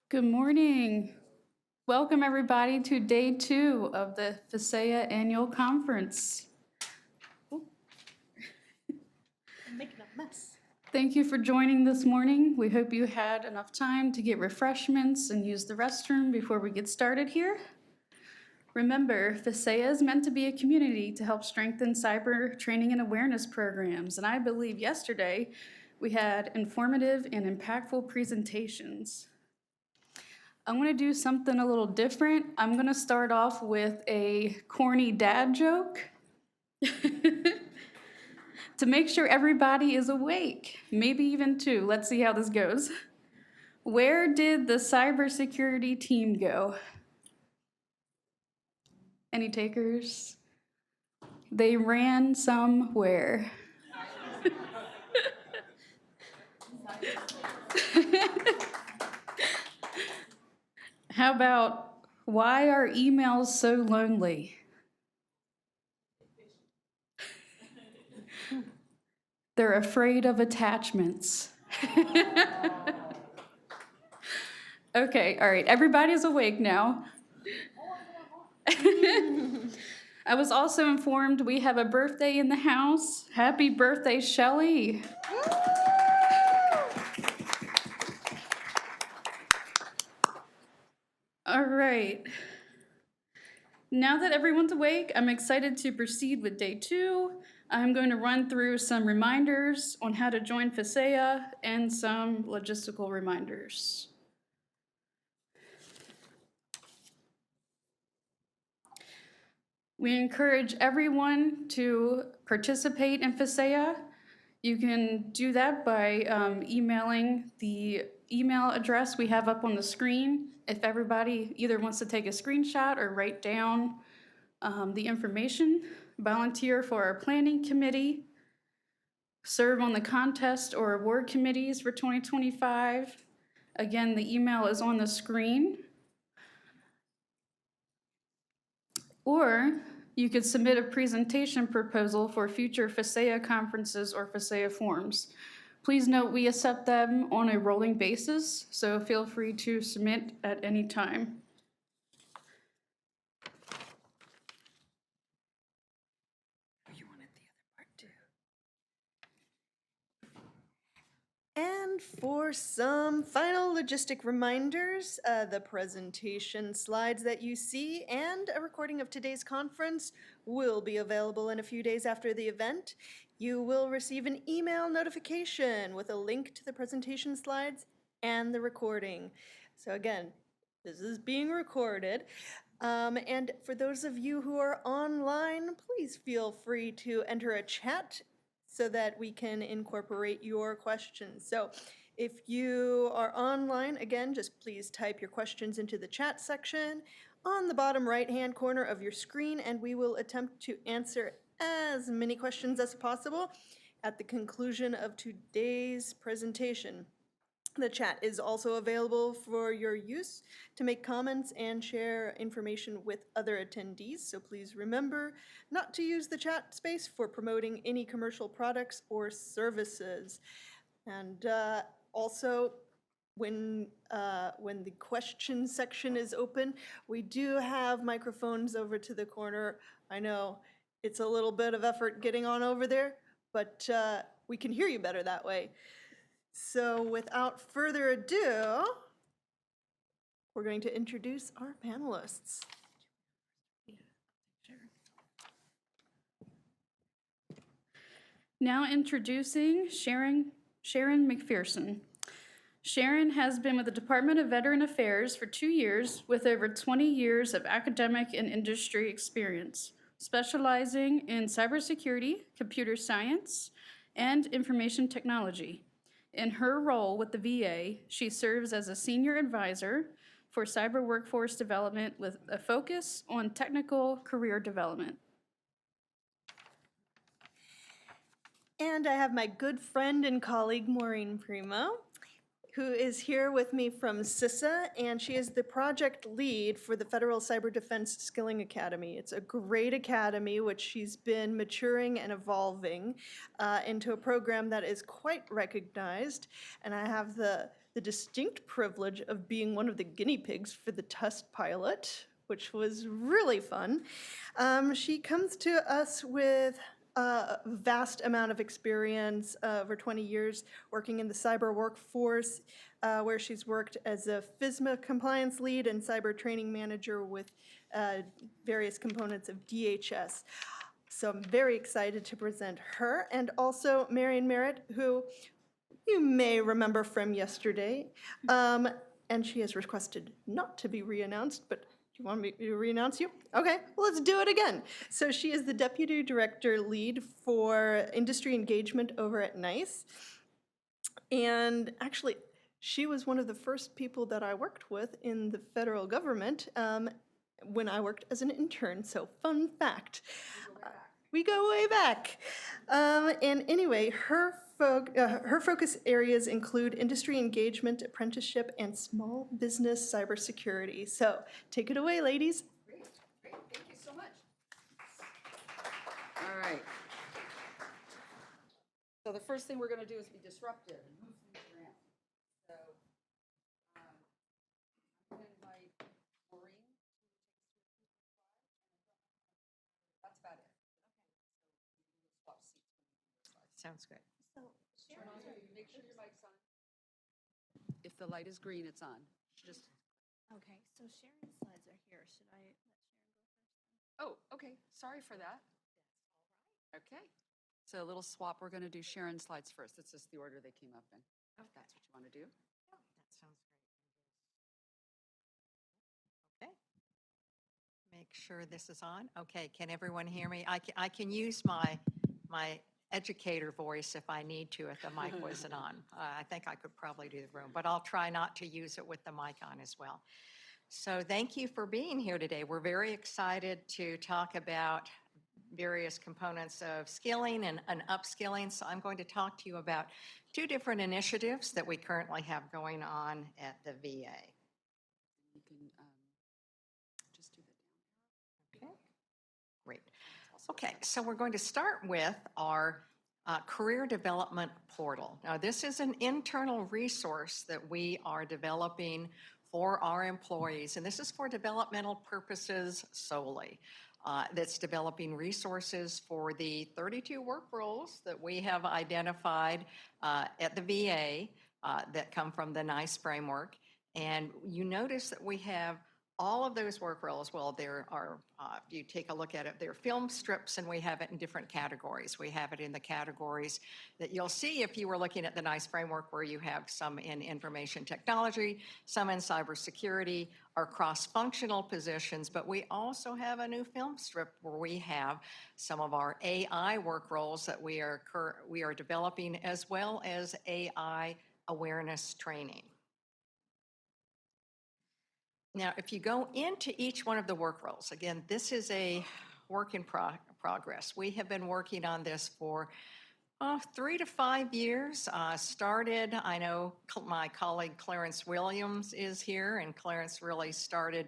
Good morning. Welcome everybody to day 2 of the FISSEA Annual Conference. I'm making a mess. Thank you for joining this morning. We hope you had enough time to get refreshments and use the restroom before we get started here. Remember, FISSEA is meant to be a community to help strengthen cyber training and awareness programs, and I believe yesterday we had informative and impactful presentations. I'm gonna do something a little different. I'm gonna start off with a corny dad joke to make sure everybody is awake, maybe even two. Let's see how this goes. Where did the cybersecurity team go? Any takers? They ran somewhere. How about, why are emails so lonely? They're afraid of attachments. Okay, all right, everybody's awake now. I was also informed we have a birthday in the house. Happy birthday, Shelley. All right. Now that everyone's awake, I'm excited to proceed with day 2. I'm going to run through some reminders on how to join FISSEA and some logistical reminders. We encourage everyone to participate in FISSEA. You can do that by emailing the email address we have up on the screen. If everybody either wants to take a screenshot or write down the information, volunteer for our planning committee, serve on the contest or award committees for 2025. Again, the email is on the screen. Or you could submit a presentation proposal for future FISSEA conferences or FISSEA forums. Please note we accept them on a rolling basis, so feel free to submit at any time. You wanted the other part too. And for some final logistic reminders, the presentation slides that you see and a recording of today's conference will be available in a few days after the event. You will receive an email notification with a link to the presentation slides and the recording. So again, this is being recorded. And for those of you who are online, please feel free to enter a chat so that we can incorporate your questions. So if you are online, again, just please type your questions into the chat section on the bottom right-hand corner of your screen, and we will attempt to answer as many questions as possible at the conclusion of today's presentation. The chat is also available for your use to make comments and share information with other attendees, so please remember not to use the chat space for promoting any commercial products or services. And also, when the question section is open, we do have microphones over to the corner. I know it's a little bit of effort getting on over there, but we can hear you better that way. So without further ado, we're going to introduce our panelists. Now introducing Sharon McPherson. Sharon has been with the Department of Veteran Affairs for 2 years with over 20 years of academic and industry experience, specializing in cybersecurity, computer science, and information technology. In her role with the VA, she serves as a senior advisor for cyber workforce development with a focus on technical career development. And I have my good friend and colleague, Maureen Primo, who is here with me from FISSEA, and she is the project lead for the Federal Cyber Defense Skilling Academy. It's a great academy which she's been maturing and evolving into a program that is quite recognized, and I have the the distinct privilege of being one of the guinea pigs for the test pilot, which was really fun. She comes to us with a vast amount of experience, over 20 years working in the cyber workforce, where she's worked as a FISSEA compliance lead and cyber training manager with various components of DHS. So I'm very excited to present her, and also Marion Merritt, who you may remember from yesterday. And she has requested not to be reannounced, but do you want me to reannounce you? Okay, well, let's do it again. So she is the Deputy Director Lead for Industry Engagement over at NICE. And actually, she was one of the first people that I worked with in the federal government when I worked as an intern. So fun fact. We go way back. And anyway, her focus areas include industry engagement, apprenticeship, and small business cybersecurity. So take it away, ladies. Great, great, thank you so much. All right. So the first thing we're going to do is be disruptive and move things around. So I'm going to invite Maureen to take us through the slide. That's about it. Okay. So we'll swap seats when we do the slides. Sounds good. Turn on, make sure your mic's on. If the light is green, it's on. Just, Okay, so Sharon's slides are here. Should I let Sharon go first? oh, okay, sorry for that. Okay. So a little swap, we're going to do Sharon's slides first. It's just the order they came up in. If that's what you want to do. That sounds great. Okay. Make sure this is on. Okay, can everyone hear me? I can use my educator voice if I need to if the mic wasn't on. I think I could probably do the room, but I'll try not to use it with the mic on as well. So thank you for being here today. We're very excited to talk about various components of skilling and upskilling. So I'm going to talk to you about two different initiatives that we currently have going on at the VA. You can just do the down arrow. Okay, great. Okay, so we're going to start with our career development portal. Now, this is an internal resource that we are developing for our employees, and this is for developmental purposes solely. That's developing resources for the 32 work roles that we have identified at the VA that come from the NICE framework. And you notice that we have all of those work roles. Well, there are, if you take a look at it, they're film strips, and we have it in different categories. We have it in the categories that you'll see if you were looking at the NICE framework, where you have some in information technology, some in cybersecurity, or cross-functional positions. But we also have a new film strip where we have some of our AI work roles that we are developing, as well as AI awareness training. Now, if you go into each one of the work roles, again, this is a work in progress. We have been working on this for 3 to 5 years. I know my colleague Clarence Williams is here, and Clarence really started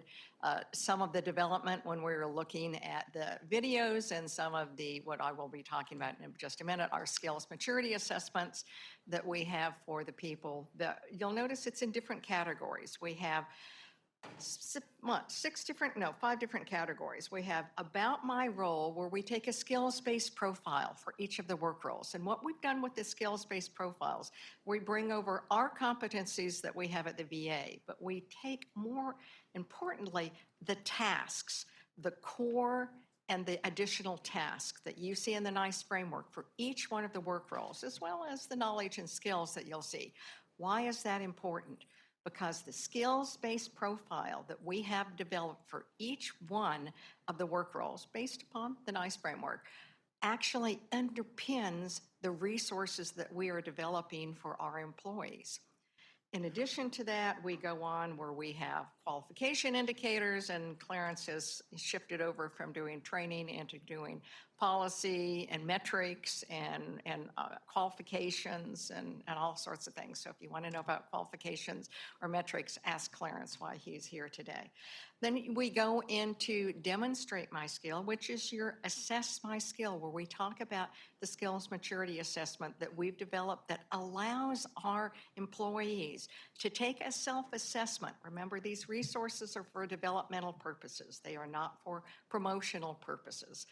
some of the development when we were looking at the videos and some of what I will be talking about in just a minute, our skills maturity assessments that we have for the people. You'll notice it's in different categories. We have 5 different categories. We have about my role, where we take a skills-based profile for each of the work roles. And what we've done with the skills-based profiles, we bring over our competencies that we have at the VA, but we take, more importantly, the tasks, the core and the additional tasks that you see in the NICE framework for each one of the work roles, as well as the knowledge and skills that you'll see. Why is that important? Because the skills-based profile that we have developed for each one of the work roles, based upon the NICE framework, actually underpins the resources that we are developing for our employees. In addition to that, we go on where we have qualification indicators, and Clarence has shifted over from doing training into doing policy and metrics and qualifications and all sorts of things. So if you want to know about qualifications or metrics, ask Clarence why he's here today. Then we go into demonstrate my skill, which is your assess my skill, where we talk about the skills maturity assessment that we've developed that allows our employees to take a self-assessment. Remember, these resources are for developmental purposes. They are not for promotional purposes.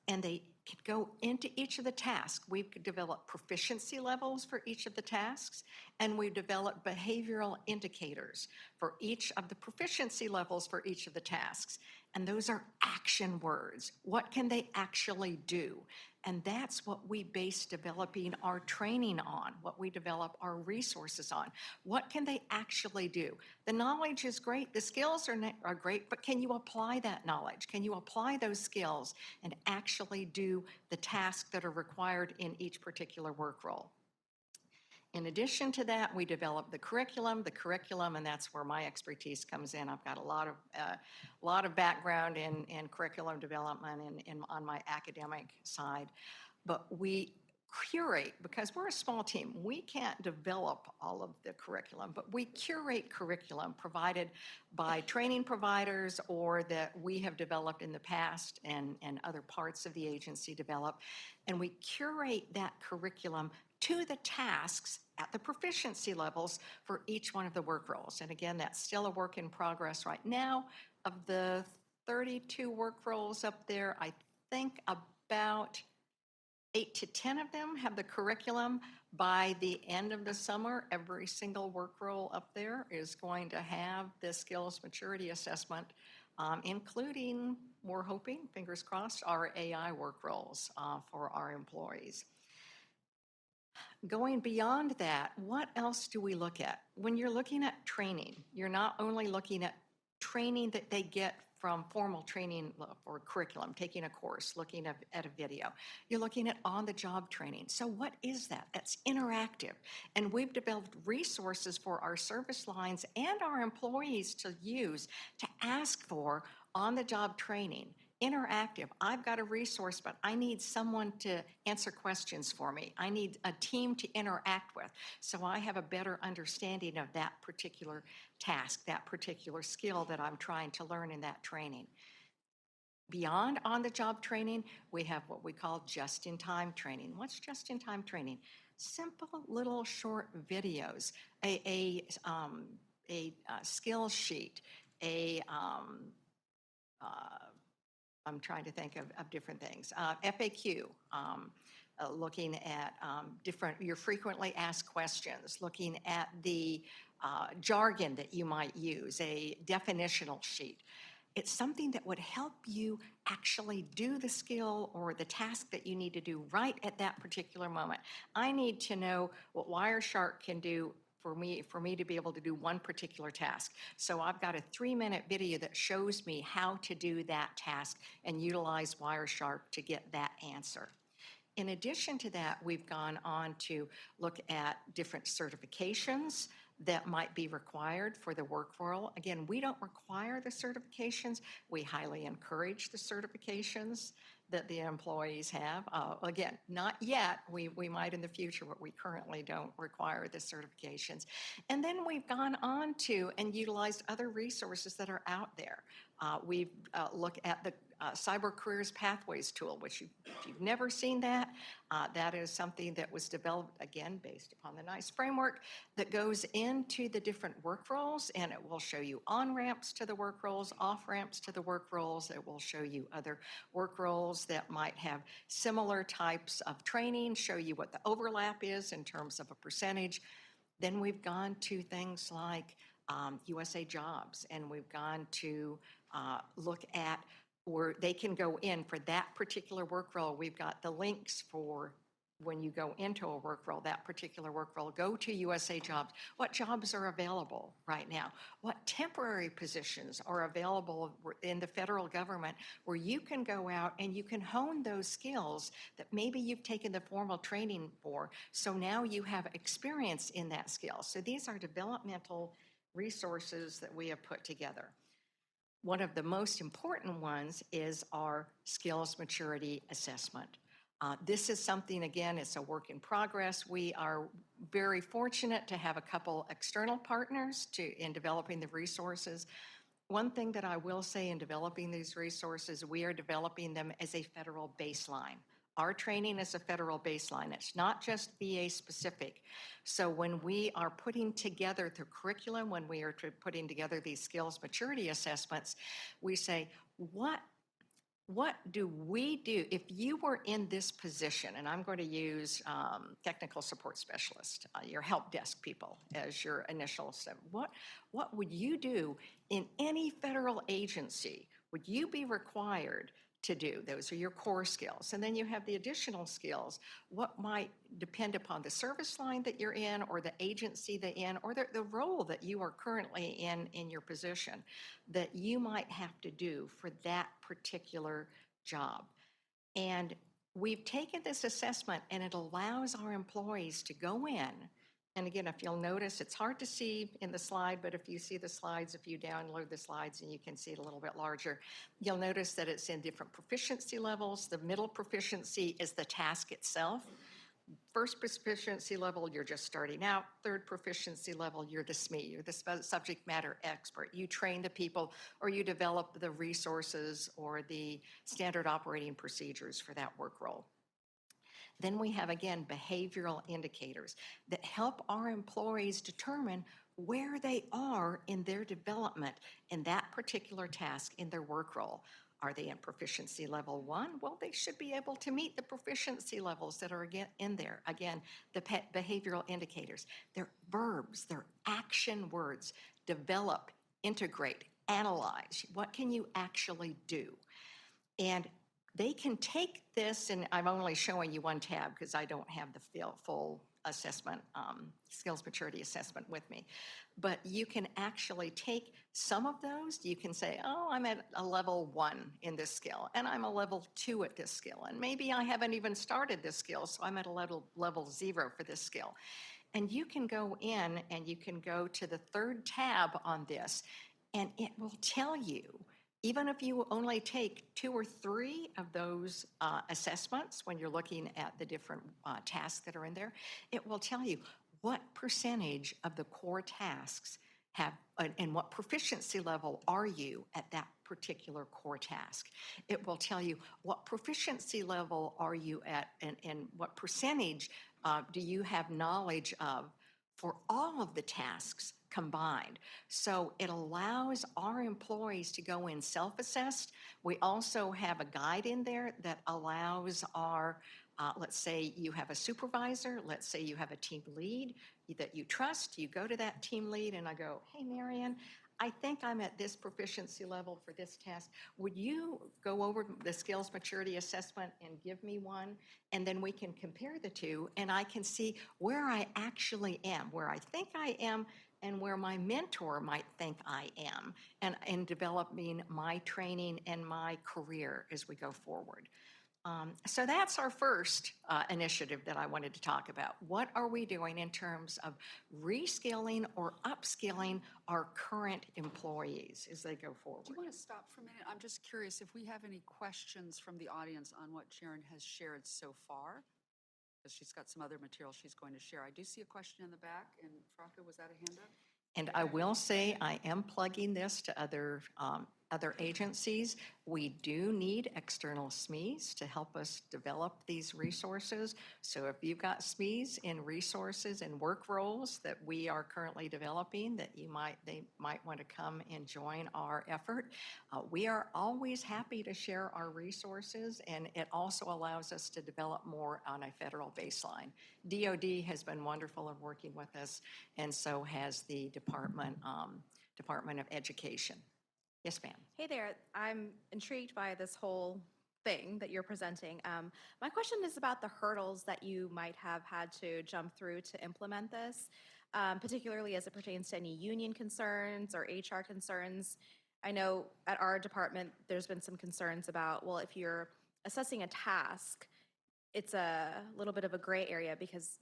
And they can go into each of the tasks. We've developed proficiency levels for each of the tasks, and we've developed behavioral indicators for each of the proficiency levels for each of the tasks. And those are action words. What can they actually do? And that's what we base developing our training on, what we develop our resources on. What can they actually do? The knowledge is great, the skills are great, but can you apply that knowledge? Can you apply those skills and actually do the tasks that are required in each particular work role? In addition to that, we develop the curriculum, and that's where my expertise comes in. I've got a lot of background in curriculum development and on my academic side, but we curate, because we're a small team, we can't develop all of the curriculum, but we curate curriculum provided by training providers or that we have developed in the past and other parts of the agency develop, and we curate that curriculum to the tasks at the proficiency levels for each one of the work roles. And again, that's still a work in progress right now. Of the 32 work roles up there, I think about 8 to 10 of them have the curriculum. By the end of the summer, every single work role up there is going to have the skills maturity assessment, including, we're hoping, fingers crossed, our AI work roles for our employees. Going beyond that, what else do we look at? When you're looking at training, you're not only looking at training that they get from formal training or curriculum, taking a course, looking at a video. You're looking at on-the-job training. So what is that? That's interactive. And we've developed resources for our service lines and our employees to use to ask for on-the-job training. Interactive. I've got a resource, but I need someone to answer questions for me. I need a team to interact with, so I have a better understanding of that particular task, that particular skill that I'm trying to learn in that training. Beyond on-the-job training, we have what we call just-in-time training. What's just-in-time training? Simple little short videos, a skill sheet, I'm trying to think of different things. FAQ, looking at your frequently asked questions, looking at the jargon that you might use, a definitional sheet. It's something that would help you actually do the skill or the task that you need to do right at that particular moment. I need to know what Wireshark can do for me to be able to do one particular task. So I've got a 3-minute video that shows me how to do that task and utilize Wireshark to get that answer. In addition to that, we've gone on to look at different certifications that might be required for the work role. Again, we don't require the certifications. We highly encourage the certifications that the employees have. Again, not yet. We might in the future, but we currently don't require the certifications. And then we've gone on to and utilized other resources that are out there. We've looked at the Cyber Careers Pathways tool, which if you've never seen that, that is something that was developed, again, based upon the NICE framework that goes into the different work roles, and it will show you on-ramps to the work roles, off-ramps to the work roles. It will show you other work roles that might have similar types of training, show you what the overlap is in terms of a percentage. Then we've gone to things like USA Jobs, and we've gone to look at where they can go in for that particular work role. We've got the links for when you go into a work role, that particular work role, go to USA Jobs. What jobs are available right now? What temporary positions are available in the federal government where you can go out and you can hone those skills that maybe you've taken the formal training for, so now you have experience in that skill. So these are developmental resources that we have put together. one of the most important ones is our skills maturity assessment. This is something, again, it's a work in progress. We are very fortunate to have a couple external partners in developing the resources. One thing that I will say in developing these resources, we are developing them as a federal baseline. Our training is a federal baseline. It's not just VA specific. So when we are putting together the curriculum, when we are putting together these skills maturity assessments, we say, what do we do if you were in this position? And I'm going to use technical support specialist, your help desk people as your initial step. What would you do in any federal agency? Would you be required to do? Those are your core skills. And then you have the additional skills. What might depend upon the service line that you're in or the agency that you're in or the role that you are currently in your position that you might have to do for that particular job. And we've taken this assessment and it allows our employees to go in. And again, if you'll notice, it's hard to see in the slide, but if you see the slides, if you download the slides and you can see it a little bit larger, you'll notice that it's in different proficiency levels. The middle proficiency is the task itself. First proficiency level, you're just starting out. Third proficiency level, you're the SME, you're the subject matter expert. You train the people or you develop the resources or the standard operating procedures for that work role. Then we have, again, behavioral indicators that help our employees determine where they are in their development in that particular task in their work role. Are they in proficiency level 1? Well, they should be able to meet the proficiency levels that are again in there. Again, the behavioral indicators. They're verbs, they're action words. Develop, integrate, analyze. What can you actually do? And they can take this, and I'm only showing you one tab because I don't have the full assessment, skills maturity assessment with me. But you can actually take some of those. You can say, oh, I'm at a level 1 in this skill, and I'm a level 2 at this skill, and maybe I haven't even started this skill, so I'm at a level 0 for this skill. And you can go in and you can go to the third tab on this, and it will tell you, even if you only take 2 or 3 of those assessments when you're looking at the different tasks that are in there, it will tell you what percentage of the core tasks have, and what proficiency level are you at that particular core task. It will tell you what proficiency level are you at and what percentage do you have knowledge of for all of the tasks combined. So it allows our employees to go in self-assessed. We also have a guide in there that allows our, let's say you have a supervisor, let's say you have a team lead that you trust, you go to that team lead and I go, hey, Marion, I think I'm at this proficiency level for this task. Would you go over the skills maturity assessment and give me one? And then we can compare the two and I can see where I actually am, where I think I am and where my mentor might think I am, and in developing my training and my career as we go forward. So that's our first initiative that I wanted to talk about. What are we doing in terms of reskilling or upskilling our current employees as they go forward? Do you want to stop for a minute? I'm just curious if we have any questions from the audience on what Sharon has shared so far. Because she's got some other material she's going to share. I do see a question in the back. And Fraka, was that a hand up? And I will say I am plugging this to other agencies. We do need external SMEs to help us develop these resources. So if you've got SMEs in resources and work roles that we are currently developing that they might want to come and join our effort, we are always happy to share our resources, and it also allows us to develop more on a federal baseline. DoD has been wonderful in working with us, and so has the Department of Education. Yes, ma'am. Hey there, I'm intrigued by this whole thing that you're presenting. My question is about the hurdles that you might have had to jump through to implement this, particularly as it pertains to any union concerns or HR concerns. I know at our department, there's been some concerns about, well, if you're assessing a task, it's a little bit of a gray area because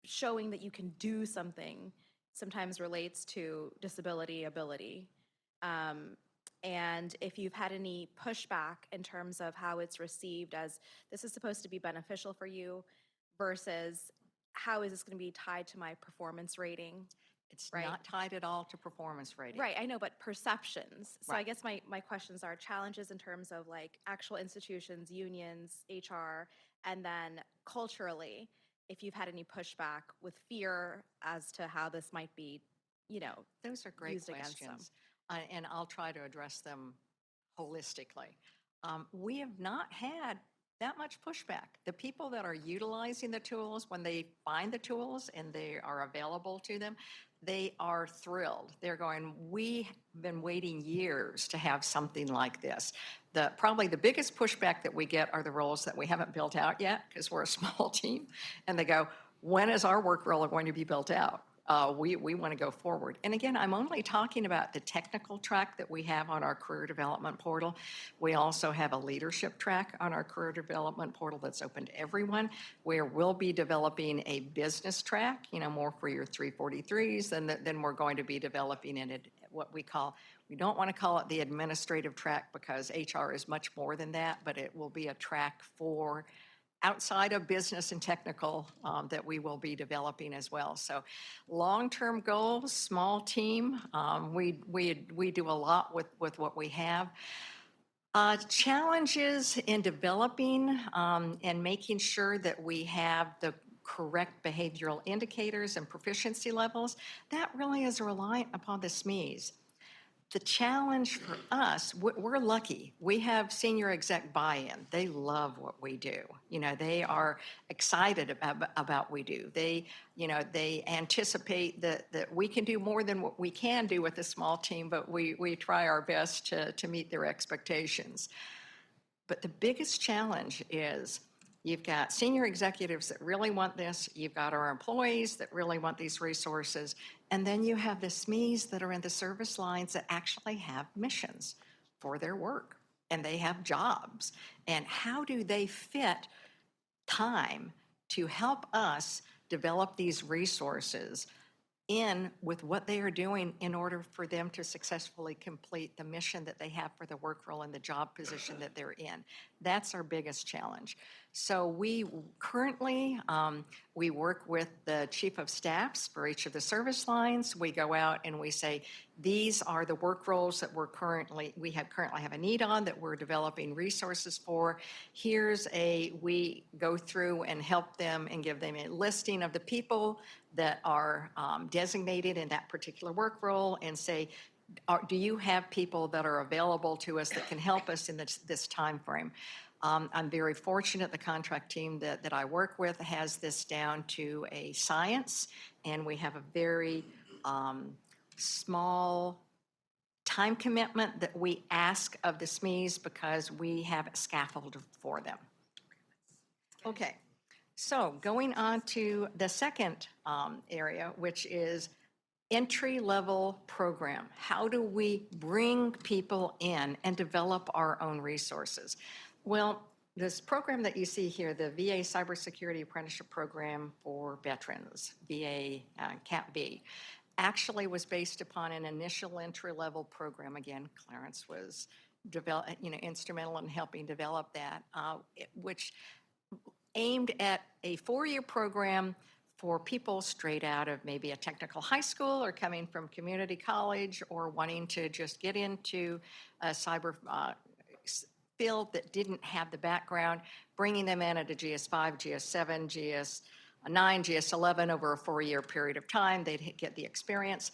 showing that you can do something sometimes relates to disability ability. and if you've had any pushback in terms of how it's received as this is supposed to be beneficial for you versus how is this going to be tied to my performance rating? It's Right. not tied at all to performance rating. Right, I know, but perceptions. So I Right. guess my questions are challenges in terms of like actual institutions, unions, HR, and then culturally, if you've had any pushback with fear as to how this might be, you know, Those are great used against them. questions, and I'll try to address them holistically. We have not had that much pushback. The people that are utilizing the tools, when they find the tools and they are available to them, they are thrilled. They're going, we've been waiting years to have something like this. Probably the biggest pushback that we get are the roles that we haven't built out yet because we're a small team. And they go, when is our work role going to be built out? We want to go forward. And again, I'm only talking about the technical track that we have on our career development portal. We also have a leadership track on our career development portal that's open to everyone, where we'll be developing a business track, more for your 343s, and then we're going to be developing in it what we don't want to call it the administrative track because HR is much more than that, but it will be a track for outside of business and technical that we will be developing as well. So long-term goals, small team, we do a lot with what we have. Challenges in developing and making sure that we have the correct behavioral indicators and proficiency levels, that really is reliant upon the SMEs. The challenge for us, we're lucky. We have senior exec buy-in. They love what we do. They are excited about what we do. They anticipate that we can do more than what we can do with a small team, but we try our best to meet their expectations. But the biggest challenge is you've got senior executives that really want this, you've got our employees that really want these resources, and then you have the SMEs that are in the service lines that actually have missions for their work, and they have jobs. And how do they fit time to help us develop these resources in with what they are doing in order for them to successfully complete the mission that they have for the work role and the job position that they're in? That's our biggest challenge. So we currently, we work with the chief of staffs for each of the service lines. We go out and we say, these are the work roles that currently have a need on that we're developing resources for. We go through and help them and give them a listing of the people that are designated in that particular work role and say, do you have people that are available to us that can help us in this time frame? I'm very fortunate the contract team that I work with has this down to a science, and we have a very small time commitment that we ask of the SMEs because we have a scaffold for them. Okay, so going on to the second area, which is entry-level program. How do we bring people in and develop our own resources? Well, this program that you see here, the VA Cybersecurity Apprenticeship Program for Veterans, VA Cap B, actually was based upon an initial entry-level program. Again, Clarence was instrumental in helping develop that, which aimed at a 4-year program for people straight out of maybe a technical high school or coming from community college or wanting to just get into a cyber field that didn't have the background, bringing them in at a GS5, GS7, GS9, GS11 over a 4-year period of time. They'd get the experience.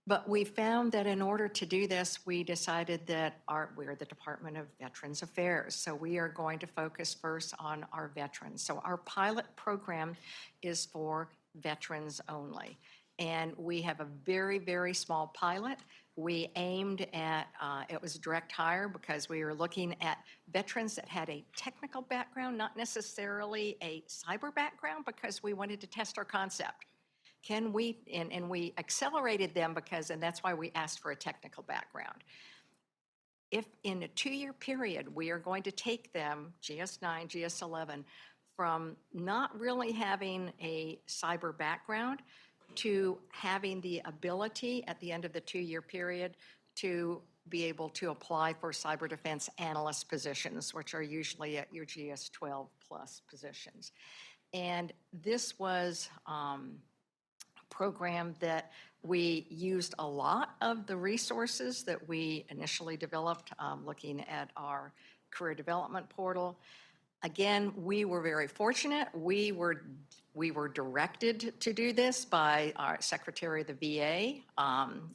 But we found that in order to do this, we decided that we're the Department of Veterans Affairs, so we are going to focus first on our veterans. So our pilot program is for veterans only. And we have a very, very small pilot. We aimed at, it was direct hire because we were looking at veterans that had a technical background, not necessarily a cyber background, because we wanted to test our concept. And we accelerated them and that's why we asked for a technical background. If in a 2-year period, we are going to take them, GS9, GS11, from not really having a cyber background to having the ability at the end of the 2-year period to be able to apply for cyber defense analyst positions, which are usually at your GS 12 plus positions. And this was a program that we used a lot of the resources that we initially developed, looking at our career development portal. Again, we were very fortunate. We were directed to do this by our Secretary of the VA.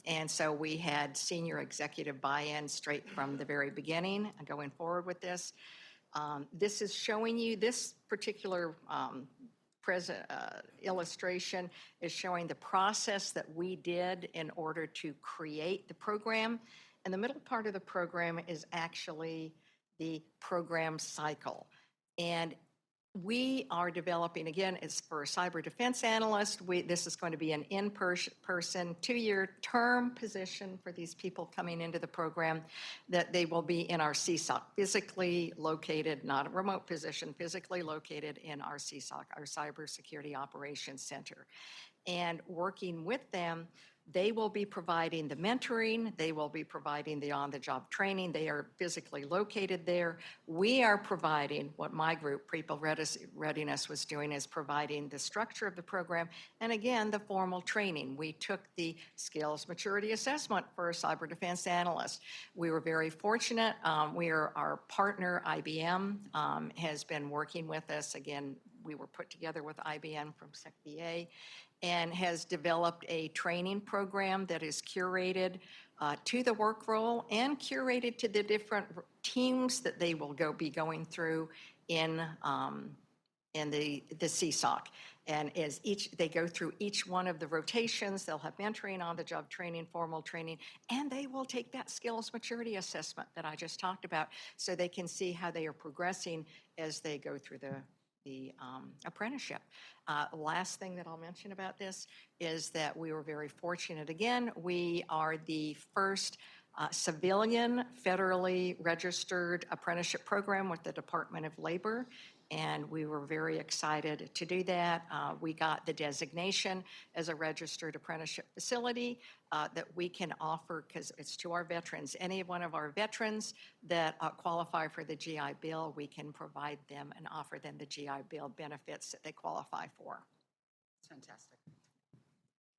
And so we had senior executive buy-in straight from the very beginning going forward with this. This is showing you this particular illustration is showing the process that we did in order to create the program. And the middle part of the program is actually the program cycle. And we are developing, again, it's for a cyber defense analyst. This is going to be an in-person 2-year term position for these people coming into the program, that they will be in our CSOC, physically located, not a remote position, physically located in our CSOC, our Cybersecurity Operations Center. And working with them, they will be providing the mentoring, they will be providing the on-the-job training, they are physically located there. We are providing what my group, People Readiness, was doing, is providing the structure of the program, and again, the formal training. We took the skills maturity assessment for a cyber defense analyst. We were very fortunate. Our partner, IBM, has been working with us. Again, we were put together with IBM from SecVA, and has developed a training program that is curated to the work role and curated to the different teams that they will be going through in the CSOC. And as they go through each one of the rotations, they'll have mentoring, on-the-job training, formal training, and they will take that skills maturity assessment that I just talked about, so they can see how they are progressing as they go through the apprenticeship. Last thing that I'll mention about this is that we were very fortunate. Again, we are the first civilian federally registered apprenticeship program with the Department of Labor, and we were very excited to do that. We got the designation as a registered apprenticeship facility that we can offer, because it's to our veterans. Any one of our veterans that qualify for the GI Bill, we can provide them and offer them the GI Bill benefits that they qualify for. That's fantastic.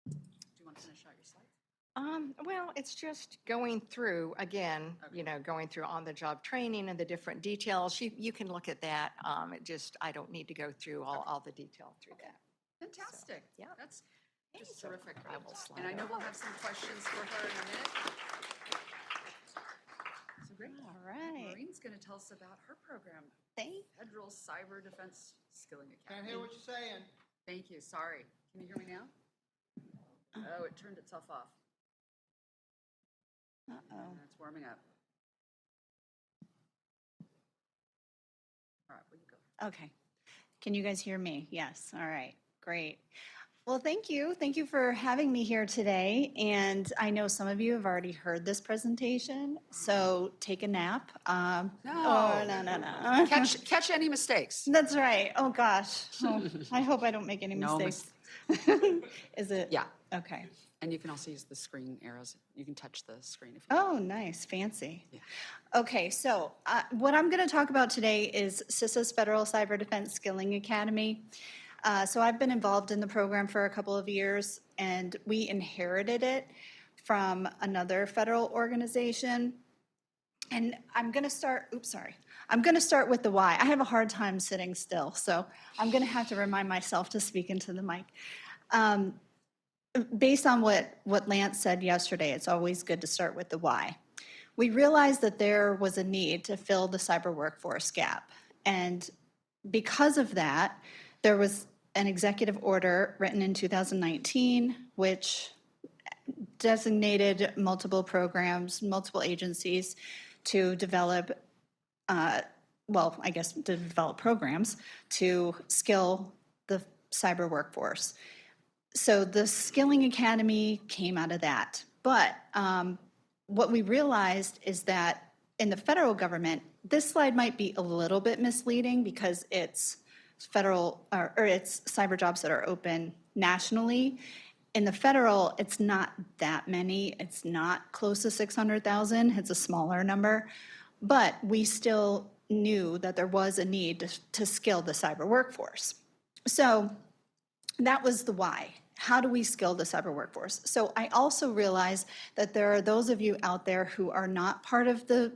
Do you want to finish out your slides? Well, it's just going through, again, going through on-the-job training and the different details. You can look at that. I don't need to go through all the detail through that. Fantastic. yeah. That's just So terrific. I will slide And I know over. we'll have some questions for her in a minute. So great. All right. Maureen's going to tell us about her program, Thank Federal Cyber Defense Skilling Academy. Can't hear what you're saying. Thank you. Sorry. Can you hear me now? Oh, it turned itself off. Uh-oh. It's warming up. All right, will you go? Okay. Can you guys hear me? Yes. All right. Great. Well, thank you. Thank you for having me here today. And I know some of you have already heard this presentation, so take a nap. Oh, no. Catch any mistakes. That's right. Oh, gosh. Oh, I hope I don't make any No mistakes. Is it? Yeah. Okay. And you can also use the screen arrows. You can touch the screen if you Oh, nice, fancy. Yeah. Okay, so what I'm going to talk about today is FISSEA's Federal Cyber Defense Skilling Academy. So I've been involved in the program for a couple of years, and we inherited it from another federal organization. And I'm going to start, I'm going to start with the why. I have a hard time sitting still, so I'm going to have to remind myself to speak into the mic. Based on what Lance said yesterday, it's always good to start with the why. We realized that there was a need to fill the cyber workforce gap. And because of that, there was an executive order written in 2019, which designated multiple programs, multiple agencies to develop, to develop programs to skill the cyber workforce. So the Skilling Academy came out of that. But what we realized is that in the federal government, this slide might be a little bit misleading because it's federal or it's cyber jobs that are open nationally. In the federal, it's not that many. It's not close to 600,000. It's a smaller number. But we still knew that there was a need to skill the cyber workforce. So that was the why. How do we skill the cyber workforce? So I also realize that there are those of you out there who are not part of the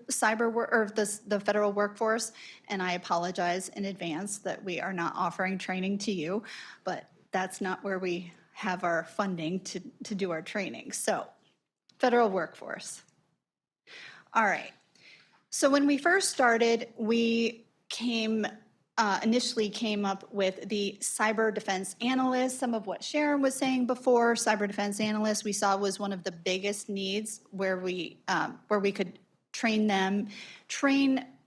the federal workforce, and I apologize in advance that we are not offering training to you, but that's not where we have our funding to do our training. So, federal workforce. All right. So when we first started, we initially came up with the cyber defense analyst. Some of what Sharon was saying before, cyber defense analyst, we saw was one of the biggest needs where we could train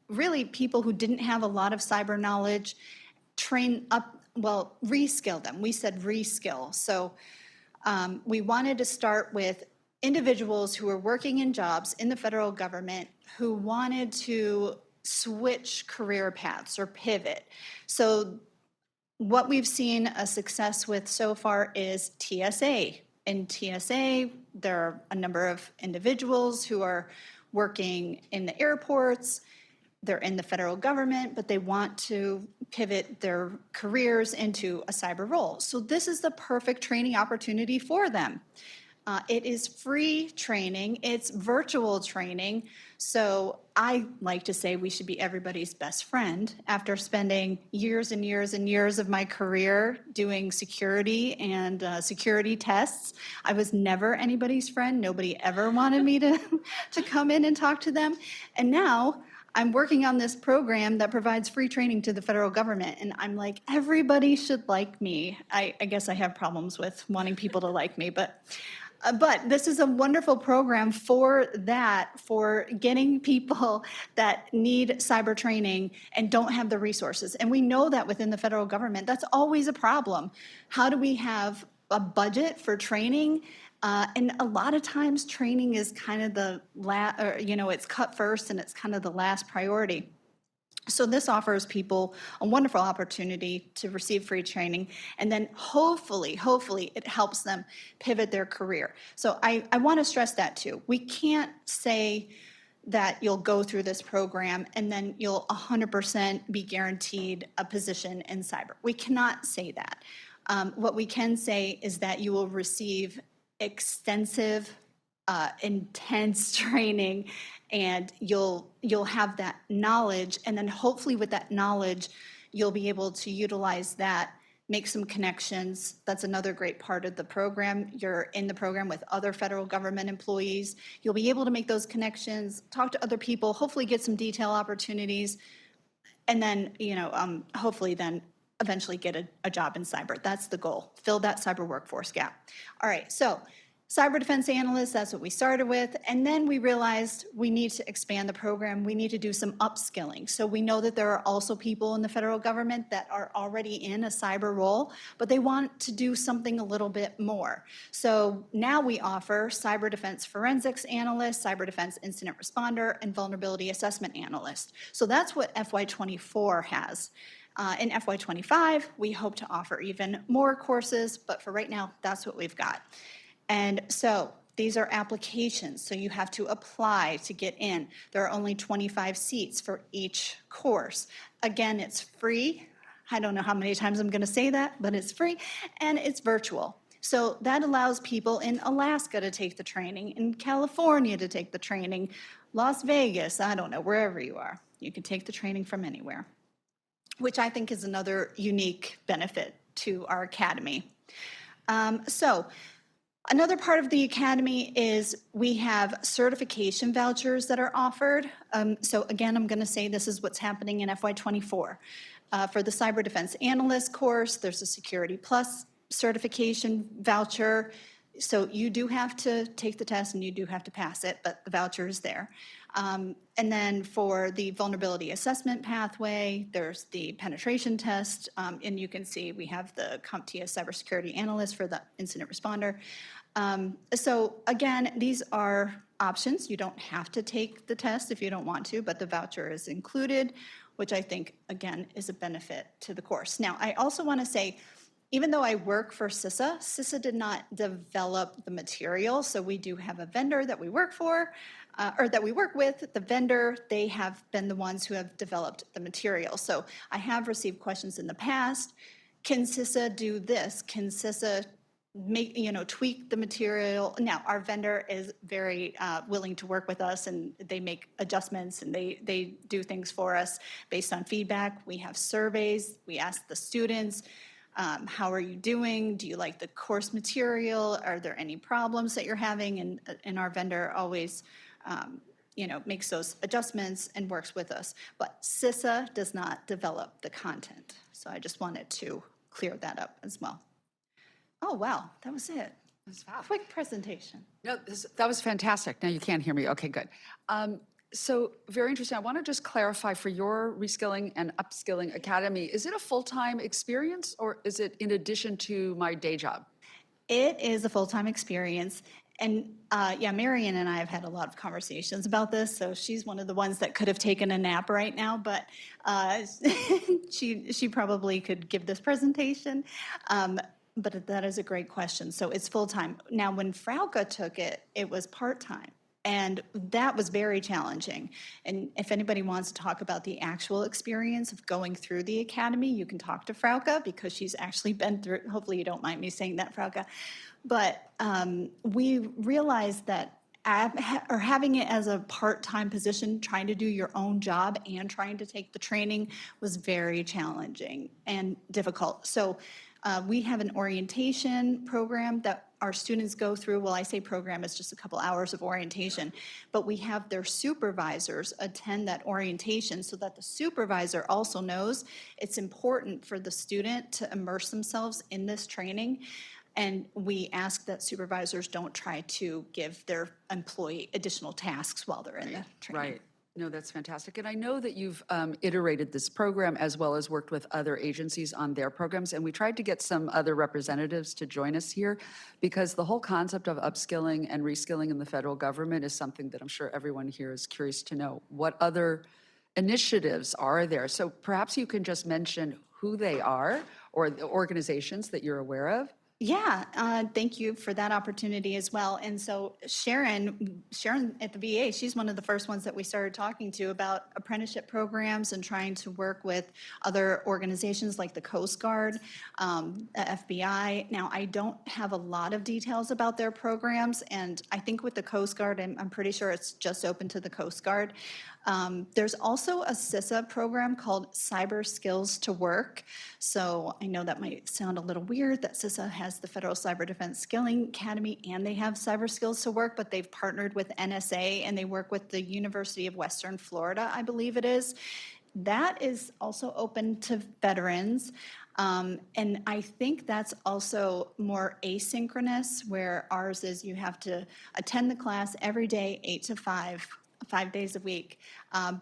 really people who didn't have a lot of cyber knowledge, reskill them. We said reskill. So we wanted to start with individuals who were working in jobs in the federal government who wanted to switch career paths or pivot. So what we've seen a success with so far is TSA. In TSA, there are a number of individuals who are working in the airports, they're in the federal government, but they want to pivot their careers into a cyber role. So this is the perfect training opportunity for them. It is free training, it's virtual training, so I like to say we should be everybody's best friend. After spending years and years and years of my career doing security and security tests, I was never anybody's friend. Nobody ever wanted me to come in and talk to them. And now I'm working on this program that provides free training to the federal government, and I'm like, everybody should like me. I guess I have problems with wanting people to like me, but this is a wonderful program for that, for getting people that need cyber training and don't have the resources. And we know that within the federal government, that's always a problem. How do we have a budget for training? And a lot of times training is kind of it's cut first and it's kind of the last priority. So this offers people a wonderful opportunity to receive free training, and then hopefully it helps them pivot their career. So I want to stress that too. We can't say that you'll go through this program and then you'll 100% be guaranteed a position in cyber. We cannot say that. What we can say is that you will receive extensive intense training, and you'll have that knowledge, and then hopefully with that knowledge you'll be able to utilize that, make some connections. That's another great part of the program. You're in the program with other federal government employees. You'll be able to make those connections, talk to other people, hopefully get some detail opportunities, and then hopefully then eventually get a job in cyber. That's the goal, fill that cyber workforce gap. All right, so cyber defense analysts, that's what we started with. And then we realized we need to expand the program. We need to do some upskilling. So we know that there are also people in the federal government that are already in a cyber role, but they want to do something a little bit more. So now we offer cyber defense forensics analyst, cyber defense incident responder, and vulnerability assessment analyst. So that's what FY24 has. In FY25, we hope to offer even more courses, but for right now, that's what we've got. And so these are applications, so you have to apply to get in. There are only 25 seats for each course. Again, it's free. I don't know how many times I'm going to say that, but it's free, and it's virtual. So that allows people in Alaska to take the training, in California to take the training, Las Vegas, I don't know, wherever you are. You can take the training from anywhere, which I think is another unique benefit to our academy. Another part of the academy is we have certification vouchers that are offered. So again, I'm going to say this is what's happening in FY24. For the Cyber Defense Analyst course, there's a Security Plus certification voucher. So you do have to take the test and you do have to pass it, but the voucher is there. And then for the vulnerability assessment pathway, there's the penetration test, and you can see we have the CompTIA cybersecurity analyst for the incident responder. So again, these are options. You don't have to take the test if you don't want to, but the voucher is included, which I think, again, is a benefit to the course. Now, I also want to say even though I work for FISSEA, FISSEA did not develop the material. So we do have a vendor that we work for, or that we work with. The vendor, they have been the ones who have developed the material. So I have received questions in the past. Can FISSEA do this? Can FISSEA make, tweak the material? Now, our vendor is very willing to work with us, and they make adjustments, and they do things for us based on feedback. We have surveys. We ask the students, how are you doing? Do you like the course material? Are there any problems that you're having? And our vendor always, makes those adjustments and works with us. But FISSEA does not develop the content. So I just wanted to clear that up as well. Oh, wow, that was it. That's fab. Quick presentation. No, that was fantastic. Now you can't hear me. Okay, good. So very interesting. I want to just clarify for your Reskilling and Upskilling Academy, is it a full-time experience or is it in addition to my day job? It is a full-time experience. And yeah, Marion and I have had a lot of conversations about this. So she's one of the ones that could have taken a nap right now, but she probably could give this presentation. But that is a great question. So it's full-time. Now, when Frauke took it, it was part-time. And that was very challenging. And if anybody wants to talk about the actual experience of going through the academy, you can talk to Frauke because she's actually been through it. Hopefully you don't mind me saying that, Frauke. But we realized that having it as a part-time position, trying to do your own job and trying to take the training was very challenging and difficult. So we have an orientation program that our students go through. Well, I say program, it's just a couple hours of orientation, but we have their supervisors attend that orientation so that the supervisor also knows it's important for the student to immerse themselves in this training. And we ask that supervisors don't try to give their employee additional tasks while they're in the training. Right. No, that's fantastic. And I know that you've iterated this program as well as worked with other agencies on their programs. And we tried to get some other representatives to join us here because the whole concept of upskilling and reskilling in the federal government is something that I'm sure everyone here is curious to know. What other initiatives are there? So perhaps you can just mention who they are or the organizations that you're aware of. Yeah, thank you for that opportunity as well. And so Sharon at the VA, she's one of the first ones that we started talking to about apprenticeship programs and trying to work with other organizations like the Coast Guard, the FBI. Now, I don't have a lot of details about their programs, and I think with the Coast Guard, I'm pretty sure it's just open to the Coast Guard. There's also a CISA program called Cyber Skills to Work. So I know that might sound a little weird that CISA has the Federal Cyber Defense Skilling Academy and they have Cyber Skills to Work, but they've partnered with NSA and they work with the University of Western Florida, I believe it is. That is also open to veterans. And I think that's also more asynchronous, where ours is you have to attend the class every day, 8 to 5. 5 days a week.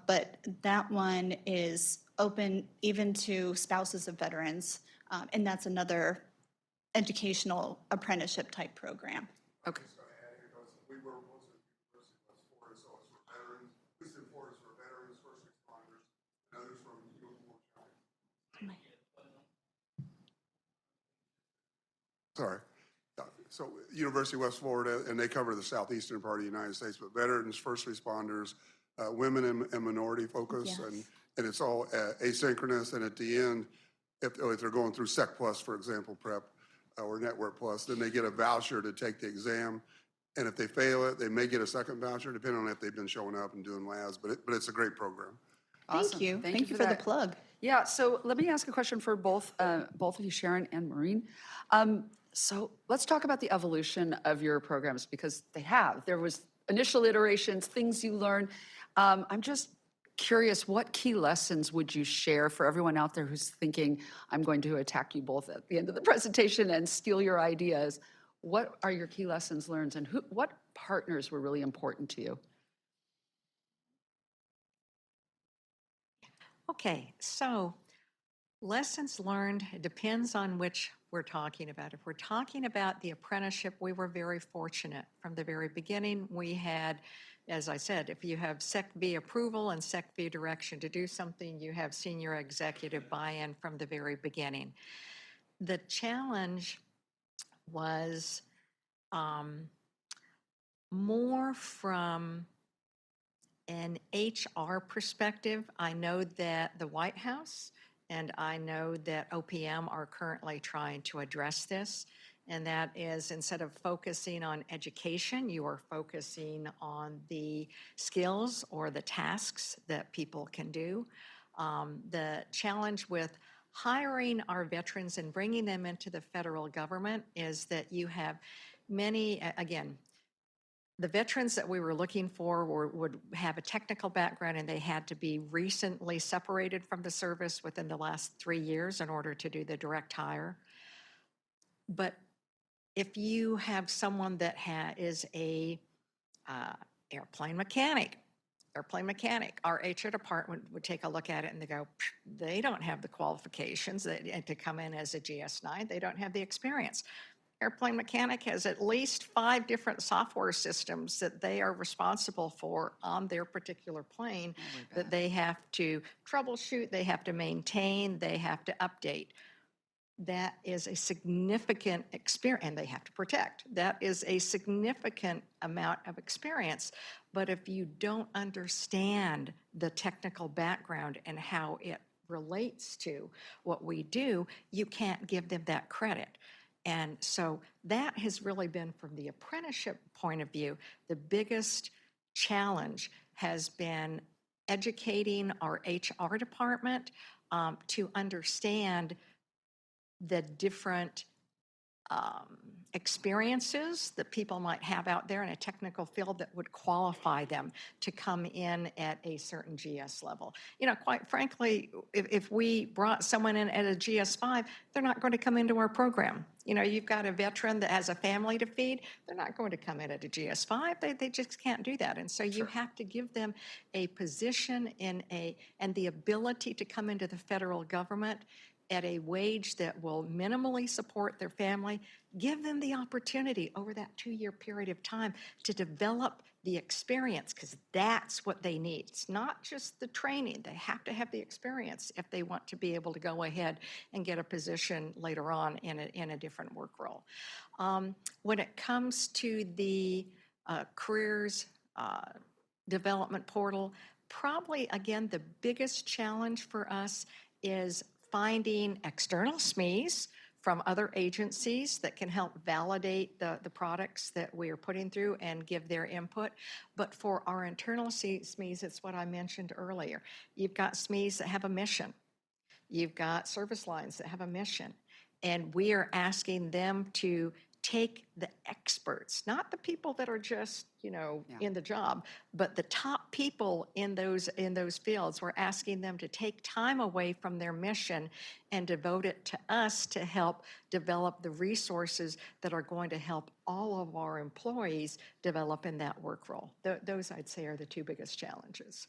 But that one is open even to spouses of veterans. And that's another educational apprenticeship type program. Okay. We were once at the University of West Florida, so it's for veterans. This in Florida is for veterans, first responders, and others from Uniform County. Sorry. So University of West Florida, and they cover the southeastern part of the United States, but veterans, first responders, women and minority focus, Yes. and it's all asynchronous. And at the end, if they're going through Sec Plus, for example, prep or Network Plus, then they get a voucher to take the exam. And if they fail it, they may get a second voucher, depending on if they've been showing up and doing labs. But it's a great program. Awesome. Thank you. Thank you for the that. plug. Yeah, so let me ask a question for both of you, Sharon and Maureen. So let's talk about the evolution of your programs because they have. There was initial iterations, things you learned. I'm just curious, what key lessons would you share for everyone out there who's thinking, I'm going to attack you both at the end of the presentation and steal your ideas? What are your key lessons learned and what partners were really important to you? Okay, so lessons learned, it depends on which we're talking about. If we're talking about the apprenticeship, we were very fortunate. From the very beginning, we had, as I said, if you have Sec B approval and Sec B direction to do something, you have senior executive buy-in from the very beginning. the challenge was more from an HR perspective. I know that the White House and I know that OPM are currently trying to address this. And that is, instead of focusing on education, you are focusing on the skills or the tasks that people can do. The challenge with hiring our veterans and bringing them into the federal government is that you have many, again, the veterans that we were looking for would have a technical background, and they had to be recently separated from the service within the last 3 years in order to do the direct hire. But if you have someone that is a airplane mechanic, our HR department would take a look at it and they go, they don't have the qualifications to come in as a GS9. They don't have the experience. Airplane mechanic has at least 5 different software systems that they are responsible for on their particular plane that they have to troubleshoot, they have to maintain, they have to update. That is a significant experience, and they have to protect. That is a significant amount of experience. But if you don't understand the technical background and how it relates to what we do, you can't give them that credit. And so that has really been, from the apprenticeship point of view, the biggest challenge has been educating our HR department to understand the different experiences that people might have out there in a technical field that would qualify them to come in at a certain GS level. You know, quite frankly, if we brought someone in at a GS5, they're not going to come into our program. You know, you've got a veteran that has a family to feed, they're not going to come in at a GS5. They just can't do that. And so you have to give them a position and the ability to come into the federal government at a wage that will minimally support their family, give them the opportunity over that 2-year period of time to develop the experience, because that's what they need. It's not just the training. They have to have the experience if they want to be able to go ahead and get a position later on in a different work role. When it comes to the careers development portal, probably, again, the biggest challenge for us is finding external SMEs from other agencies that can help validate the products that we are putting through and give their input. But for our internal SMEs, it's what I mentioned earlier. You've got SMEs that have a mission. You've got service lines that have a mission. And we are asking them to take the experts, not the people that are just, you know, in the job, but the top people in those fields. We're asking them to take time away from their mission and devote it to us to help develop the resources that are going to help all of our employees develop in that work role. Those, I'd say, are the 2 biggest challenges.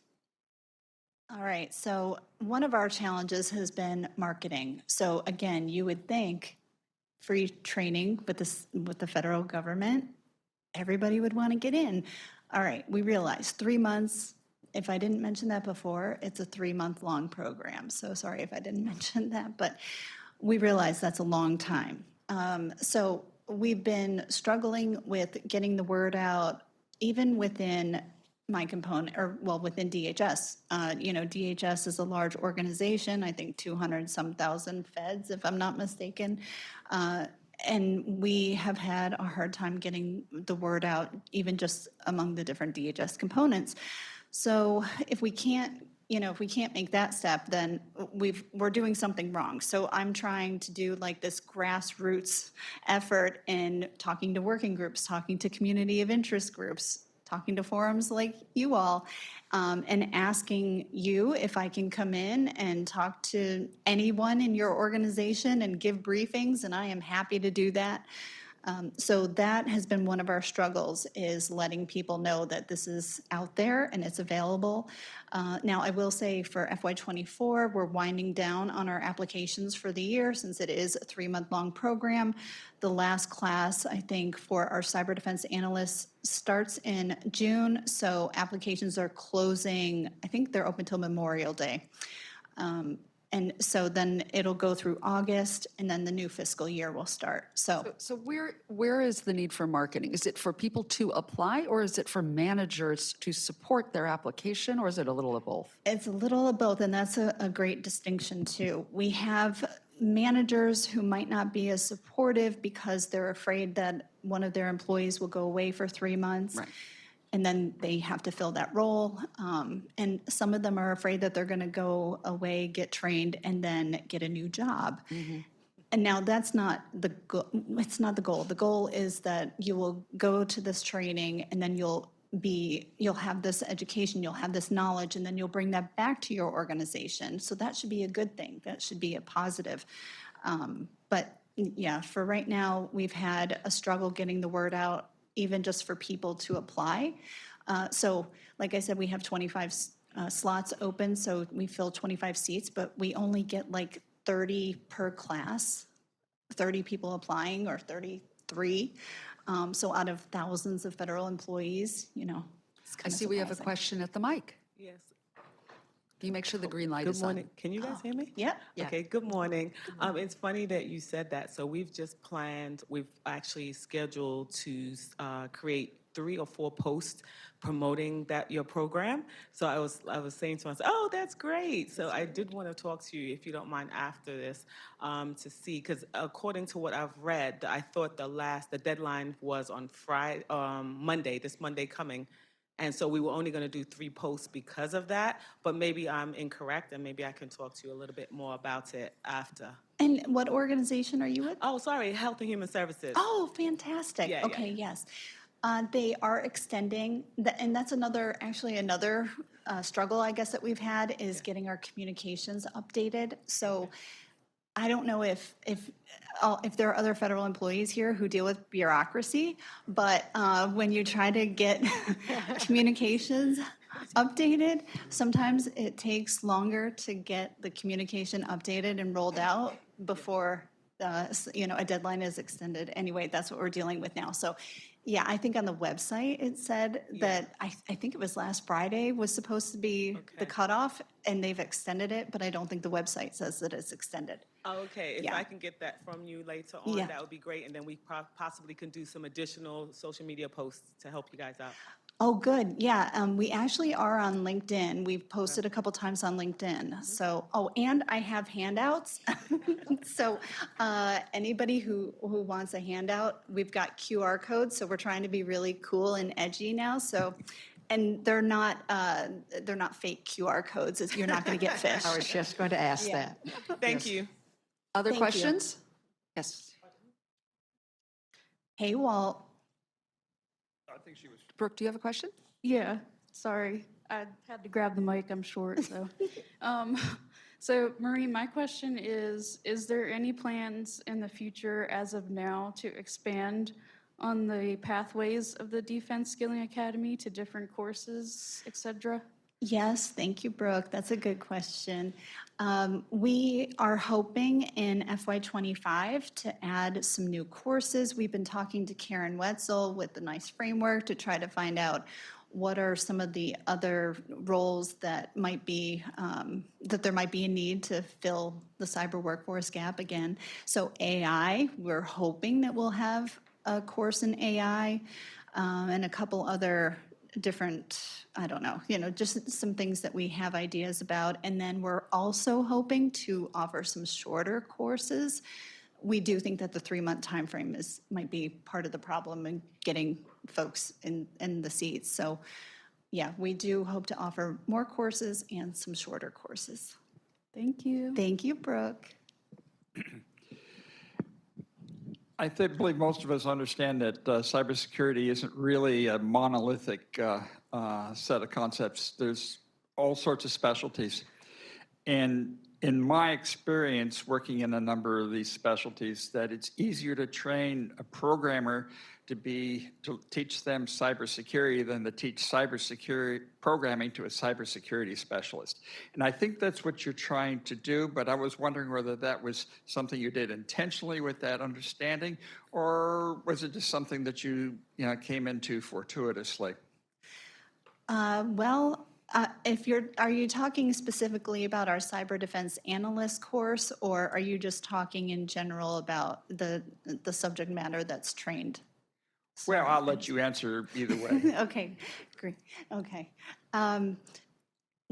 All right, so one of our challenges has been marketing. So again, you would think free training with the federal government, everybody would want to get in. All right, we realize 3 months. If I didn't mention that before, it's a 3-month-long program. So sorry if I didn't mention that, but we realize that's a long time. So we've been struggling with getting the word out, even within my component, or well, within DHS. You know, DHS is a large organization, I think 200-some thousand feds, if I'm not mistaken. And we have had a hard time getting the word out, even just among the different DHS components. So if we can't, you know, if we can't make that step, then we're doing something wrong. So I'm trying to do like this grassroots effort in talking to working groups, talking to community of interest groups, talking to forums like you all, and asking you if I can come in and talk to anyone in your organization and give briefings, and I am happy to do that. So that has been one of our struggles, is letting people know that this is out there and it's available. Now, I will say for FY24, we're winding down on our applications for the year since it is a 3-month-long program. The last class, I think, for our cyber defense analysts starts in June, so applications are closing. I think they're open till Memorial Day. And so then it'll go through August, and then the new fiscal year will start. So So where is the need for marketing? Is it for people to apply, or is it for managers to support their application, or is it a little of both? it's a little of both, and that's a great distinction too. We have managers who might not be as supportive because they're afraid that one of their employees will go away for 3 months. Right. And then they have to fill that role. And some of them are afraid that they're going to go away, get trained, and then get a new job. And now that's not the it's not the goal. The goal is that you will go to this training and then you'll have this education, you'll have this knowledge, and then you'll bring that back to your organization. So that should be a good thing. That should be a positive. But yeah, for right now, we've had a struggle getting the word out, even just for people to apply. So like I said, we have 25 slots open, so we fill 25 seats, but we only get like 30 per class, 30 people applying or 33. So out of thousands of federal employees, it's I kind of see we have a surprising. question at the mic. Yes. Can you make sure the green light Good is on? morning. Can you guys hear me? Yeah. Yeah. Okay, good morning. It's funny that you said that. So we've actually scheduled to create 3 or 4 posts promoting your program. So I was saying to myself, oh, that's great. So I did want to talk to you, if you don't mind, after this, to see, because according to what I've read, I thought the deadline was on Monday, this Monday coming. And so we were only going to do 3 posts because of that, but maybe I'm incorrect, and maybe I can talk to you a little bit more about it after. And what organization are you with? Oh, sorry, Health and Human Services. Oh, fantastic. Yeah, yeah, Okay, yeah. yes. They are extending, and that's another struggle, I guess, that we've had is getting our communications updated. So I don't know if there are other federal employees here who deal with bureaucracy, but when you try to get communications updated, sometimes it takes longer to get the communication updated and rolled out before a deadline is extended. Anyway, that's what we're dealing with now. So, yeah, I think on the website it said that I think it was last Friday was supposed to be the Okay. cutoff, and they've extended it, but I don't think the website says that it's extended. Oh, okay, if Yeah. I can get that from you later on, Yeah. that would be great, and then we possibly can do some additional social media posts to help you guys out. Oh, good. Yeah, we actually are on LinkedIn. We've posted a couple times on LinkedIn. So, and I have handouts. So anybody who wants a handout, we've got QR codes. So we're trying to be really cool and edgy now. So, and they're not fake QR codes. You're not going to get I was phished. just going to ask Yeah. that. Thank you. Other Thank you. questions? Yes. Hey, Walt. Brooke, do you have a question? Yeah, sorry. I had to grab the mic, I'm short, so. So Marie, my question is there any plans in the future as of now to expand on the pathways of the Defense Skilling Academy to different courses, et cetera? Yes, thank you, Brooke. That's a good question. We are hoping in FY25 to add some new courses. We've been talking to Karen Wetzel with the NICE framework to try to find out what are some of the other roles that might be, that there might be a need to fill the cyber workforce gap again. So AI, we're hoping that we'll have a course in AI and a couple other different, I don't know, just some things that we have ideas about. And then we're also hoping to offer some shorter courses. We do think that the 3-month timeframe might be part of the problem in getting folks in the seats. So yeah, we do hope to offer more courses and some shorter courses. Thank you. Thank you, Brooke. believe most of us understand that cybersecurity isn't really a monolithic set of concepts. There's all sorts of specialties. And in my experience working in a number of these specialties, that it's easier to train a programmer to teach them cybersecurity than to teach cybersecurity programming to a cybersecurity specialist. And I think that's what you're trying to do, but I was wondering whether that was something you did intentionally with that understanding, or was it just something that you came into fortuitously? Well, Are you talking specifically about our cyber defense analyst course, or are you just talking in general about the subject matter that's trained? Well, Sorry, I'll let you answer either way. Okay, great, okay.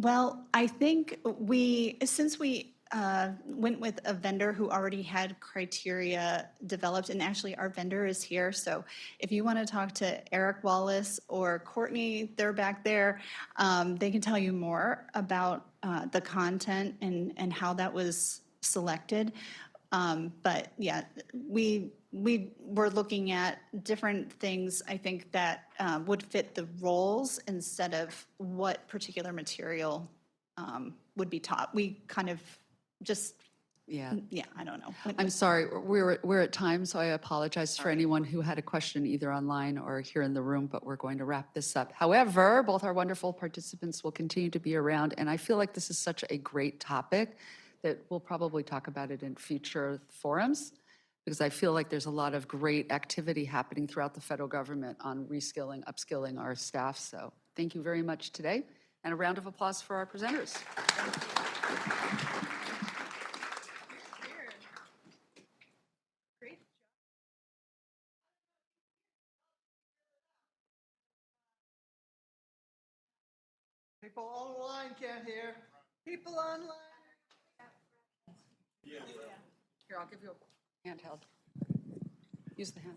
Well, I think since we went with a vendor who already had criteria developed, and actually our vendor is here, so if you want to talk to Eric Wallace or Courtney, they're back there, they can tell you more about the content and how that was selected. But yeah, we were looking at different things, I think, that would fit the roles instead of what particular material would be taught. We kind of just, Yeah. yeah, I don't know. I'm sorry, we're at time, so I apologize for anyone who had a question either online or here in the room, but we're going to wrap this up. However, both our wonderful participants will continue to be around, and I feel like this is such a great topic that we'll probably talk about it in future forums, because I feel like there's a lot of great activity happening throughout the federal government on reskilling, upskilling our staff. So thank you very much today, and a round of applause for our presenters. People online can't hear. People online. Here, I'll give you a handheld. Use the hand.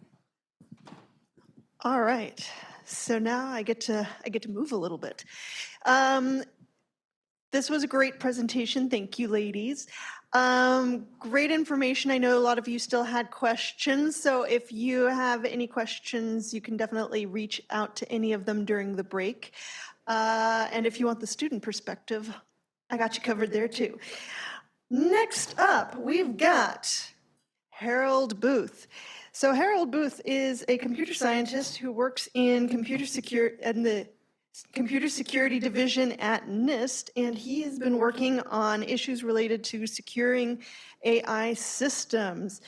All right, so now I get to move a little bit. This was a great presentation. Thank you, ladies. Great information. I know a lot of you still had questions, so if you have any questions, you can definitely reach out to any of them during the break. And if you want the student perspective, I got you covered there too. Next up, we've got Harold Booth. So Harold Booth is a computer scientist who works in the Computer Security Division at NIST, and he has been working on issues related to securing AI systems.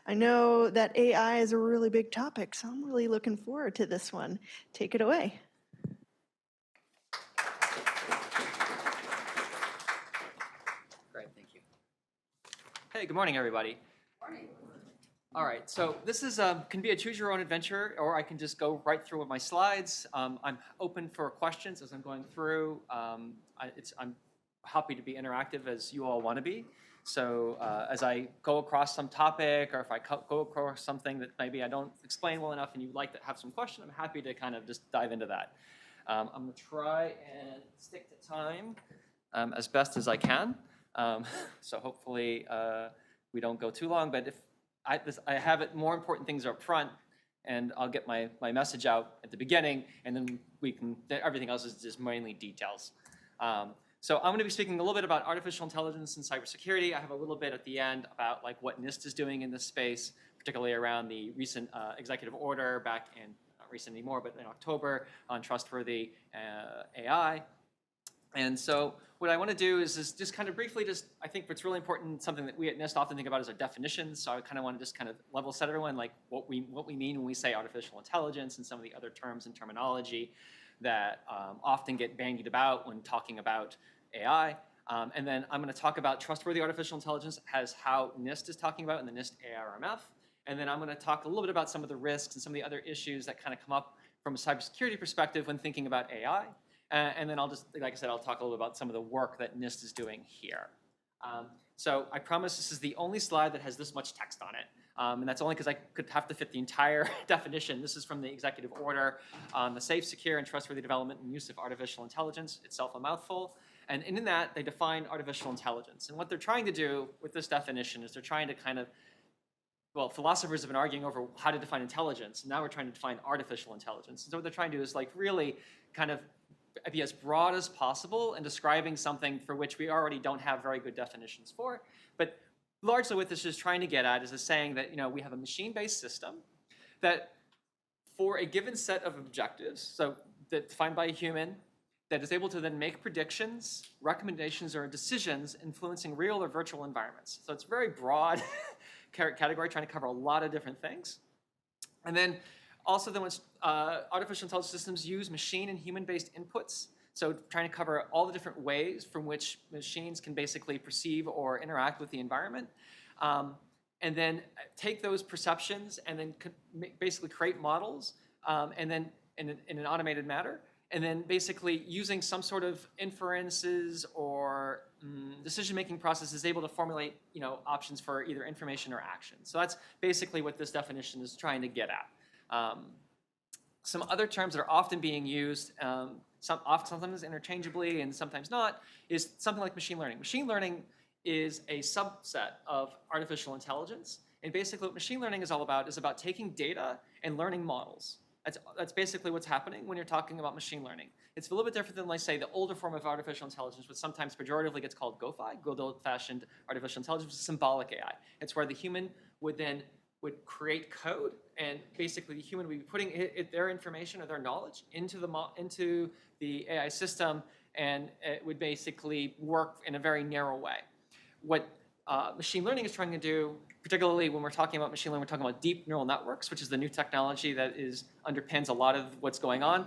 I know that AI is a really big topic, so I'm really looking forward to this one. Take it away. Great, thank you. Hey, good morning, everybody. Morning. All right, so this is can be a choose your own adventure, or I can just go right through with my slides. I'm open for questions as I'm going through. I'm happy to be interactive as you all want to be. So as I go across some topic, or if I go across something that maybe I don't explain well enough and you'd like to have some question, I'm happy to kind of just dive into that. I'm going to try and stick to time as best as I can. So hopefully we don't go too long, but if I have it, more important things are up front, and I'll get my message out at the beginning, and then everything else is just mainly details. So I'm going to be speaking a little bit about artificial intelligence and cybersecurity. I have a little bit at the end about like what NIST is doing in this space, particularly around the recent executive order back in, not recent anymore, but in October on trustworthy AI. And so what I want to do is just kind of briefly I think what's really important, something that we at NIST often think about is our definitions. So I kind of want to just kind of level set everyone, like what we mean when we say artificial intelligence and some of the other terms and terminology that often get bandied about when talking about AI. And then I'm going to talk about trustworthy artificial intelligence as how NIST is talking about in the NIST ARMF. And then I'm going to talk a little bit about some of the risks and some of the other issues that kind of come up from a cybersecurity perspective when thinking about AI. And then I'll just, like I said, I'll talk a little about some of the work that NIST is doing here. So I promise this is the only slide that has this much text on it. And that's only because I could have to fit the entire definition. This is from the executive order on the safe, secure, and trustworthy development and use of artificial intelligence, itself a mouthful. And in that, they define artificial intelligence. And what they're trying to do with this definition is they're trying to kind of, well, philosophers have been arguing over how to define intelligence. And now we're trying to define artificial intelligence. And so what they're trying to do is like really kind of be as broad as possible in describing something for which we already don't have very good definitions for. But largely what this is trying to get at is saying that we have a machine-based system that for a given set of objectives, so that defined by a human, that is able to then make predictions, recommendations, or decisions influencing real or virtual environments. So it's a very broad category trying to cover a lot of different things. And then also, artificial intelligence systems use machine and human-based inputs. So trying to cover all the different ways from which machines can basically perceive or interact with the environment. And then take those perceptions and then basically create models, and then in an automated manner, and then basically using some sort of inferences or decision-making process is able to formulate, options for either information or action. So that's basically what this definition is trying to get at. Some other terms that are often being used, sometimes interchangeably and sometimes not, is something like machine learning. Machine learning is a subset of artificial intelligence. And basically what machine learning is all about is about taking data and learning models. That's basically what's happening when you're talking about machine learning. It's a little bit different than, let's say, the older form of artificial intelligence, which sometimes pejoratively gets called GOFI, good old-fashioned artificial intelligence, which is symbolic AI. It's where the human would create code, and basically the human would be putting their information or their knowledge into the AI system, and it would basically work in a very narrow way. What machine learning is trying to do, particularly when we're talking about machine learning, we're talking about deep neural networks, which is the new technology that underpins a lot of what's going on,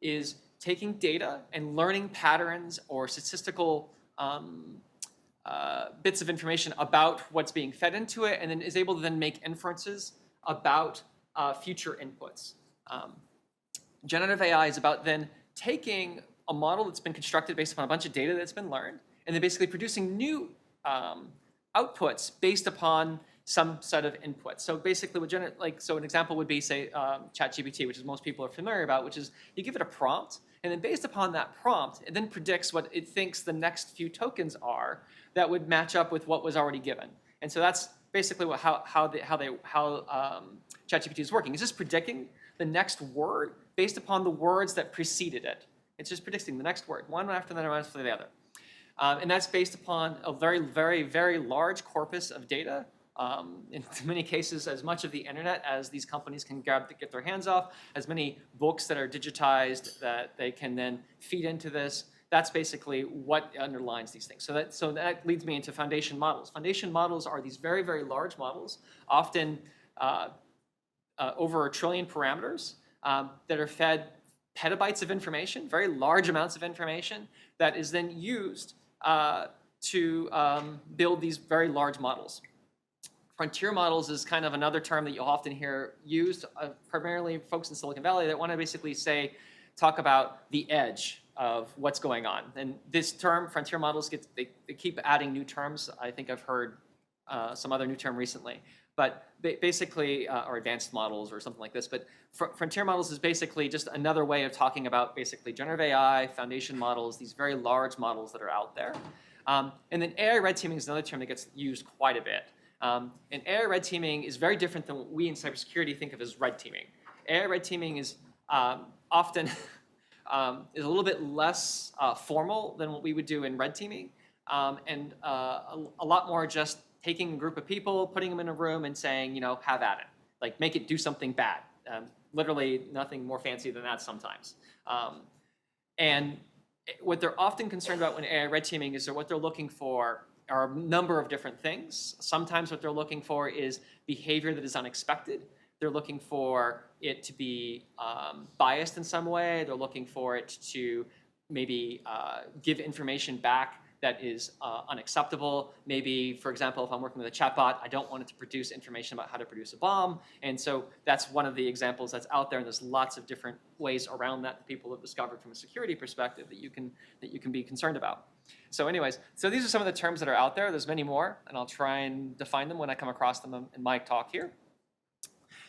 is taking data and learning patterns or statistical bits of information about what's being fed into it, and then is able to then make inferences about future inputs. Generative AI is about then taking a model that's been constructed based upon a bunch of data that's been learned, and then basically producing new outputs based upon some set of inputs. So basically, so an example would be, say, ChatGPT, which is most people are familiar about, which is you give it a prompt, and then based upon that prompt, it then predicts what it thinks the next few tokens are that would match up with what was already given. And so that's basically how ChatGPT is working. It's just predicting the next word based upon the words that preceded it. It's just predicting the next word, one after the other. And that's based upon a very, very, very large corpus of data. In many cases, as much of the internet as these companies can get their hands off, as many books that are digitized that they can then feed into this. That's basically what underlines these things. So that leads me into foundation models. Foundation models are these very, very large models, often over 1 trillion parameters, that are fed petabytes of information, very large amounts of information, that is then used to build these very large models. Frontier models is kind of another term that you'll often hear used, primarily folks in Silicon Valley that want to basically talk about the edge of what's going on. And this term, frontier models, they keep adding new terms. I think I've heard some other new term recently. But basically, or advanced models or something like this. But frontier models is basically just another way of talking about basically generative AI, foundation models, these very large models that are out there. And then AI red teaming is another term that gets used quite a bit. And AI red teaming is very different than what we in cybersecurity think of as red teaming. AI red teaming is often is a little bit less formal than what we would do in red teaming, and a lot more just taking a group of people, putting them in a room and saying, have at it. Like, make it do something bad. Literally nothing more fancy than that sometimes. And what they're often concerned about when AI red teaming is that what they're looking for are a number of different things. Sometimes what they're looking for is behavior that is unexpected. They're looking for it to be biased in some way. They're looking for it to maybe give information back that is unacceptable. Maybe, for example, if I'm working with a chatbot, I don't want it to produce information about how to produce a bomb. And so that's one of the examples that's out there, and there's lots of different ways around that people have discovered from a security perspective that you can be concerned about. So anyways, so these are some of the terms that are out there. There's many more, and I'll try and define them when I come across them in my talk here.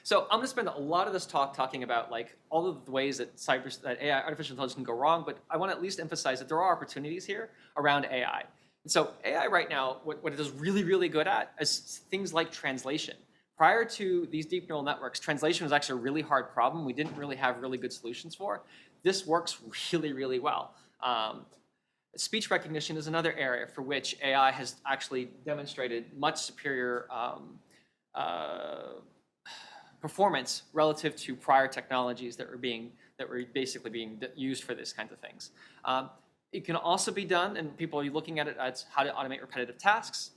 So I'm going to spend a lot of this talk talking about all of the ways that AI, artificial intelligence, can go wrong, but I want to at least emphasize that there are opportunities here around AI. And so AI right now, what it is really, really good at is things like translation. Prior to these deep neural networks, translation was actually a really hard problem. We didn't really have really good solutions for. This works really, really well. Speech recognition is another area for which AI has actually demonstrated much superior performance relative to prior technologies that were basically being used for this kinds of things. It can also be done, and people are looking at it as how to automate repetitive tasks.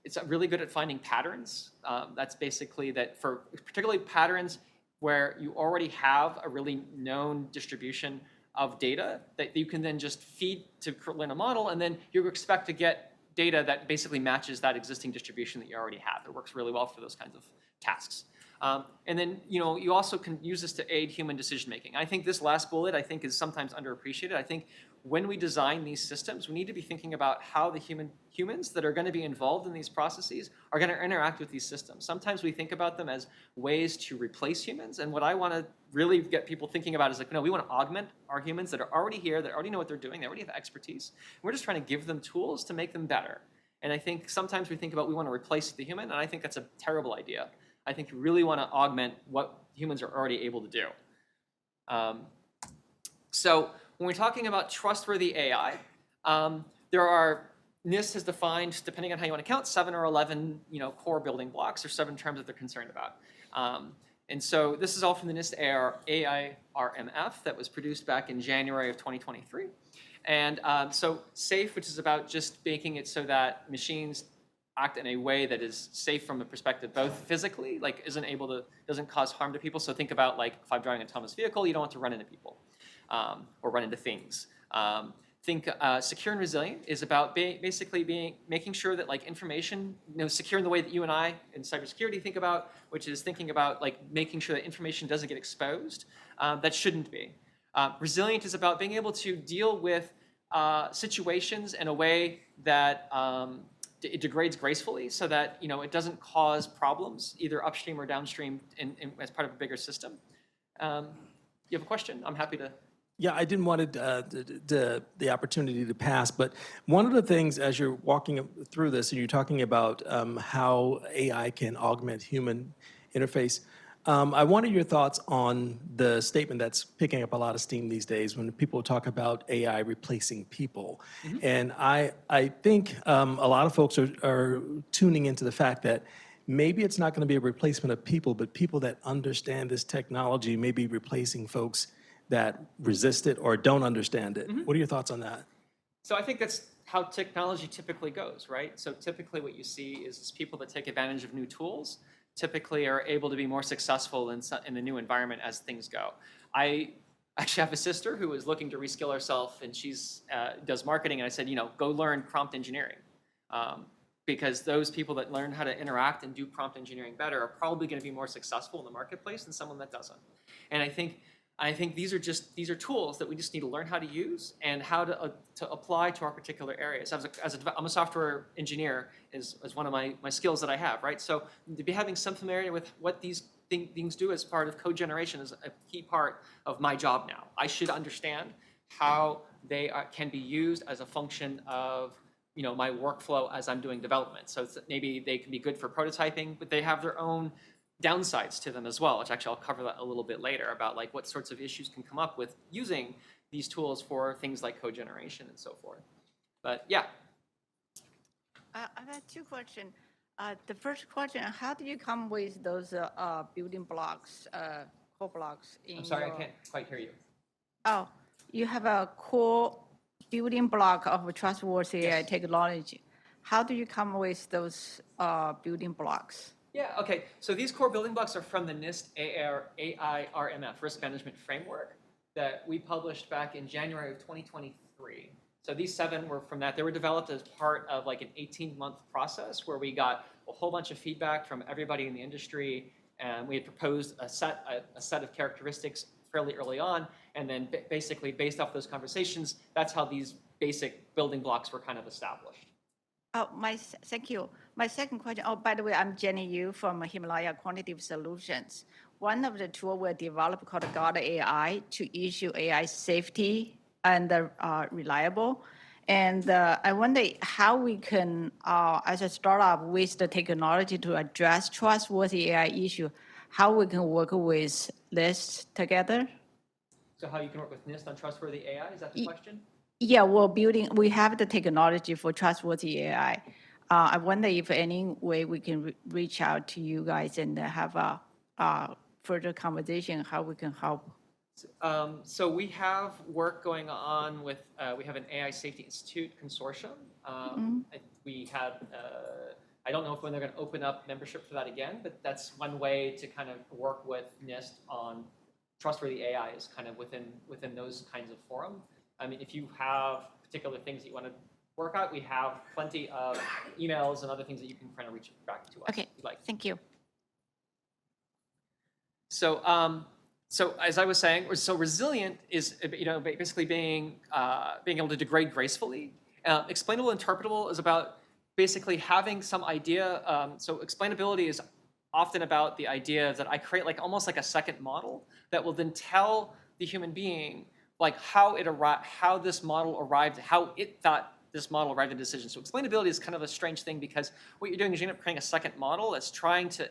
It's really good at finding patterns. That's basically that for particularly patterns where you already have a really known distribution of data that you can then just feed to learn a model, and then you expect to get data that basically matches that existing distribution that you already have. It works really well for those kinds of tasks. And then, you also can use this to aid human decision-making. I think this last bullet, I think, is sometimes underappreciated. I think when we design these systems, we need to be thinking about how the humans that are going to be involved in these processes are going to interact with these systems. Sometimes we think about them as ways to replace humans, and what I want to really get people thinking about is like, no, we want to augment our humans that are already here, that already know what they're doing, they already have expertise. We're just trying to give them tools to make them better. And I think sometimes we think about we want to replace the human, and I think that's a terrible idea. I think you really want to augment what humans are already able to do. So when we're talking about trustworthy AI, NIST has defined, depending on how you want to count, 7 or 11 core building blocks, or 7 terms that they're concerned about. And so this is all from the NIST AI-RMF that was produced back in January of 2023. And so SAFE, which is about just making it so that machines act in a way that is safe from a perspective both physically, like doesn't cause harm to people. So think about like if I'm driving an autonomous vehicle, you don't want to run into people or run into things. Think secure and resilient is about making sure that like information, secure in the way that you and I in cybersecurity think about, which is thinking about like making sure that information doesn't get exposed that shouldn't be. Resilient is about being able to deal with situations in a way that it degrades gracefully so that it doesn't cause problems either upstream or downstream as part of a bigger system. You have a question? I'm happy to. Yeah, I didn't want the opportunity to pass, but one of the things as you're walking through this and you're talking about how AI can augment human interface, I wanted your thoughts on the statement that's picking up a lot of steam these days when people talk about AI replacing people. Mm-hmm. And I think a lot of folks are tuning into the fact that maybe it's not going to be a replacement of people, but people that understand this technology may be replacing folks that resist it or don't understand it. Mm-hmm. What are your thoughts on that? So I think that's how technology typically goes, right? So typically what you see is people that take advantage of new tools typically are able to be more successful in the new environment as things go. I actually have a sister who is looking to reskill herself, and she's does marketing, and I said, go learn prompt engineering. Because those people that learn how to interact and do prompt engineering better are probably going to be more successful in the marketplace than someone that doesn't. And I think these are tools that we just need to learn how to use and how to apply to our particular areas. I'm a software engineer is one of my skills that I have, right? So to be having some familiarity with what these things do as part of code generation is a key part of my job now. I should understand how they can be used as a function of my workflow as I'm doing development. So maybe they can be good for prototyping, but they have their own downsides to them as well, which actually I'll cover that a little bit later about like what sorts of issues can come up with using these tools for things like code generation and so forth. But yeah. I've had 2 questions. The first question, how do you come with those building blocks, core blocks? I'm sorry, I can't quite hear you. Oh, you have a core building block of trustworthy Yes. technology. How do you come with those building blocks? Yeah, okay. So these core building blocks are from the NIST AI-RMF, Risk Management Framework, that we published back in January of 2023. So these 7 were from that. They were developed as part of like an 18-month process where we got a whole bunch of feedback from everybody in the industry, and we had proposed a set of characteristics fairly early on, and then basically based off those conversations, that's how these basic building blocks were kind of established. Oh, thank you. My second question, by the way, I'm Jenny Yu from Himalaya Quantitative Solutions. One of the tools we developed called God AI to issue AI safety and reliable. And I wonder how we can, as a startup with the technology to address trustworthy AI issue, how we can work with this together. So how you can work with NIST on trustworthy AI, is that the question? Yeah, we have the technology for trustworthy AI. I wonder if any way we can reach out to you guys and have a further conversation, how we can help. So we have work going on with, we have an AI Safety Institute consortium. We had, I don't know when they're going to open up membership for that again, but that's one way to kind of work with NIST on trustworthy AI is kind of within those kinds of forum. I mean, if you have particular things that you want to work out, we have plenty of emails and other things that you can kind of reach back to us. Okay, if you'd like. thank you. So, so as I was saying, so resilient is basically being able to degrade gracefully. Explainable, interpretable is about basically having some idea. So explainability is often about the idea that I create almost like a second model that will then tell the human being how this model arrived, how it thought this model arrived at a decision. So explainability is kind of a strange thing because what you're doing is you end up creating a second model that's trying to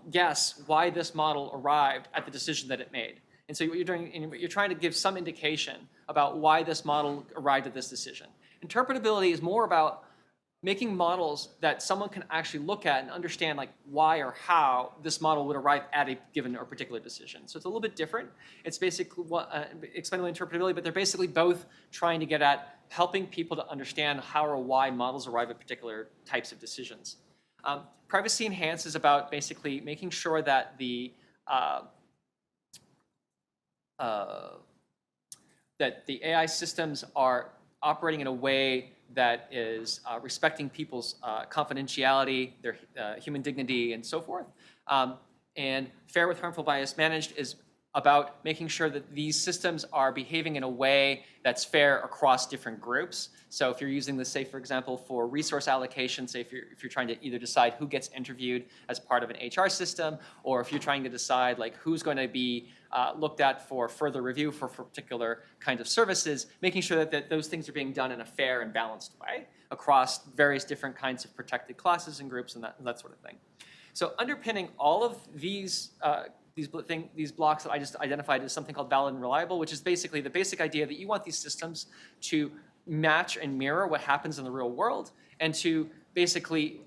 guess why this model arrived at the decision that it made. And so what you're doing, you're trying to give some indication about why this model arrived at this decision. Interpretability is more about making models that someone can actually look at and understand why or how this model would arrive at a given or particular decision. So it's a little bit different. It's basically explainable and interpretability, but they're basically both trying to get at helping people to understand how or why models arrive at particular types of decisions. Privacy enhanced is about basically making sure that the AI systems are operating in a way that is respecting people's confidentiality, their human dignity, and so forth. And fair with harmful bias managed is about making sure that these systems are behaving in a way that's fair across different groups. So if you're using this, say, for example, for resource allocation, say if you're trying to either decide who gets interviewed as part of an HR system, or if you're trying to decide who's going to be looked at for further review for particular kinds of services, making sure that those things are being done in a fair and balanced way across various different kinds of protected classes and groups and that sort of thing. So underpinning all of these blocks that I just identified is something called valid and reliable, which is basically the basic idea that you want these systems to match and mirror what happens in the real world and to basically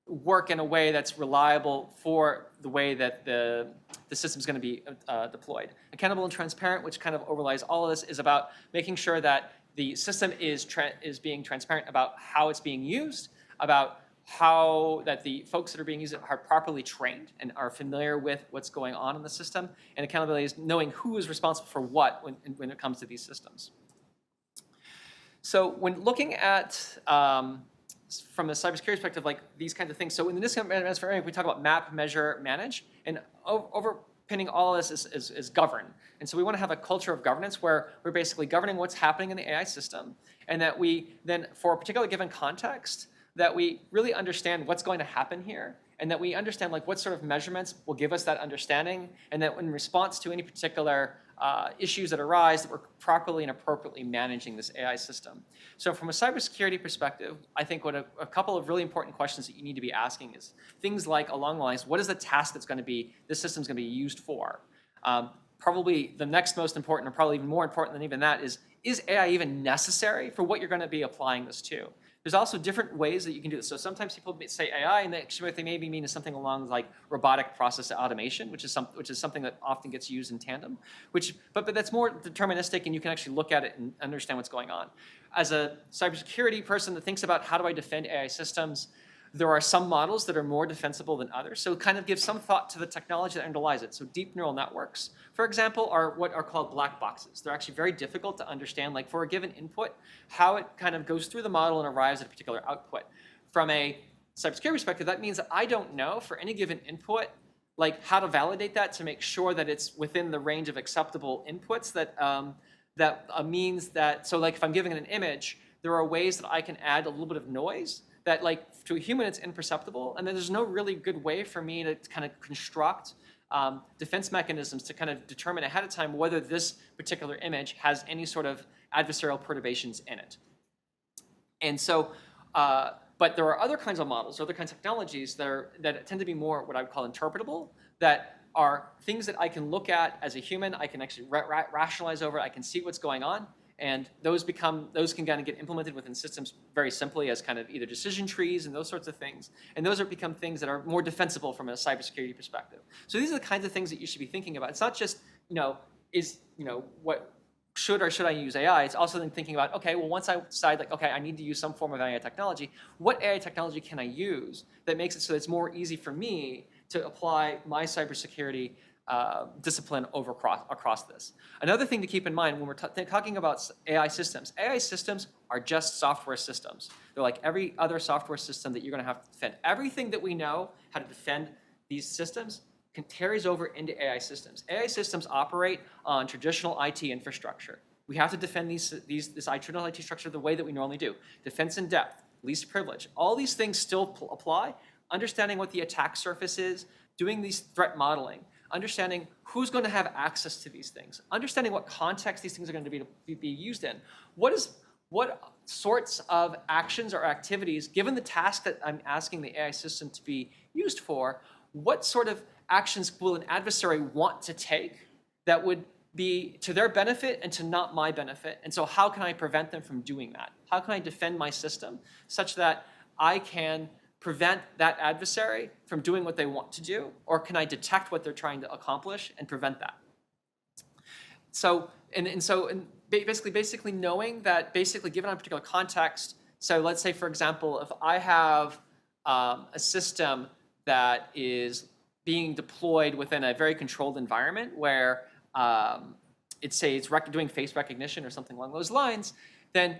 work in a way that's reliable for the way that the system's going to be deployed. Accountable and transparent, which kind of overlies all of this, is about making sure that the system is being transparent about how it's being used, about how that the folks that are being used are properly trained and are familiar with what's going on in the system. And accountability is knowing who is responsible for what when it comes to these systems. So when looking at, from a cybersecurity perspective, these kinds of things, so in the NIST framework, we talk about map, measure, manage, and overpinning all of this is govern. And so we want to have a culture of governance where we're basically governing what's happening in the AI system, and that we then, for a particular given context, that we really understand what's going to happen here, and that we understand what sort of measurements will give us that understanding, and that in response to any particular issues that arise, that we're properly and appropriately managing this AI system. So from a cybersecurity perspective, I think what a couple of really important questions that you need to be asking is things along the lines, what is the task that's going to be, this system's going to be used for? Probably the next most important, or probably even more important than even that, is AI even necessary for what you're going to be applying this to? There's also different ways that you can do this. So sometimes people say AI, and what they maybe mean is something along robotic process automation, which is something that often gets used in tandem. But that's more deterministic, and you can actually look at it and understand what's going on. As a cybersecurity person that thinks about how do I defend AI systems, there are some models that are more defensible than others. So kind of give some thought to the technology that underlies it. So deep neural networks, for example, are what are called black boxes. They're actually very difficult to understand, for a given input, how it kind of goes through the model and arrives at a particular output. From a cybersecurity perspective, that means that I don't know for any given input, how to validate that to make sure that it's within the range of acceptable inputs that means that, so if I'm giving it an image, there are ways that I can add a little bit of noise that to a human it's imperceptible, and then there's no really good way for me to kind of construct defense mechanisms to kind of determine ahead of time whether this particular image has any sort of adversarial perturbations in it. And so, but there are other kinds of models, other kinds of technologies that tend to be more what I would call interpretable, that are things that I can look at as a human, I can actually rationalize over, I can see what's going on, and those can kind of get implemented within systems very simply as kind of either decision trees and those sorts of things. And those become things that are more defensible from a cybersecurity perspective. So these are the kinds of things that you should be thinking about. It's not just, what should or should I use AI? It's also then thinking about, okay, well, once I decide okay, I need to use some form of AI technology, what AI technology can I use that makes it so it's more easy for me to apply my cybersecurity discipline across this. Another thing to keep in mind when we're talking about AI systems are just software systems. They're like every other software system that you're going to have to defend. Everything that we know how to defend these systems carries over into AI systems. AI systems operate on traditional IT infrastructure. We have to defend this traditional IT structure the way that we normally do. Defense in depth, least privilege. All these things still apply. Understanding what the attack surface is, doing these threat modeling, understanding who's going to have access to these things, understanding what context these things are going to be used in. What sorts of actions or activities, given the task that I'm asking the AI system to be used for, what sort of actions will an adversary want to take that would be to their benefit and to not my benefit? And so how can I prevent them from doing that? How can I defend my system such that I can prevent that adversary from doing what they want to do, or can I detect what they're trying to accomplish and prevent that? So, basically knowing that given a particular context, so let's say, for example, if I have a system that is being deployed within a very controlled environment where it's doing face recognition or something along those lines, then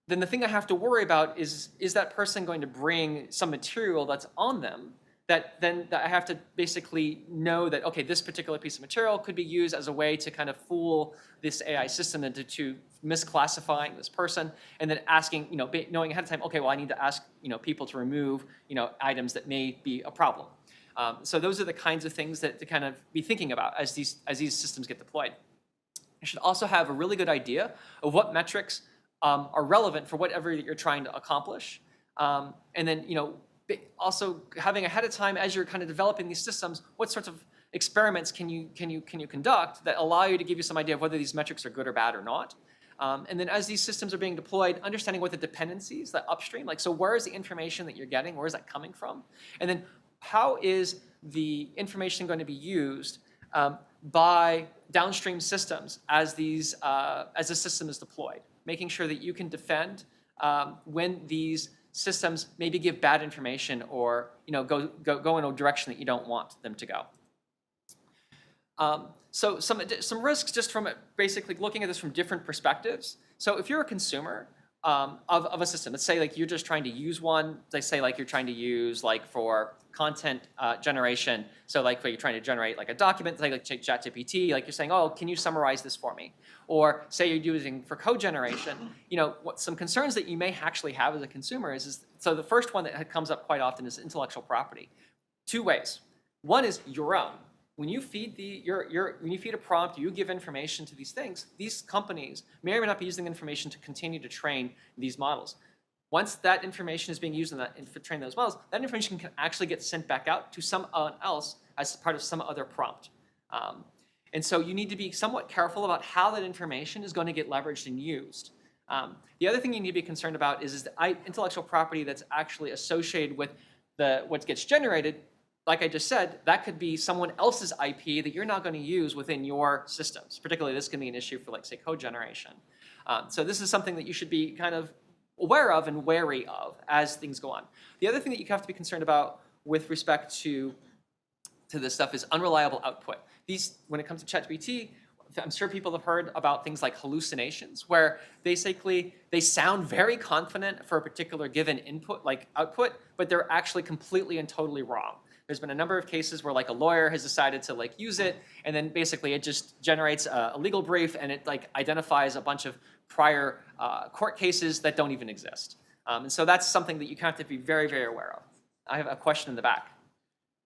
the thing I have to worry about is that person going to bring some material that's on them that I have to basically know that, okay, this particular piece of material could be used as a way to kind of fool this AI system into misclassifying this person, and then asking, knowing ahead of time, okay, well, I need to ask, people to remove, items that may be a problem. So those are the kinds of things that to kind of be thinking about as these systems get deployed. You should also have a really good idea of what metrics are relevant for whatever you're trying to accomplish. And then, also having ahead of time as you're kind of developing these systems, what sorts of experiments can you conduct that allow you to give you some idea of whether these metrics are good or bad or not. And then as these systems are being deployed, understanding what the dependencies, that upstream, so where is the information that you're getting, where is that coming from? And then how is the information going to be used by downstream systems as the system is deployed, making sure that you can defend when these systems maybe give bad information or go in a direction that you don't want them to go. So some risks just from basically looking at this from different perspectives. So if you're a consumer of a system, let's say you're just trying to use one, let's say you're trying to use for content generation. So where you're trying to generate a document, like ChatGPT, you're saying, oh, can you summarize this for me? Or say you're using for code generation, what some concerns that you may actually have as a consumer is so the first one that comes up quite often is intellectual property. Two ways. One is your own. When you feed when you feed a prompt, you give information to these things, these companies may or may not be using information to continue to train these models. Once that information is being used to train those models, that information can actually get sent back out to someone else as part of some other prompt. And so you need to be somewhat careful about how that information is going to get leveraged and used. The other thing you need to be concerned about is the intellectual property that's actually associated with what gets generated. Like I just said, that could be someone else's IP that you're not going to use within your systems. Particularly, this can be an issue for, say, code generation. So this is something that you should be kind of aware of and wary of as things go on. The other thing that you have to be concerned about with respect to this stuff is unreliable output. When it comes to ChatGPT, I'm sure people have heard about things like hallucinations, where basically they sound very confident for a particular given output, but they're actually completely and totally wrong. There's been a number of cases where a lawyer has decided to use it, and then basically it just generates a legal brief, and it identifies a bunch of prior court cases that don't even exist. And so that's something that you have to be very, very aware of. I have a question in the back.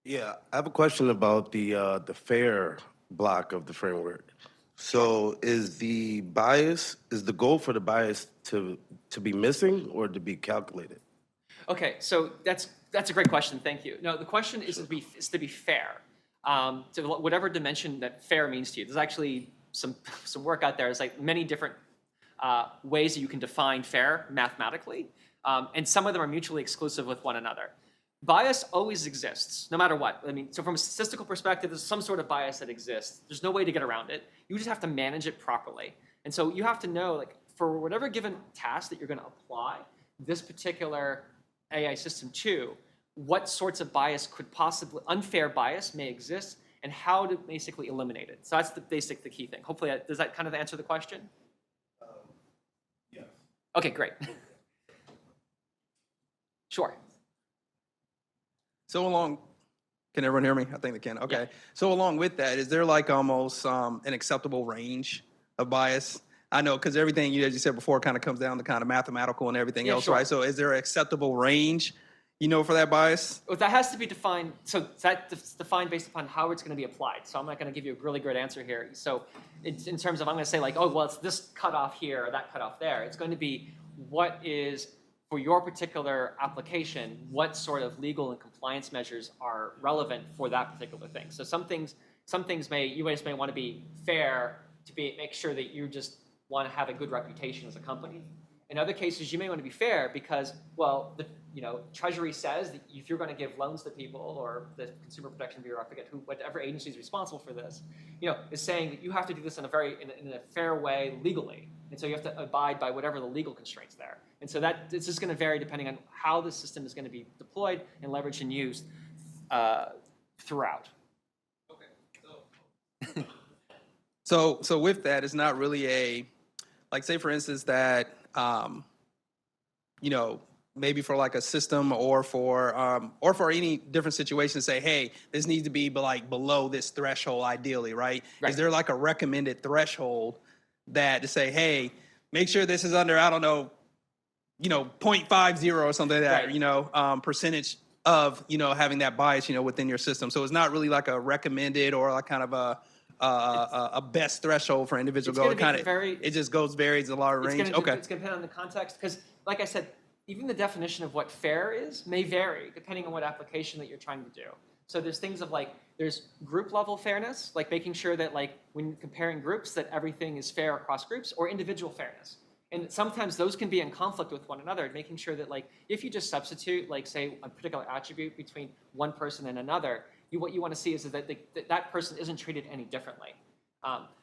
Yeah, I have a question about the FAIR block of the framework. So is the goal for the bias to be missing or to be calculated? Okay, so that's a great question. Thank you. No, the question is to be fair. To whatever dimension that fair means to you. There's actually some work out there. There's many different ways that you can define fair mathematically, and some of them are mutually exclusive with one another. Bias always exists, no matter what. I mean, so from a statistical perspective, there's some sort of bias that exists. There's no way to get around it. You just have to manage it properly. And so you have to know, for whatever given task that you're going to apply this particular AI system to, what sorts of bias unfair bias may exist, and how to basically eliminate it. So that's the key thing. Hopefully, does that kind of answer the question? Yes. Okay, great. Sure. So along, can everyone hear me? I think they can. Okay. So along with that, is there like almost an acceptable range of bias? I know because everything as you said before kind of comes down to kind of mathematical and everything Yeah, else, sure. right? So is there an acceptable range, for that bias? Well, that has to be defined. So that's defined based upon how it's going to be applied. So I'm not going to give you a really great answer here. So it's in terms of I'm going to say like, oh, well, it's this cutoff here or that cutoff there. It's going to be what is for your particular application, what sort of legal and compliance measures are relevant for that particular thing. So some things you just may want to be fair to make sure that you just want to have a good reputation as a company. In other cases, you may want to be fair because, well, the Treasury says that if you're going to give loans to people, or the Consumer Protection Bureau, I forget whatever agency is responsible for this, is saying that you have to do this in a fair way legally, and so you have to abide by whatever the legal constraints there. And so this is going to vary depending on how the system is going to be deployed and leveraged and used throughout. Okay. So with that, it's not really like say for instance that maybe for like a system or for any different situation, say, hey, this needs to be like below this threshold ideally, right? Is there like a recommended threshold that to say, hey, make sure this is under, I don't know, 0.50 or something like that, percentage of, having that bias, within your system. So it's not really like a recommended or like kind of a best threshold for individual goal. It just varies a lot of range. Okay. It's going to depend on the context because, like I said, even the definition of what fair is may vary depending on what application that you're trying to do. So there's things of like, there's group level fairness, like making sure that like when comparing groups that everything is fair across groups, or individual fairness. And sometimes those can be in conflict with one another, making sure that like if you just substitute like say a particular attribute between one person and another, what you want to see is that that person isn't treated any differently.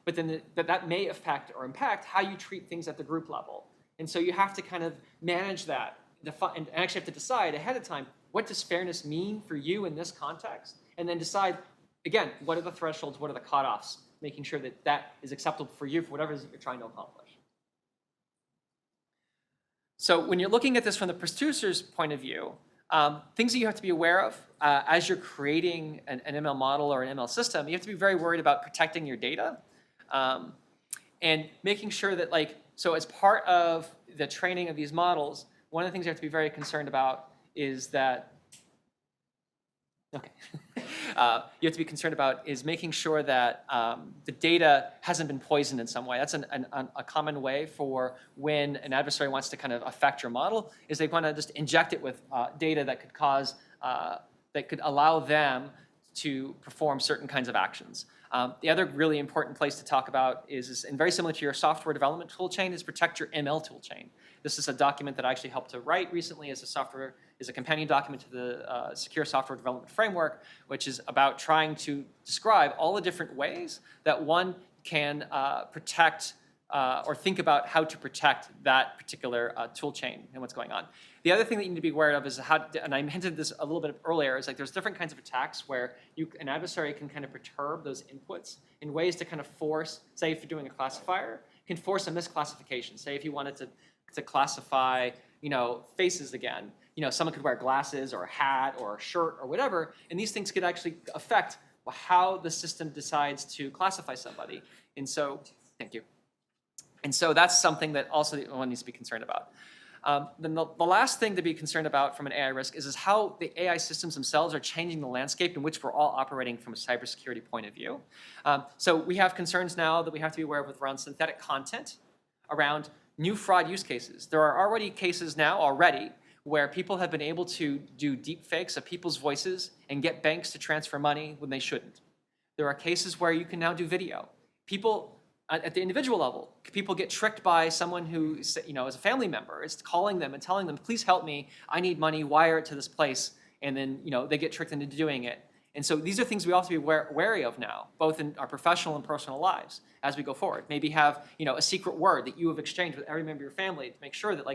But then that may affect or impact how you treat things at the group level. And so you have to kind of manage that and actually have to decide ahead of time, what does fairness mean for you in this context? And then decide, again, what are the thresholds, what are the cutoffs, making sure that that is acceptable for you for whatever it is that you're trying to accomplish. So when you're looking at this from the producer's point of view, things that you have to be aware of as you're creating an ML model or an ML system, you have to be very worried about protecting your data and making sure that so as part of the training of these models, one of the things you have to be very concerned about is that, you have to be concerned about is making sure that the data hasn't been poisoned in some way. That's a common way for when an adversary wants to kind of affect your model, is they want to just inject it with data that could cause, that could allow them to perform certain kinds of actions. The other really important place to talk about is, and very similar to your software development toolchain, is protect your ML toolchain. This is a document that I actually helped to write recently as a companion document to the Secure Software Development Framework, which is about trying to describe all the different ways that one can protect or think about how to protect that particular toolchain and what's going on. The other thing that you need to be aware of is how, and I hinted this a little bit earlier, is like there's different kinds of attacks where an adversary can kind of perturb those inputs in ways to kind of force, say if you're doing a classifier, can force a misclassification. Say if you wanted to classify, faces again, someone could wear glasses or a hat or a shirt or whatever, and these things could actually affect how the system decides to classify somebody. And so, thank you. And so that's something that also one needs to be concerned about. Then the last thing to be concerned about from an AI risk is how the AI systems themselves are changing the landscape in which we're all operating from a cybersecurity point of view. So we have concerns now that we have to be aware of around synthetic content, around new fraud use cases. There are already cases now where people have been able to do deep fakes of people's voices and get banks to transfer money when they shouldn't. There are cases where you can now do video. People at the individual level, people get tricked by someone who, is a family member, is calling them and telling them, please help me, I need money, wire it to this place, and then, they get tricked into doing it. And so these are things we also be wary of now, both in our professional and personal lives as we go forward. Maybe have, a secret word that you have exchanged with every member of your family to make sure that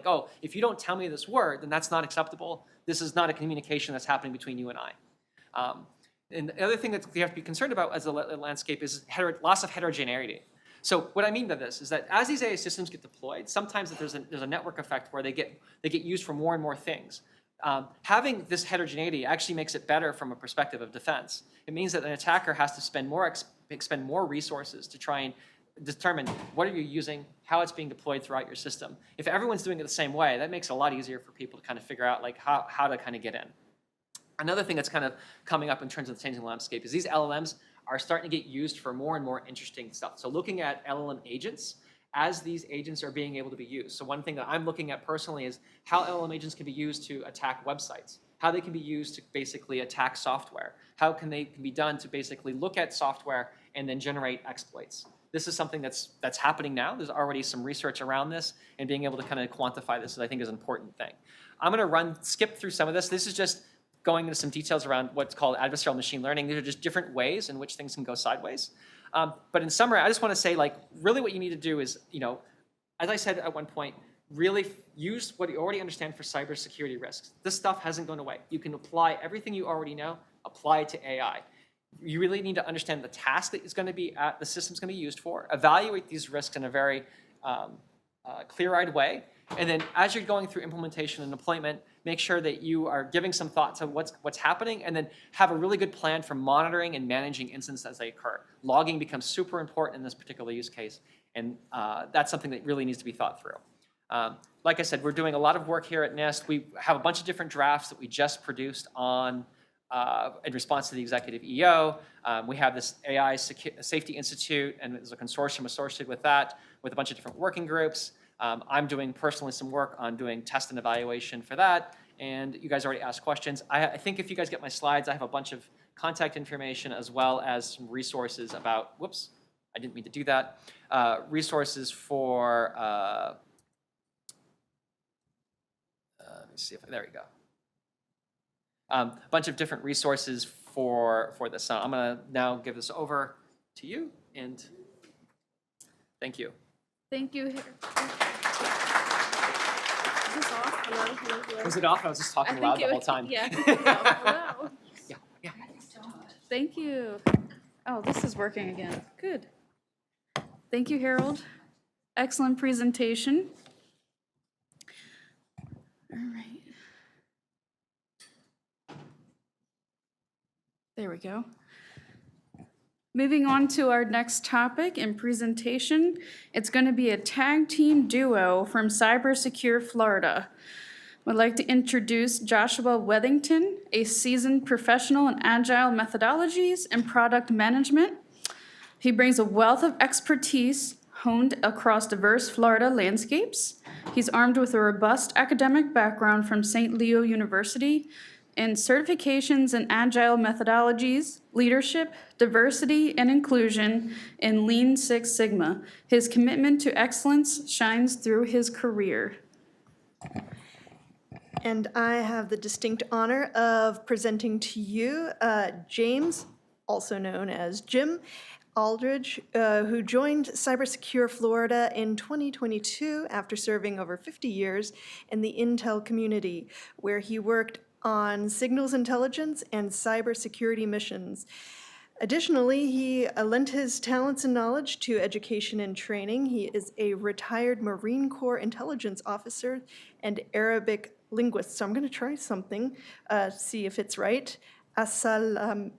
if you don't tell me this word, then that's not acceptable. This is not a communication that's happening between you and I. And the other thing that you have to be concerned about as a landscape is loss of heterogeneity. So what I mean by this is that as these AI systems get deployed, sometimes there's a network effect where they get used for more and more things. Having this heterogeneity actually makes it better from a perspective of defense. It means that an attacker has to spend more resources to try and determine what are you using, how it's being deployed throughout your system. If everyone's doing it the same way, that makes it a lot easier for people to kind of figure out like how to kind of get in. Another thing that's kind of coming up in terms of the changing landscape is these LLMs are starting to get used for more and more interesting stuff. So looking at LLM agents as these agents are being able to be used. So one thing that I'm looking at personally is how LLM agents can be used to attack websites, how they can be used to basically attack software, how can be done to basically look at software and then generate exploits. This is something that's happening now. There's already some research around this, and being able to kind of quantify this, I think, is an important thing. I'm going to skip through some of this. This is just going into some details around what's called adversarial machine learning. These are just different ways in which things can go sideways. But in summary, I just want to say, like, really what you need to do is, as I said at one point, really use what you already understand for cybersecurity risks. This stuff hasn't gone away. You can apply everything you already know, apply it to AI. You really need to understand the task that is going to be the system's going to be used for, evaluate these risks in a very clear-eyed way, and then as you're going through implementation and deployment, make sure that you are giving some thought to what's happening, and then have a really good plan for monitoring and managing incidents as they occur. Logging becomes super important in this particular use case, and that's something that really needs to be thought through. Like I said, we're doing a lot of work here at NIST. We have a bunch of different drafts that we just produced on in response to the executive EO. We have this AI Safety Institute, and there's a consortium associated with that, with a bunch of different working groups. I'm doing personally some work on doing test and evaluation for that, and you guys already asked questions. I think if you guys get my slides, I have a bunch of contact information as well as some resources about, whoops, I didn't mean to do that, resources for, let me see if, there we go. A bunch of different resources for this. So I'm going to now give this over to you, and thank you. Thank you. Is this off? Hello, hello, hello. Was it off? I was just talking loud the whole time. Yeah. Hello. Yeah. Thank you. Oh, this is working again. Good. Thank you, Harold. Excellent presentation. All right. There we go. Moving on to our next topic and presentation, it's going to be a tag team duo from Cybersecure Florida. I'd like to introduce Joshua Wethington, a seasoned professional in agile methodologies and product management. He brings a wealth of expertise honed across diverse Florida landscapes. He's armed with a robust academic background from St. Leo University and certifications in agile methodologies, leadership, diversity, and inclusion, and Lean Six Sigma. His commitment to excellence shines through his career. And I have the distinct honor of presenting to you James, also known as Jim Aldridge, who joined Cybersecure Florida in 2022 after serving over 50 years in the Intel community, where he worked on signals intelligence and cybersecurity missions. Additionally, he lent his talents and knowledge to education and training. He is a retired Marine Corps intelligence officer and Arabic linguist. So I'm going to try something, see if it's right. Assalamu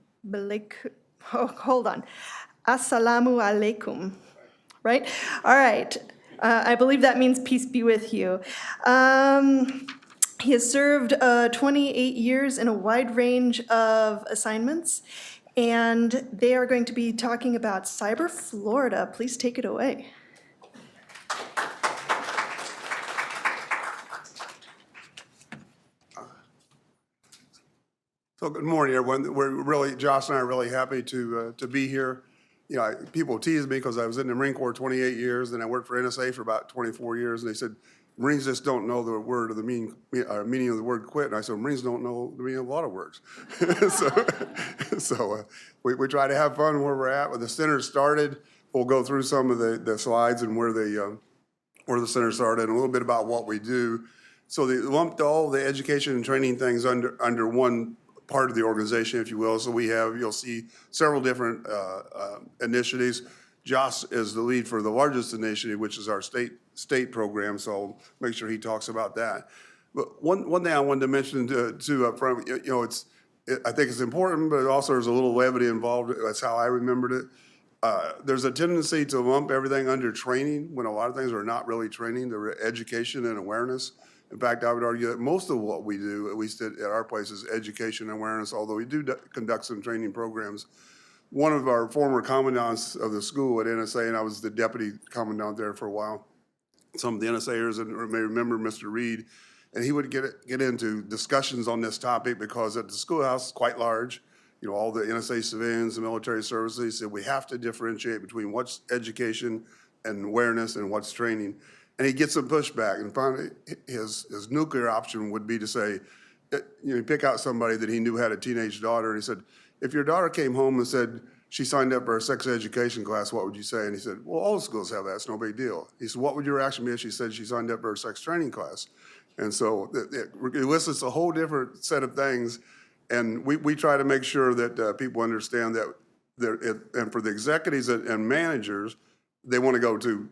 alaikum, right? All right. I believe that means peace be with you. He has served 28 years in a wide range of assignments, and they are going to be talking about Cyber Florida. Please take it away. So good morning, everyone. We're really, Josh and I are really happy to be here. You know, people tease me because I was in the Marine Corps 28 years, and I worked for NSA for about 24 years, and they said, Marines just don't know the word of the meaning of the word quit. And I said, Marines don't know the meaning of a lot of words. so we try to have fun where we're at. When the center started, we'll go through some of the slides and where the center started and a little bit about what we do. So they lumped all the education and training things under one part of the organization, if you will. So you'll see several different initiatives. Josh is the lead for the largest initiative, which is our state program, so I'll make sure he talks about that. But one thing I wanted to mention too up front, I think it's important, but also there's a little levity involved. That's how I remembered it. There's a tendency to lump everything under training when a lot of things are not really training. They're education and awareness. In fact, I would argue that most of what we do, at least at our place, is education and awareness, although we do conduct some training programs. One of our former commandants of the school at NSA, and I was the deputy commandant there for a while, some of the NSAers may remember Mr. Reed, and he would get into discussions on this topic because at the schoolhouse, it's quite large, all the NSA civilians and military services, he said we have to differentiate between what's education and awareness and what's training. And he gets some pushback, and finally his nuclear option would be to say, pick out somebody that he knew had a teenage daughter, and he said, if your daughter came home and said she signed up for a sex education class, what would you say? And he said, well, all the schools have that, it's no big deal. He said, what would your reaction be if she said she signed up for a sex training class? And so it elicits a whole different set of things, and we try to make sure that people understand that, and for the executives and managers, they want to go to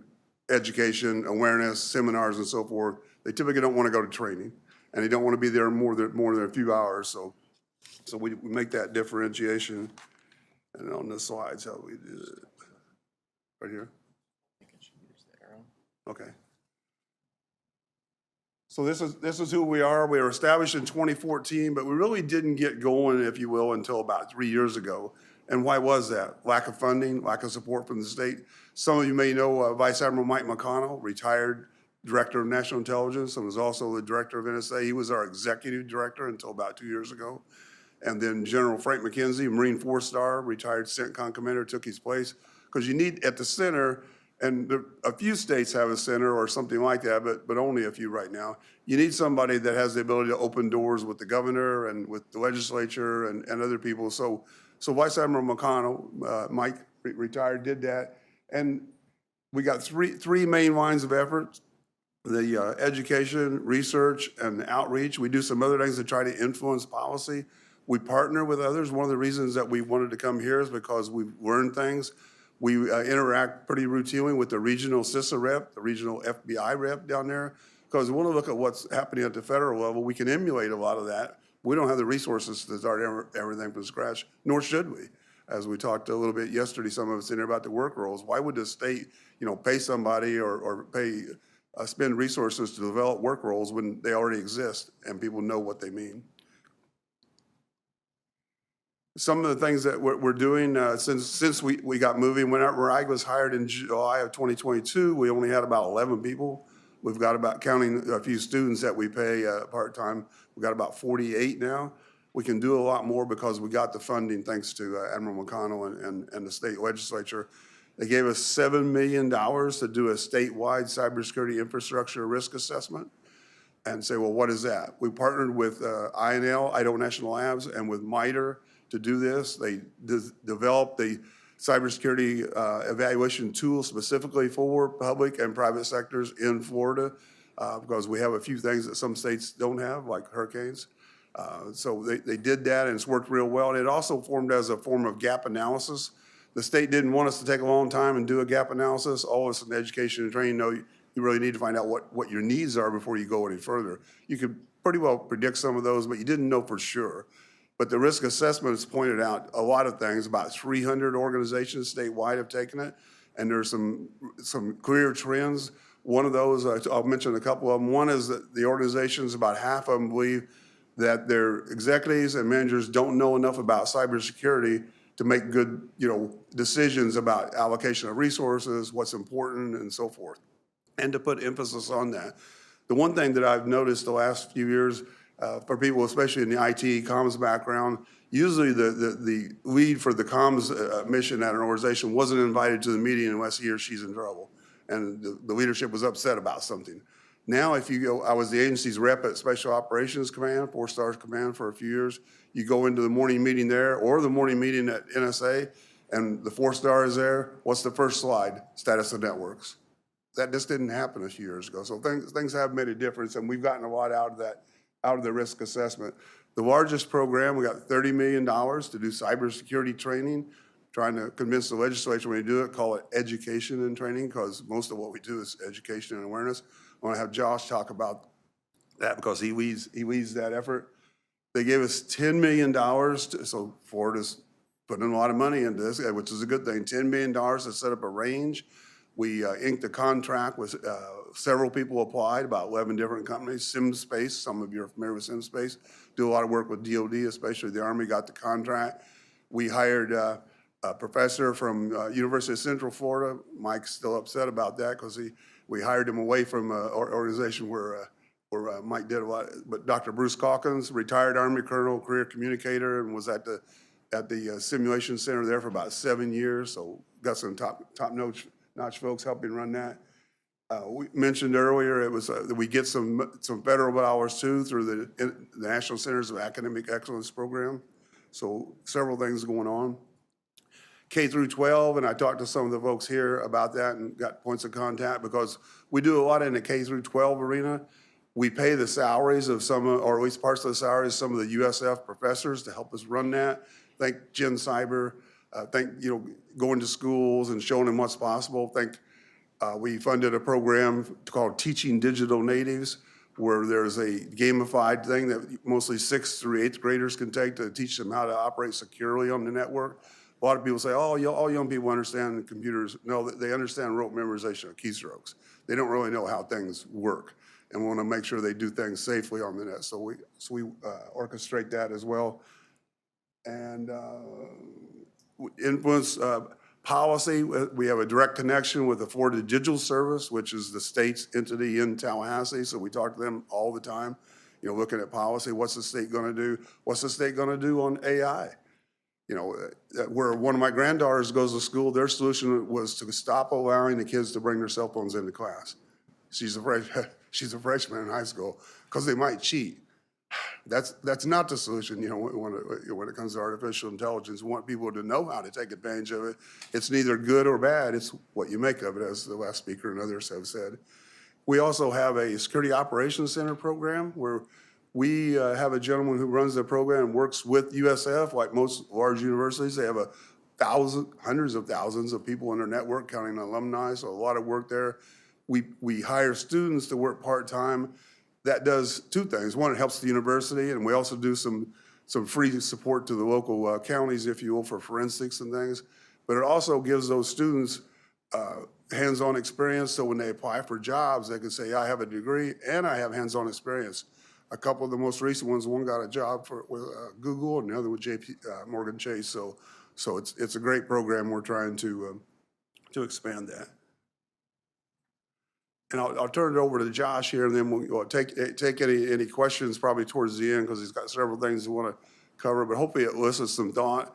education, awareness, seminars, and so forth. They typically don't want to go to training, and they don't want to be there more than a few hours. So we make that differentiation. And on the slides, how do we do it? Right here? Okay. So this is who we are. We were established in 2014, but we really didn't get going, if you will, until about 3 years ago. And why was that? Lack of funding, lack of support from the state. Some of you may know Vice Admiral Mike McConnell, retired Director of National Intelligence, and was also the Director of NSA. He was our Executive Director until about 2 years ago. And then General Frank McKenzie, Marine 4-star, retired CENTCOM commander, took his place. Because you need at the center, and a few states have a center or something like that, but only a few right now. You need somebody that has the ability to open doors with the governor and with the legislature and other people. So Vice Admiral McConnell, Mike, retired, did that. And we got three main lines of effort: the education, research, and outreach. We do some other things to try to influence policy. We partner with others. One of the reasons that we wanted to come here is because we've learned things. We interact pretty routinely with the regional CISA rep, the regional FBI rep down there, because we want to look at what's happening at the federal level. We can emulate a lot of that. We don't have the resources to start everything from scratch, nor should we. As we talked a little bit yesterday, some of us in there about the work roles. Why would the state, pay somebody or spend resources to develop work roles when they already exist and people know what they mean? Some of the things that we're doing since we got moving, where I was hired in July of 2022, we only had about 11 people. We've got about, counting a few students that we pay part-time, we've got about 48 now. We can do a lot more because we got the funding thanks to Admiral McConnell and the state legislature. They gave us $7 million to do a statewide cybersecurity infrastructure risk assessment and say, well, what is that? We partnered with INL, Idaho National Labs, and with MITRE to do this. They developed the cybersecurity evaluation tool specifically for public and private sectors in Florida because we have a few things that some states don't have, like hurricanes. So they did that, and it's worked real well. And it also formed as a form of gap analysis. The state didn't want us to take a long time and do a gap analysis. All of us in education and training know you really need to find out what your needs are before you go any further. You could pretty well predict some of those, but you didn't know for sure. But the risk assessment has pointed out a lot of things. About 300 organizations statewide have taken it, and there's some clear trends. One of those, I'll mention a couple of them. One is that the organizations, about half of them believe that their executives and managers don't know enough about cybersecurity to make good, decisions about allocation of resources, what's important, and so forth, and to put emphasis on that. The one thing that I've noticed the last few years for people, especially in the IT comms background, usually the lead for the comms mission at an organization wasn't invited to the meeting unless he or she's in trouble, and the leadership was upset about something. Now, if you go, I was the agency's rep at Special Operations Command, 4-star command for a few years. You go into the morning meeting there or the morning meeting at NSA, and the 4-star is there. What's the first slide? Status of networks. That just didn't happen a few years ago. So things have made a difference, and we've gotten a lot out of that, out of the risk assessment. The largest program, we got $30 million to do cybersecurity training, trying to convince the legislature when we do it, call it education and training, because most of what we do is education and awareness. I want to have Josh talk about that because he leads that effort. They gave us $10 million, so Florida's putting a lot of money into this, which is a good thing, $10 million to set up a range. We inked a contract with several people applied, about 11 different companies. SimSpace, some of you are familiar with SimSpace, do a lot of work with DOD, especially the Army got the contract. We hired a professor from University of Central Florida. Mike's still upset about that because we hired him away from an organization where Mike did a lot. But Dr. Bruce Calkins, retired Army colonel, career communicator, and was at the simulation center there for about 7 years. So got some top-notch folks helping run that. We mentioned earlier it was we get some federal dollars too through the National Centers of Academic Excellence program. So several things going on. K through 12, and I talked to some of the folks here about that and got points of contact because we do a lot in the K through 12 arena. We pay the salaries of some, or at least parts of the salaries, of some of the USF professors to help us run that. Thank Gen Cyber. Thank, going to schools and showing them what's possible. We funded a program called Teaching Digital Natives, where there's a gamified thing that mostly 6th through 8th graders can take to teach them how to operate securely on the network. A lot of people say, oh, all young people understand computers. No, they understand rote memorization of keystrokes. They don't really know how things work, and we want to make sure they do things safely on the net. So we orchestrate that as well. And influence policy. We have a direct connection with the Florida Digital Service, which is the state's entity in Tallahassee. So we talk to them all the time, looking at policy. What's the state going to do? What's the state going to do on AI? Where one of my granddaughters goes to school, their solution was to stop allowing the kids to bring their cell phones into class. She's a freshman in high school because they might cheat. That's not the solution, when it comes to artificial intelligence. We want people to know how to take advantage of it. It's neither good or bad. It's what you make of it, as the last speaker and others have said. We also have a Security Operations Center program where we have a gentleman who runs the program and works with USF. Like most large universities, they have hundreds of thousands of people in their network, counting alumni, so a lot of work there. We hire students to work part-time. That does two things. One, it helps the university, and we also do some free support to the local counties, if you will, for forensics and things. But it also gives those students hands-on experience, so when they apply for jobs, they can say, I have a degree and I have hands-on experience. A couple of the most recent ones, one got a job with Google and the other with Morgan Chase. So it's a great program. We're trying to expand that. And I'll turn it over to Josh here, and then we'll take any questions probably towards the end because he's got several things we want to cover. But hopefully it elicits some thought.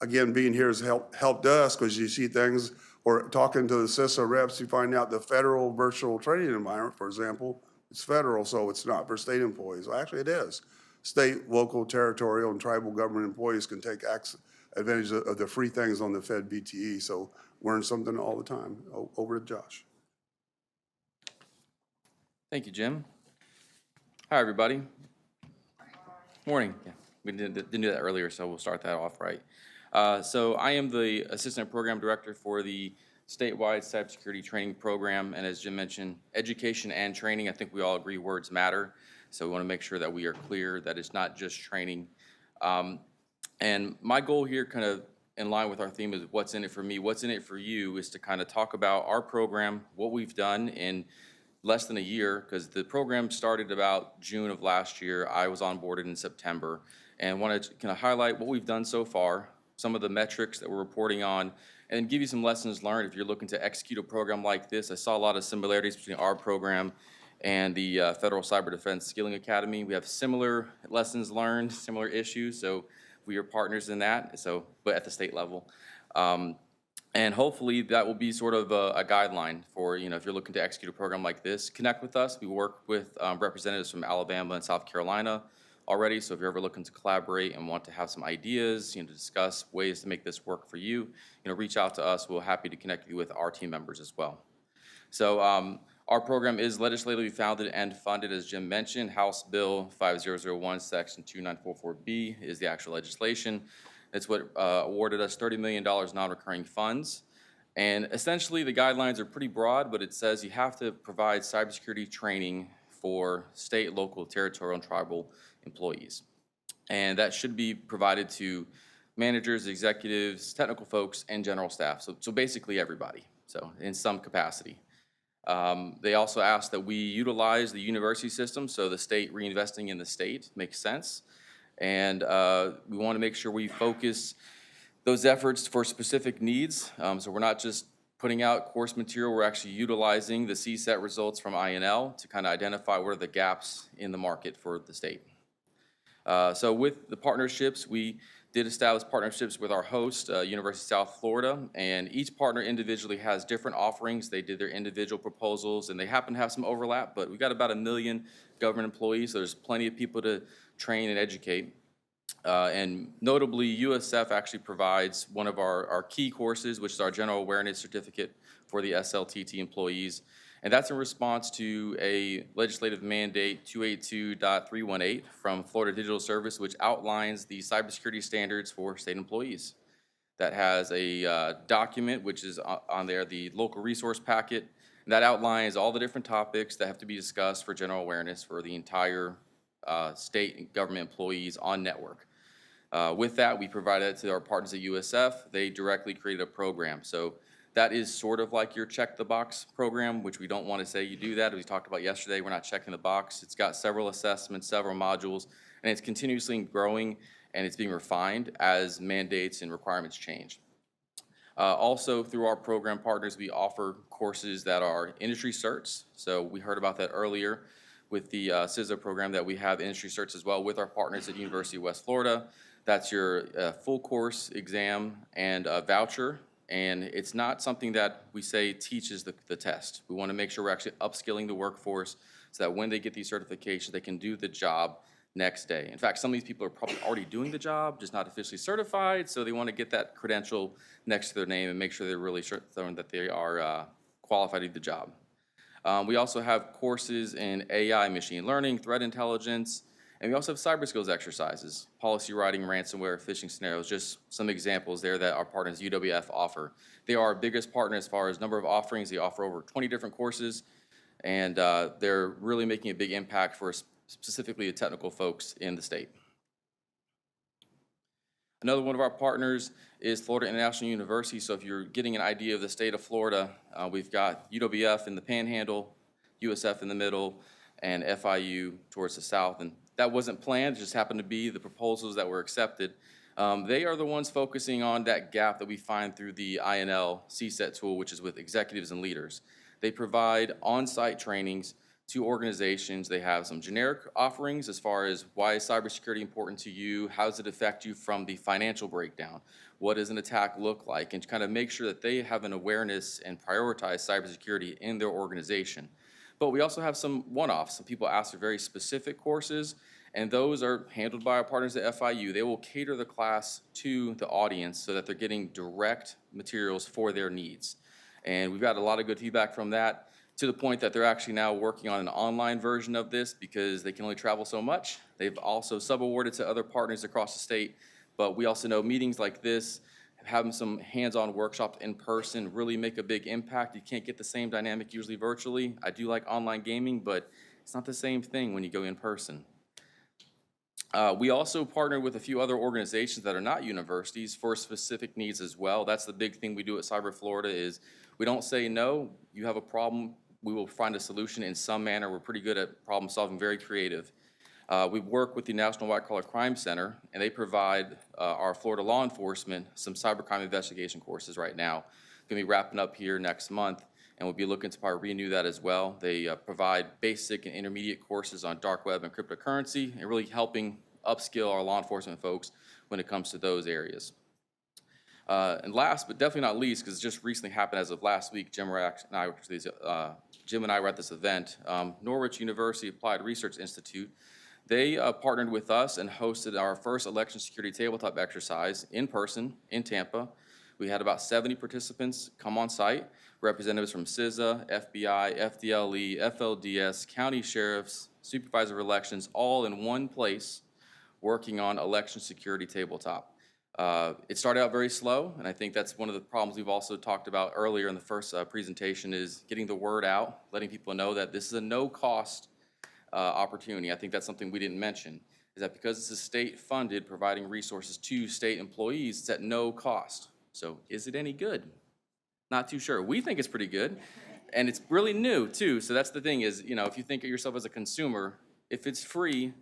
Again, being here has helped us because you see things, or talking to the CISA reps, you find out the federal virtual training environment, for example, it's federal, so it's not for state employees. Well, actually, it is. State, local, territorial, and tribal government employees can take advantage of the free things on the Fed BTE. So learn something all the time. Over to Josh. Thank you, Jim. Hi, everybody. Morning. Yeah, we didn't do that earlier, so we'll start that off right. So I am the Assistant Program Director for the statewide cybersecurity training program, and as Jim mentioned, education and training, I think we all agree words matter, so we want to make sure that we are clear that it's not just training. And my goal here, kind of in line with our theme, is what's in it for me, what's in it for you, is to kind of talk about our program, what we've done in less than a year, because the program started about June of last year. I was onboarded in September, and wanted to kind of highlight what we've done so far, some of the metrics that we're reporting on, and give you some lessons learned if you're looking to execute a program like this. I saw a lot of similarities between our program and the Federal Cyber Defense Skilling Academy. We have similar lessons learned, similar issues, so we are partners in that, but at the state level. And hopefully that will be sort of a guideline for, if you're looking to execute a program like this, connect with us. We work with representatives from Alabama and South Carolina already, so if you're ever looking to collaborate and want to have some ideas, to discuss ways to make this work for you, reach out to us. We're happy to connect you with our team members as well. So Our program is legislatively founded and funded, as Jim mentioned. House Bill 5001, Section 2944B is the actual legislation. It's what awarded us $30 million non-recurring funds. And essentially, the guidelines are pretty broad, but it says you have to provide cybersecurity training for state, local, territorial, and tribal employees. And that should be provided to managers, executives, technical folks, and general staff. So basically everybody, so in some capacity. They also asked that we utilize the university system, so the state reinvesting in the state makes sense. And we want to make sure we focus those efforts for specific needs. So we're not just putting out course material, we're actually utilizing the CSET results from INL to kind of identify what are the gaps in the market for the state. So with the partnerships, we did establish partnerships with our host, University of South Florida, and each partner individually has different offerings. They did their individual proposals, and they happen to have some overlap, but we've got about 1 million government employees, so there's plenty of people to train and educate. And notably, USF actually provides one of our key courses, which is our General Awareness Certificate for the SLTT employees. And that's in response to a legislative mandate 282.318 from Florida Digital Service, which outlines the cybersecurity standards for state employees. That has a document, which is on there, the local resource packet, and that outlines all the different topics that have to be discussed for general awareness for the entire state and government employees on network. With that, we provided it to our partners at USF. They directly created a program. So that is sort of like your check the box program, which we don't want to say you do that. As we talked about yesterday, we're not checking the box. It's got several assessments, several modules, and it's continuously growing and it's being refined as mandates and requirements change. Also, through our program partners, we offer courses that are industry certs. So we heard about that earlier with the FISSEA program, that we have industry certs as well with our partners at University of West Florida. That's your full course exam and voucher. And it's not something that we say teaches the test. We want to make sure we're actually upskilling the workforce so that when they get these certifications, they can do the job next day. In fact, some of these people are probably already doing the job, just not officially certified, so they want to get that credential next to their name and make sure they're really certain that they are qualified to do the job. We also have courses in AI, machine learning, threat intelligence, and we also have cyber skills exercises, policy writing, ransomware, phishing scenarios, just some examples there that our partners UWF offer. They are our biggest partner as far as number of offerings. They offer over 20 different courses, and they're really making a big impact for specifically the technical folks in the state. Another one of our partners is Florida International University. So if you're getting an idea of the state of Florida, we've got UWF in the Panhandle, USF in the middle, and FIU towards the south. And that wasn't planned, it just happened to be the proposals that were accepted. They are the ones focusing on that gap that we find through the INL CSET tool, which is with executives and leaders. They provide on-site trainings to organizations. They have some generic offerings as far as why is cybersecurity important to you, how does it affect you from the financial breakdown, what does an attack look like, and to kind of make sure that they have an awareness and prioritize cybersecurity in their organization. But we also have some one-offs. Some people ask for very specific courses, and those are handled by our partners at FIU. They will cater the class to the audience so that they're getting direct materials for their needs. And we've got a lot of good feedback from that, to the point that they're actually now working on an online version of this because they can only travel so much. They've also subawarded to other partners across the state, but we also know meetings like this, having some hands-on workshops in person really make a big impact. You can't get the same dynamic usually virtually. I do like online gaming, but it's not the same thing when you go in person. We also partner with a few other organizations that are not universities for specific needs as well. That's the big thing we do at Cyber Florida is we don't say no, you have a problem, we will find a solution in some manner. We're pretty good at problem solving, very creative. We work with the National White Collar Crime Center, and they provide our Florida law enforcement some cybercrime investigation courses right now. Going to be wrapping up here next month, and we'll be looking to probably renew that as well. They provide basic and intermediate courses on dark web and cryptocurrency, and really helping upskill our law enforcement folks when it comes to those areas. And last, but definitely not least, because it just recently happened as of last week, Jim and I were at this event, Norwich University Applied Research Institute. They partnered with us and hosted our first election security tabletop exercise in person in Tampa. We had about 70 participants come on site, representatives from FISSEA, FBI, FDLE, FLDS, county sheriffs, supervisor of elections, all in one place working on election security tabletop. It started out very slow, and I think that's one of the problems we've also talked about earlier in the first presentation is getting the word out, letting people know that this is a no-cost opportunity. I think that's something we didn't mention, is that because this is state-funded, providing resources to state employees, it's at no cost. So is it any good? Not too sure. We think it's pretty good, and it's really new, too. So that's the thing is, you know, if you think of yourself as a consumer, if it's free,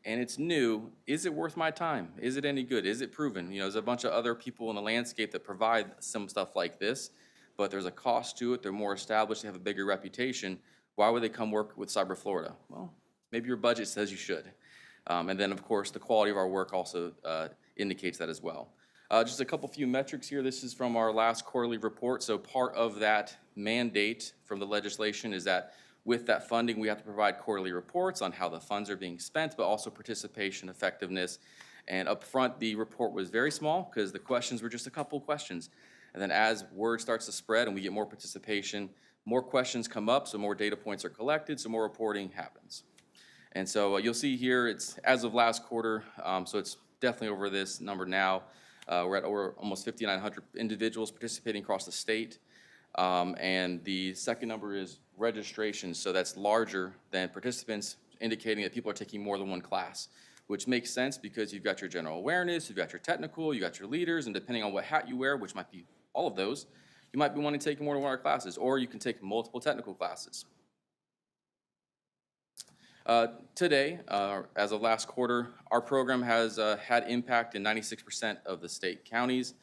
and it's new, is it worth my time? Is it any good? Is it proven? You know, there's a bunch of other people in the landscape that provide some stuff like this, but there's a cost to it. They're more established. They have a bigger reputation. Why would they come work with Cyber Florida? Well, maybe your budget says you should. And then, of course, the quality of our work also indicates that as well. Just a couple few metrics here. This is from our last quarterly report. So part of that mandate from the legislation is that with that funding, we have to provide quarterly reports on how the funds are being spent, but also participation effectiveness. And up front, the report was very small because the questions were just a couple questions. And then as word starts to spread and we get more participation, more questions come up, so more data points are collected, so more reporting happens. And so you'll see here, it's as of last quarter, so it's definitely over this number now. We're at over almost 5,900 individuals participating across the state. And the second number is registrations, so that's larger than participants, indicating that people are taking more than one class, which makes sense because you've got your general awareness, you've got your technical, you've got your leaders, and depending on what hat you wear, which might be all of those, you might be wanting to take more than one of our classes, or you can take multiple technical classes. Today, as of last quarter, our program has had impact in 96% of the state counties.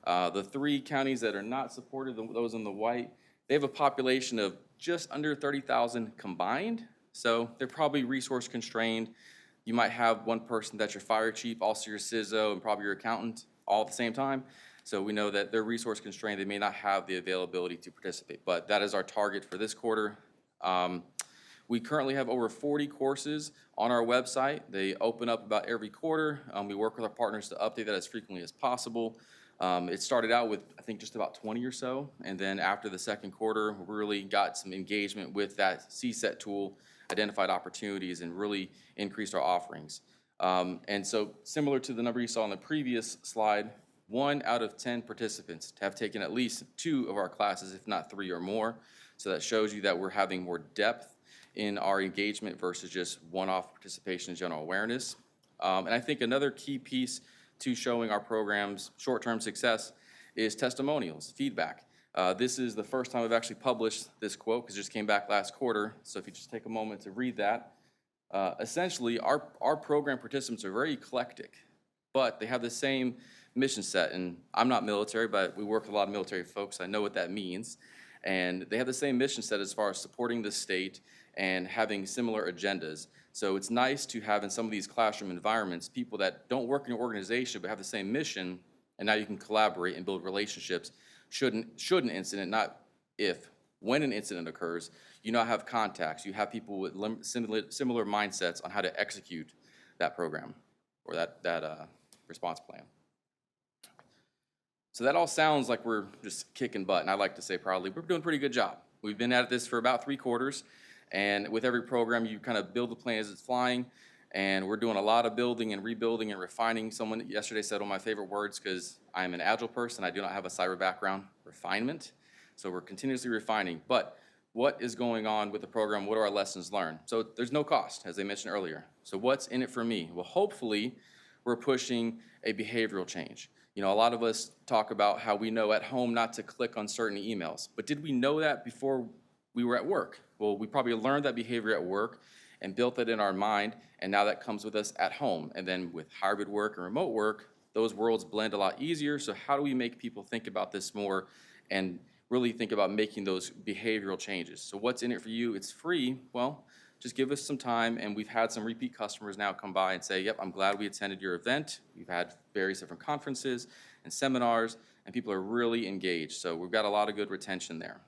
The 3 counties that are not supported, those in the white, they have a population of just under 30,000 combined, so they're probably resource constrained. You might have one person that's your fire chief, also your CISO, and probably your accountant all at the same time. So we know that they're resource constrained. They may not have the availability to participate, but that is our target for this quarter. We currently have over 40 courses on our website. They open up about every quarter. We work with our partners to update that as frequently as possible. It started out with, I think, just about 20 or so, and then after the second quarter, we really got some engagement with that CSET tool, identified opportunities, and really increased our offerings. And so similar to the number you saw on the previous slide, 1 out of 10 participants have taken at least 2 of our classes, if not 3 or more. So that shows you that we're having more depth in our engagement versus just one-off participation in general awareness. And I think another key piece to showing our program's short-term success is testimonials, feedback. This is the first time I've actually published this quote because it just came back last quarter. So if you just take a moment to read that. Essentially, our program participants are very eclectic, but they have the same mission set. And I'm not military, but we work with a lot of military folks. I know what that means. And they have the same mission set as far as supporting the state and having similar agendas. So it's nice to have in some of these classroom environments people that don't work in an organization but have the same mission, and now you can collaborate and build relationships. Should an incident, not if, when an incident occurs, you now have contacts. You have people with similar mindsets on how to execute that program or that response plan. So that all sounds like we're just kicking butt, and I like to say proudly, we're doing a pretty good job. We've been at this for about 3 quarters, and with every program, you kind of build the plan as it's flying, and we're doing a lot of building and rebuilding and refining. Someone yesterday said one of my favorite words, because I'm an agile person, I do not have a cyber background, refinement. So we're continuously refining. But what is going on with the program? What are our lessons learned? So there's no cost, as I mentioned earlier. So what's in it for me? Well, hopefully, we're pushing a behavioral change. You know, a lot of us talk about how we know at home not to click on certain emails, but did we know that before we were at work? Well, we probably learned that behavior at work and built it in our mind, and now that comes with us at home. And then with hybrid work and remote work, those worlds blend a lot easier. So how do we make people think about this more and really think about making those behavioral changes? So what's in it for you? It's free. Well, just give us some time, and we've had some repeat customers now come by and say, yep, I'm glad we attended your event. We've had various different conferences and seminars, and people are really engaged. So we've got a lot of good retention there.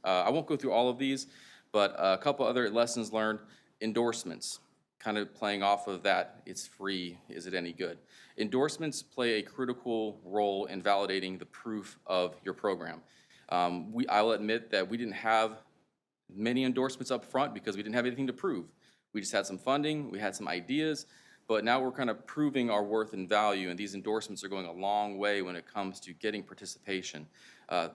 I won't go through all of these, but a couple other lessons learned. Endorsements. kind of playing off of that, it's free, is it any good? Endorsements play a critical role in validating the proof of your program. I'll admit that we didn't have many endorsements up front because we didn't have anything to prove. We just had some funding, we had some ideas, but now we're kind of proving our worth and value, and these endorsements are going a long way when it comes to getting participation.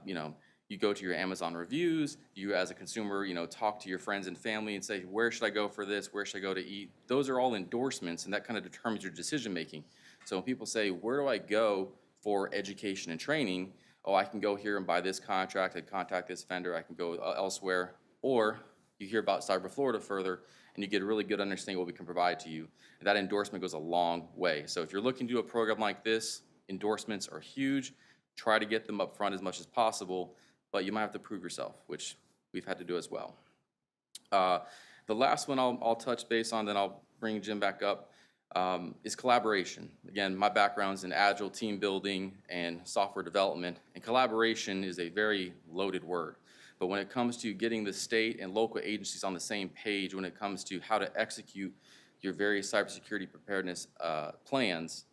You know, you go to your Amazon reviews, you as a consumer, you know, talk to your friends and family and say, where should I go for this? Where should I go to eat? Those are all endorsements, and that kind of determines your decision making. So when people say, where do I go for education and training? Oh, I can go here and buy this contract, I contact this vendor, I can go elsewhere. Or you hear about Cyber Florida further, and you get a really good understanding of what we can provide to you. And that endorsement goes a long way. So if you're looking to do a program like this, endorsements are huge. Try to get them up front as much as possible, but you might have to prove yourself, which we've had to do as well. The last one I'll touch base on, then I'll bring Jim back up, is collaboration. Again, my background's in agile team building and software development, and collaboration is a very loaded word. But when it comes to getting the state and local agencies on the same page, when it comes to how to execute your various cybersecurity preparedness plans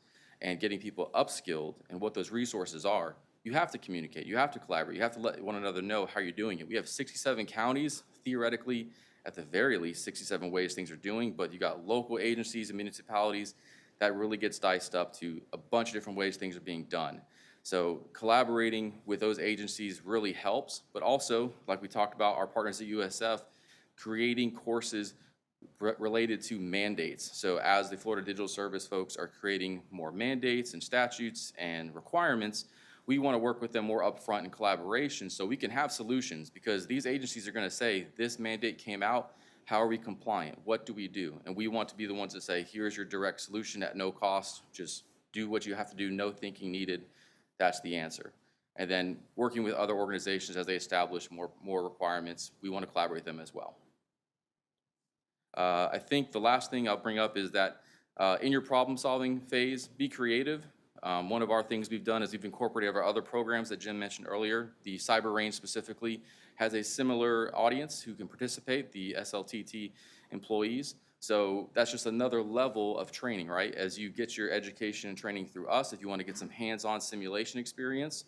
and getting people upskilled and what those resources are, you have to communicate, you have to collaborate, you have to let one another know how you're doing it. We have 67 counties, theoretically, at the very least, 67 ways things are doing, but you got local agencies and municipalities, that really gets diced up to a bunch of different ways things are being done. So collaborating with those agencies really helps, but also, like we talked about, our partners at USF, creating courses related to mandates. So as the Florida Digital Service folks are creating more mandates and statutes and requirements, we want to work with them more upfront in collaboration so we can have solutions, because these agencies are going to say, this mandate came out, how are we compliant? What do we do? And we want to be the ones that say, here's your direct solution at no cost, just do what you have to do, no thinking needed. That's the answer. And then working with other organizations as they establish more requirements, we want to collaborate with them as well. I think the last thing I'll bring up is that in your problem-solving phase, be creative. One of our things we've done is we've incorporated our other programs that Jim mentioned earlier. The cyber range specifically has a similar audience who can participate, the SLTT employees. So that's just another level of training, right? As you get your education and training through us, if you want to get some hands-on simulation experience,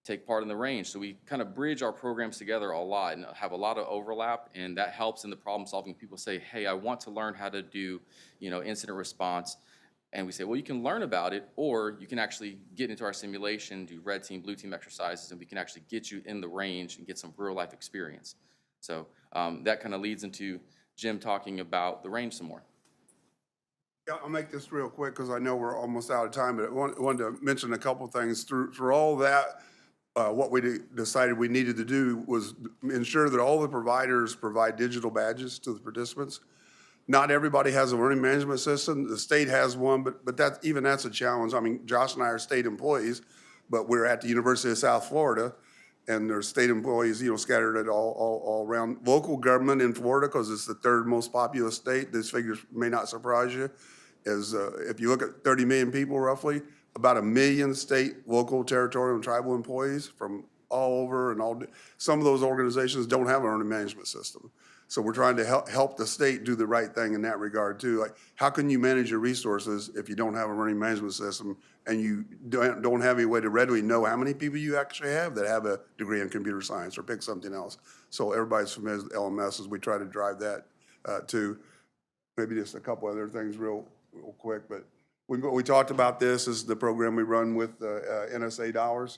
take part in the range. So we kind of bridge our programs together a lot and have a lot of overlap, and that helps in the problem solving. People say, hey, I want to learn how to do, you know, incident response. And we say, well, you can learn about it, or you can actually get into our simulation, do red team, blue team exercises, and we can actually get you in the range and get some real life experience. So that kind of leads into Jim talking about the range some more. Yeah, I'll make this real quick because I know we're almost out of time, but I wanted to mention a couple things. Through all that, what we decided we needed to do was ensure that all the providers provide digital badges to the participants. Not everybody has a learning management system. The state has one, but that's a challenge. I mean, Josh and I are state employees, but we're at the University of South Florida, and there's state employees, you know, scattered at all around. Local government in Florida, because it's the third most populous state, these figures may not surprise you, is if you look at 30 million people roughly, about 1 million state, local, territorial, and tribal employees from all over, and some of those organizations don't have a learning management system. So we're trying to help the state do the right thing in that regard too. Like, how can you manage your resources if you don't have a learning management system and you don't have any way to readily know how many people you actually have that have a degree in computer science, or pick something else? So everybody's familiar with LMS as we try to drive that too. Maybe just a couple other things real quick, but we talked about this is the program we run with NSA dollars.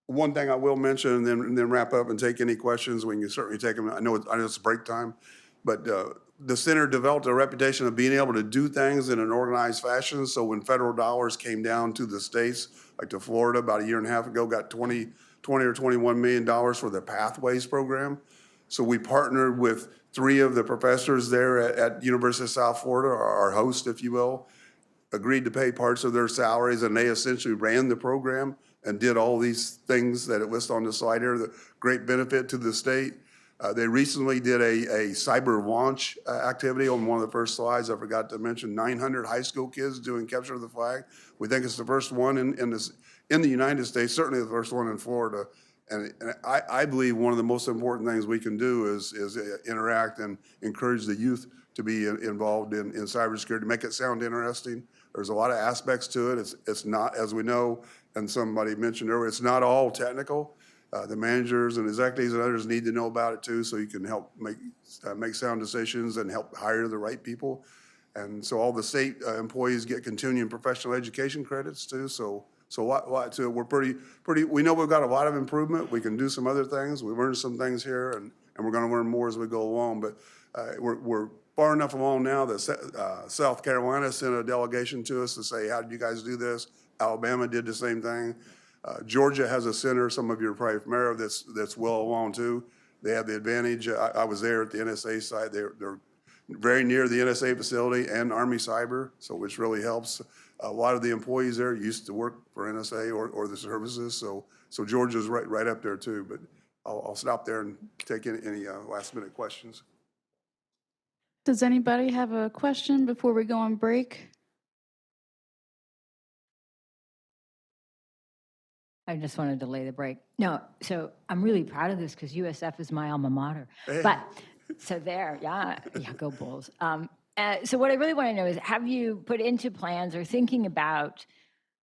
One thing I will mention, and then wrap up and take any questions. We can certainly take them. I know it's break time, but the center developed a reputation of being able to do things in an organized fashion. So when federal dollars came down to the states, like to Florida about a year and a half ago, got $20 or $21 million for the Pathways program. So we partnered with 3 of the professors there at University of South Florida, our host, if you will, agreed to pay parts of their salaries, and they essentially ran the program and did all these things that it lists on the slide here, the great benefit to the state. They recently did a cyber launch activity on one of the first slides. I forgot to mention 900 high school kids doing capture of the flag. We think it's the first one in the United States, certainly the first one in Florida, And I believe one of the most important things we can do is interact and encourage the youth to be involved in cybersecurity, make it sound interesting. There's a lot of aspects to it. It's not, as we know, and somebody mentioned earlier, it's not all technical. The managers and executives and others need to know about it too, so you can help make sound decisions and help hire the right people. And so all the state employees get continuing professional education credits too. So what to, we're pretty, we know we've got a lot of improvement. We can do some other things. We've learned some things here, and we're going to learn more as we go along. But we're far enough along now that South Carolina sent a delegation to us to say, how did you guys do this? Alabama did the same thing. Georgia has a center, some of you are probably familiar with that's well along too. They have the advantage. I was there at the NSA site. They're very near the NSA facility and Army Cyber, so which really helps. A lot of the employees there used to work for NSA or the services, so Georgia's right up there too. But I'll stop there and take any last minute questions. Does anybody have a question before we go on break? I just want to delay the break. No, so I'm really proud of this because USF is my alma mater. Hey. But, so there, yeah, go Bulls. So what I really want to know is, have you put into plans or thinking about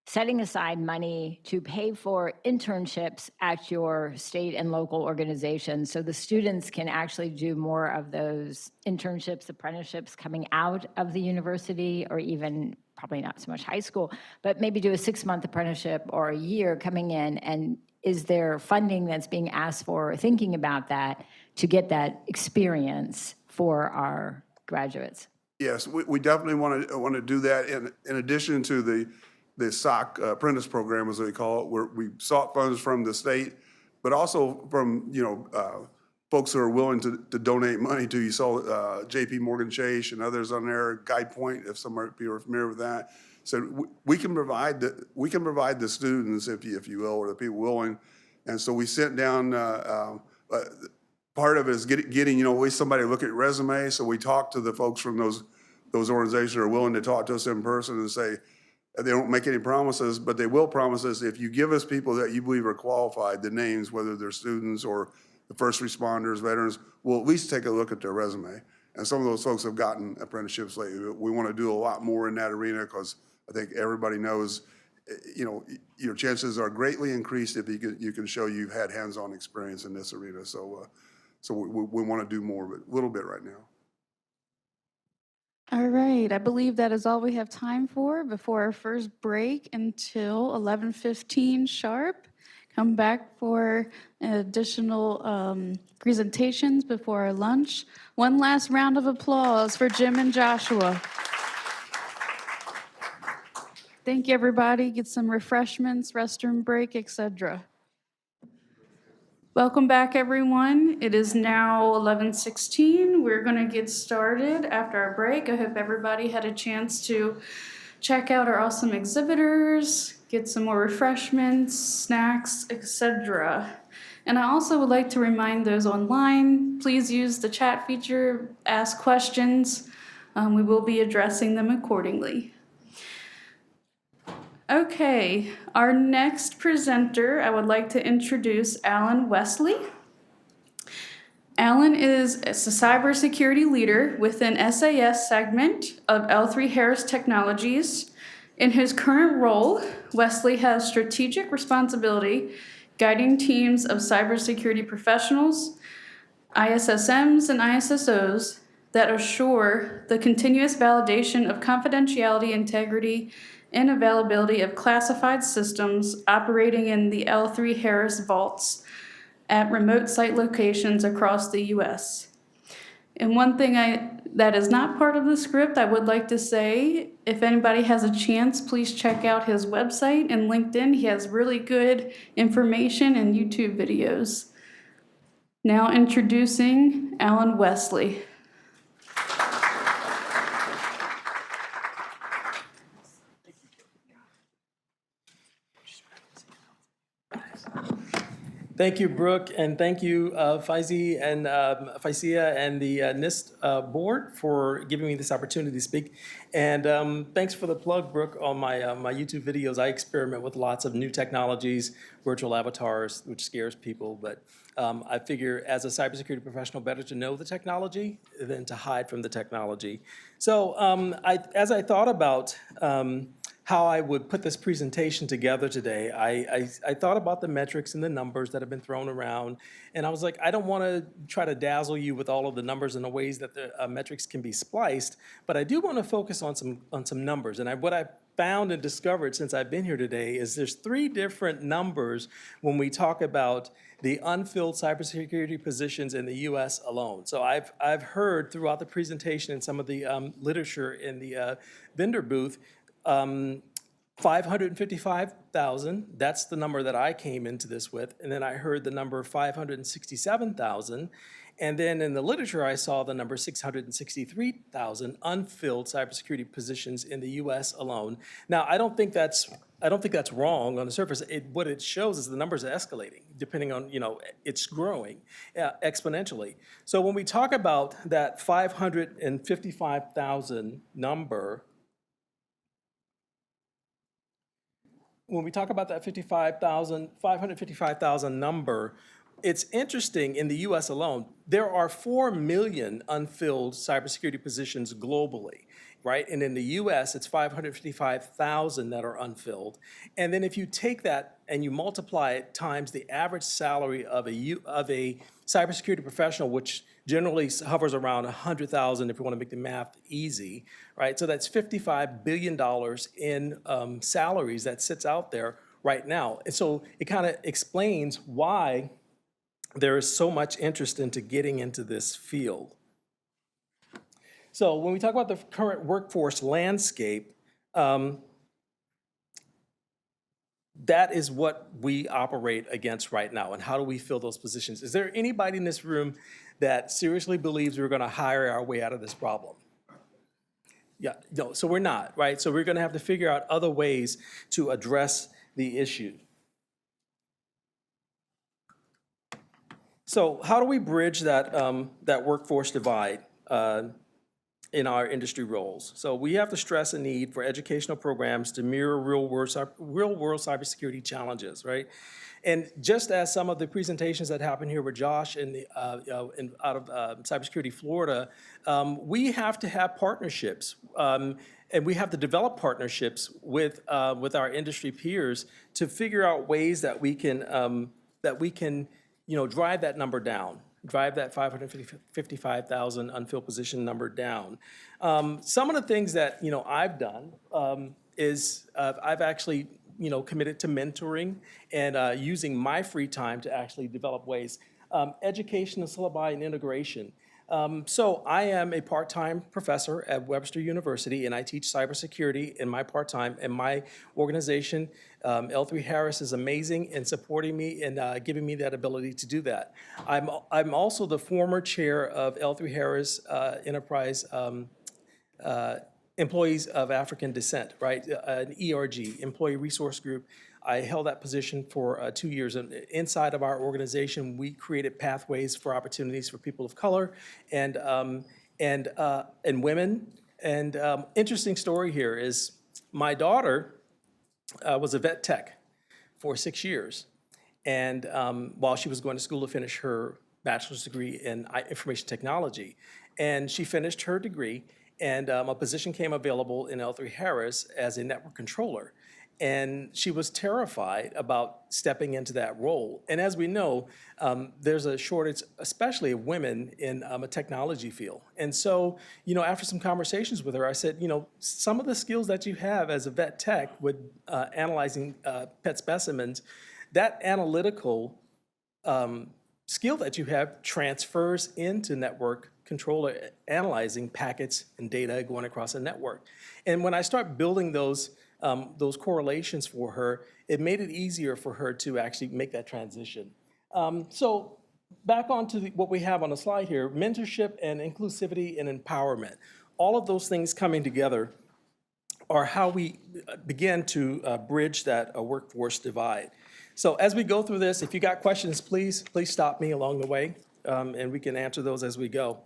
setting aside money to pay for internships at your state and local organizations so the students can actually do more of those internships, apprenticeships coming out of the university, or even probably not so much high school, but maybe do a 6-month apprenticeship or a year coming in? And is there funding that's being asked for or thinking about that to get that experience for our graduates? Yes, we definitely want to do that. In addition to the SOC apprentice program, as we call it, where we sought funds from the state, but also from folks who are willing to donate money to. You saw J.P. Morgan Chase and others on there, Guide Point, if some people are familiar with that. So we can provide the students, if you will, or the people willing. And so we sent down. Part of it is getting always somebody to look at your resume. So we talk to the folks from those organizations who are willing to talk to us in person and say, they don't make any promises, but they will promise us if you give us people that you believe are qualified, the names, whether they're students or the first responders, veterans, we'll at least take a look at their resume. And some of those folks have gotten apprenticeships lately. We want to do a lot more in that arena because I think everybody knows, your chances are greatly increased if you can show you've had hands-on experience in this arena. So we want to do more, but a little bit right now. All right, I believe that is all we have time for before our first break until 11:15 sharp. Come back for additional presentations before our lunch. One last round of applause for Jim and Joshua. Thank you, everybody. Get some refreshments, restroom break, etc. Welcome back, everyone. It is now 11:16. We're going to get started after our break. I hope everybody had a chance to check out our awesome exhibitors, get some more refreshments, snacks, etc. And I also would like to remind those online, please use the chat feature, ask questions. We will be addressing them accordingly. Okay, our next presenter, I would like to introduce Alan Wesley. Alan is a cybersecurity leader within SAS segment of L3Harris Technologies. In his current role, Wesley has strategic responsibility guiding teams of cybersecurity professionals, ISSMs and ISSOs that assure the continuous validation of confidentiality, integrity, and availability of classified systems operating in the L3Harris vaults at remote site locations across the U.S. And one thing that is not part of the script, I would like to say, if anybody has a chance, please check out his website and LinkedIn. He has really good information and YouTube videos. Now introducing Alan Wesley. Thank you, Brooke, and thank you, FISSEA and the NIST board for giving me this opportunity to speak. And thanks for the plug, Brooke, on my YouTube videos. I experiment with lots of new technologies, virtual avatars, which scares people, but I figure as a cybersecurity professional, better to know the technology than to hide from the technology. So as I thought about how I would put this presentation together today, I thought about the metrics and the numbers that have been thrown around, and I was like, I don't want to try to dazzle you with all of the numbers and the ways that the metrics can be spliced, but I do want to focus on some numbers. And what I found and discovered since I've been here today is there's 3 different numbers when we talk about the unfilled cybersecurity positions in the U.S. alone. So I've heard throughout the presentation and some of the literature in the vendor booth, 555,000, that's the number that I came into this with. And then I heard the number 567,000. And then in the literature, I saw the number 663,000 unfilled cybersecurity positions in the U.S. alone. Now, I don't think that's wrong on the surface. What it shows is the numbers are escalating, depending on, it's growing exponentially. So when we talk about that 555,000 number, when we talk about that 555,000 number, it's interesting in the US alone, there are 4 million unfilled cybersecurity positions globally, right? And in the US, it's 555,000 that are unfilled. And then if you take that and you multiply it times the average salary of a cybersecurity professional, which generally hovers around 100,000 if you want to make the math easy, right? So that's $55 billion in salaries that sits out there right now. And so it kind of explains why there is so much interest into getting into this field. So when we talk about the current workforce landscape, that is what we operate against right now. And how do we fill those positions? Is there anybody in this room that seriously believes we're going to hire our way out of this problem? Yeah, no, so we're not, right? So we're going to have to figure out other ways to address the issue. So how do we bridge that, that workforce divide in our industry roles? So we have to stress a need for educational programs to mirror real-world cybersecurity challenges, right? And just as some of the presentations that happened here with Josh out of Cybersecurity Florida, we have to have partnerships, and we have to develop partnerships with our industry peers to figure out ways that we can drive that number down, drive that 555,000 unfilled position number down. Some of the things that I've done is I've actually committed to mentoring and using my free time to actually develop ways. Education and syllabi and integration. So I am a part-time professor at Webster University, and I teach cybersecurity in my part-time. And my organization, L3 Harris, is amazing in supporting me and giving me that ability to do that. I'm also the former chair of L3 Harris Enterprise Employees of African Descent, right? An ERG, Employee Resource Group. I held that position for 2 years. And inside of our organization, we created pathways for opportunities for people of color and women. And interesting story here is my daughter was a vet tech for 6 years. And while she was going to school to finish her bachelor's degree in information technology. And she finished her degree, and a position came available in L3 Harris as a network controller. And she was terrified about stepping into that role. And as we know, there's a shortage, especially of women in a technology field. And so, after some conversations with her, I said, some of the skills that you have as a vet tech with analyzing pet specimens, that analytical skill that you have transfers into network controller, analyzing packets and data going across a network. And when I start building those correlations for her, it made it easier for her to actually make that transition. So back onto what we have on the slide here, mentorship and inclusivity and empowerment. All of those things coming together are how we begin to bridge that workforce divide. So as we go through this, if you got questions, please stop me along the way, and we can answer those as we go.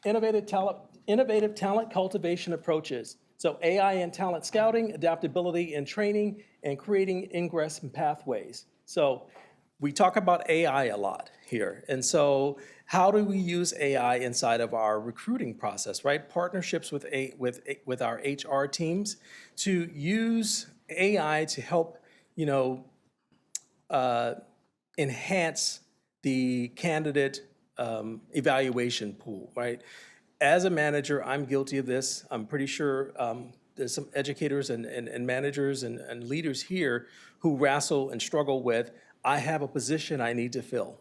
Innovative talent cultivation approaches. So AI and talent scouting, adaptability and training, and creating ingress and pathways. So we talk about AI a lot here. And so how do we use AI inside of our recruiting process, right? Partnerships with our HR teams to use AI to help, enhance the candidate evaluation pool, right? As a manager, I'm guilty of this. I'm pretty sure there's some educators and managers and leaders here who wrestle and struggle with, I have a position I need to fill,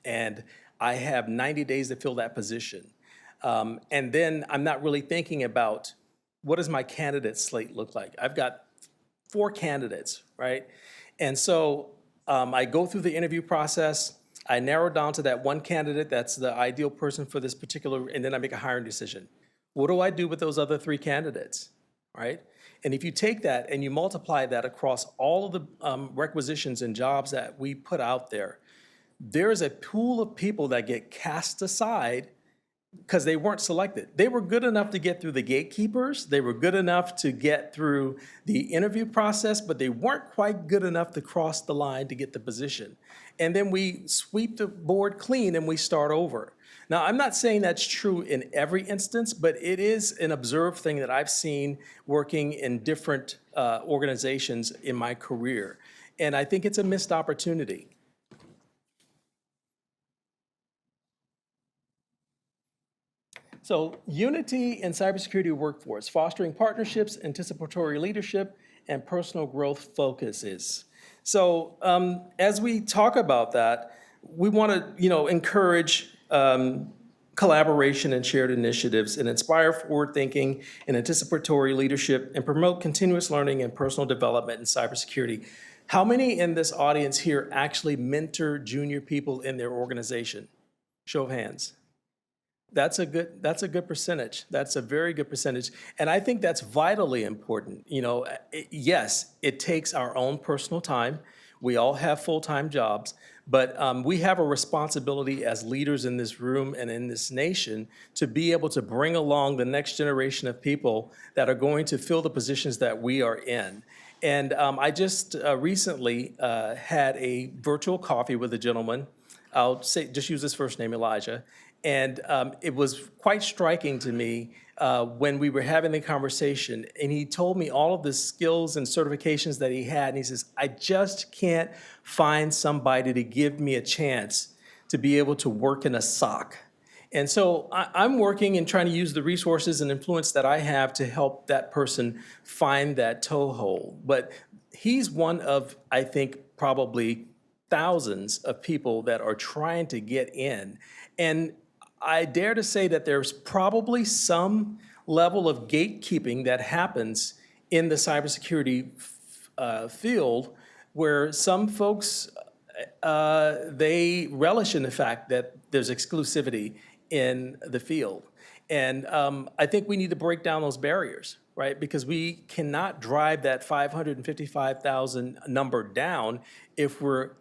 and I have 90 days to fill that position. And then I'm not really thinking about what does my candidate slate look like? I've got 4 candidates, right? And so I go through the interview process. I narrow down to that one candidate that's the ideal person for this particular, and then I make a hiring decision. What do I do with those other 3 candidates, right? And if you take that and you multiply that across all of the requisitions and jobs that we put out there, there's a pool of people that get cast aside because they weren't selected. They were good enough to get through the gatekeepers. They were good enough to get through the interview process, but they weren't quite good enough to cross the line to get the position. And then we sweep the board clean and we start over. Now, I'm not saying that's true in every instance, but it is an observed thing that I've seen working in different organizations in my career. And I think it's a missed opportunity. So unity in cybersecurity workforce, fostering partnerships, anticipatory leadership, and personal growth focuses. So as we talk about that, we want to encourage collaboration and shared initiatives and inspire forward thinking and anticipatory leadership and promote continuous learning and personal development in cybersecurity. How many in this audience here actually mentor junior people in their organization? Show of hands. That's a good percentage. That's a very good percentage. And I think that's vitally important. Yes, it takes our own personal time. We all have full-time jobs, but we have a responsibility as leaders in this room and in this nation to be able to bring along the next generation of people that are going to fill the positions that we are in. And I just recently had a virtual coffee with a gentleman. I'll just use his first name, Elijah. And it was quite striking to me when we were having the conversation, and he told me all of the skills and certifications that he had, and he says, I just can't find somebody to give me a chance to be able to work in a SOC. And so I'm working and trying to use the resources and influence that I have to help that person find that toehold. But he's one of, I think, probably thousands of people that are trying to get in. And I dare to say that there's probably some level of gatekeeping that happens in the cybersecurity field where some folks, they relish in the fact that there's exclusivity in the field. And I think we need to break down those barriers, right? Because we cannot drive that 555,000 number down if we're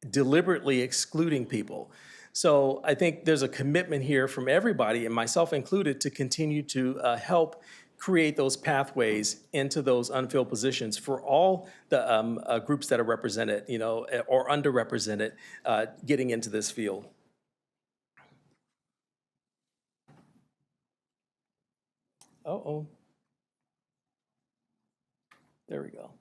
deliberately excluding people. So I think there's a commitment here from everybody, and myself included, to continue to help create those pathways into those unfilled positions for all the groups that are represented, or underrepresented, getting into this field. Uh-oh. There we go.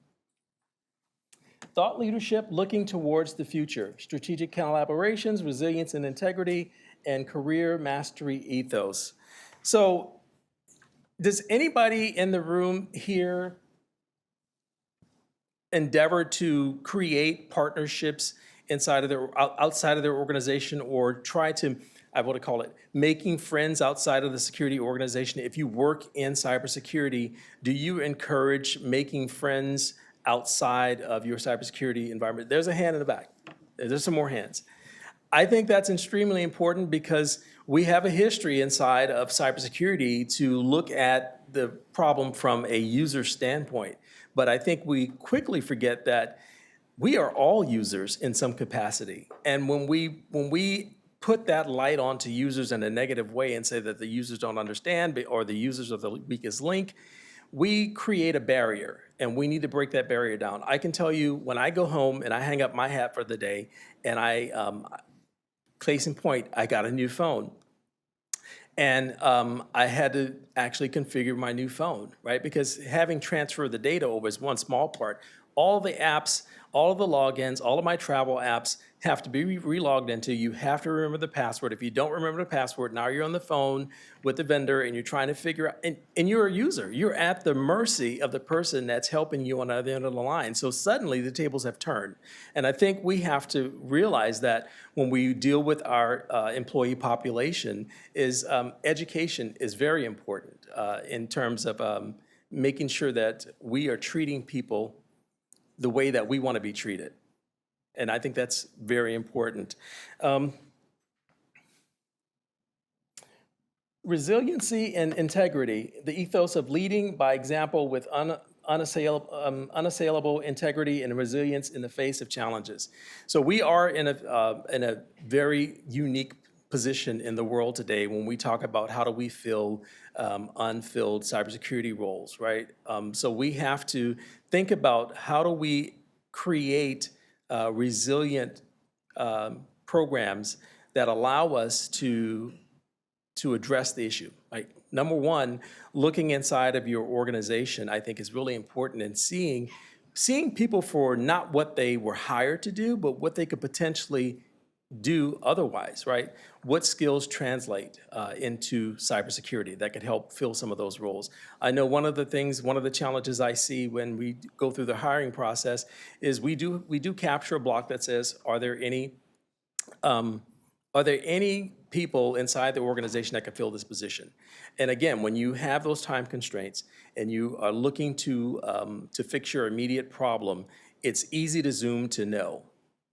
Thought leadership looking towards the future, strategic collaborations, resilience and integrity, and career mastery ethos. So does anybody in the room here endeavor to create partnerships outside of their organization, or try to, I want to call it, making friends outside of the security organization? If you work in cybersecurity, do you encourage making friends outside of your cybersecurity environment? There's a hand in the back. There's some more hands. I think that's extremely important because we have a history inside of cybersecurity to look at the problem from a user standpoint. But I think we quickly forget that we are all users in some capacity. And when we put that light onto users in a negative way and say that the users don't understand or the users are the weakest link, we create a barrier, and we need to break that barrier down. I can tell you, when I go home and I hang up my hat for the day, and case in point, I got a new phone. And I had to actually configure my new phone, right? Because having transferred the data over is one small part. All the apps, all of the logins, all of my travel apps have to be re-logged into. You have to remember the password. If you don't remember the password, now you're on the phone with the vendor and you're trying to figure out, and you're a user. You're at the mercy of the person that's helping you on the other end of the line. So suddenly the tables have turned. And I think we have to realize that when we deal with our employee population is education is very important in terms of making sure that we are treating people the way that we want to be treated. And I think that's very important. Resiliency and integrity, the ethos of leading by example with unassailable integrity and resilience in the face of challenges. So we are in a very unique position in the world today when we talk about how do we fill unfilled cybersecurity roles, right? So we have to think about how do we create resilient programs that allow us to address the issue. Like, number one, looking inside of your organization, I think is really important, and seeing people for not what they were hired to do, but what they could potentially do otherwise, right? What skills translate into cybersecurity that could help fill some of those roles? I know one of the challenges I see when we go through the hiring process is we do capture a block that says, are there any people inside the organization that can fill this position? And again, when you have those time constraints and you are looking to fix your immediate problem, it's easy to zoom to no,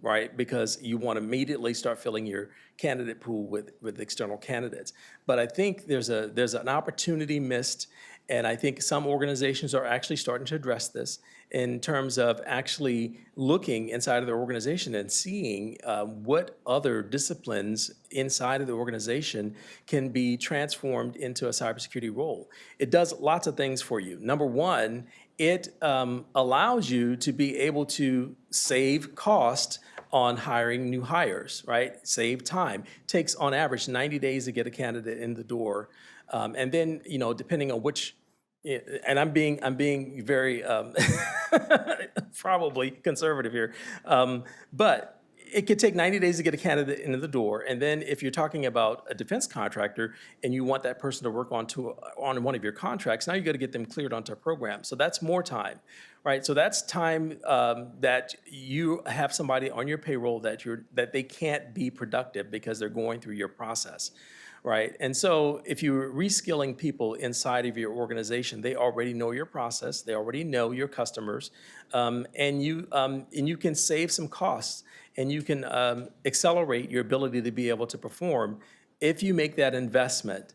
right? Because you want to immediately start filling your candidate pool with external candidates. But I think there's an opportunity missed, and I think some organizations are actually starting to address this in terms of actually looking inside of their organization and seeing what other disciplines inside of the organization can be transformed into a cybersecurity role. It does lots of things for you. Number one, it allows you to be able to save cost on hiring new hires, right? Save time. Takes on average 90 days to get a candidate in the door. And then, depending on which, and I'm being very probably conservative here, but it could take 90 days to get a candidate into the door. And then if you're talking about a defense contractor and you want that person to work on one of your contracts, now you got to get them cleared onto a program. So that's more time, right? So that's time that you have somebody on your payroll that they can't be productive because they're going through your process, right? And so if you're reskilling people inside of your organization, they already know your process, they already know your customers, and you can save some costs, and you can accelerate your ability to be able to perform if you make that investment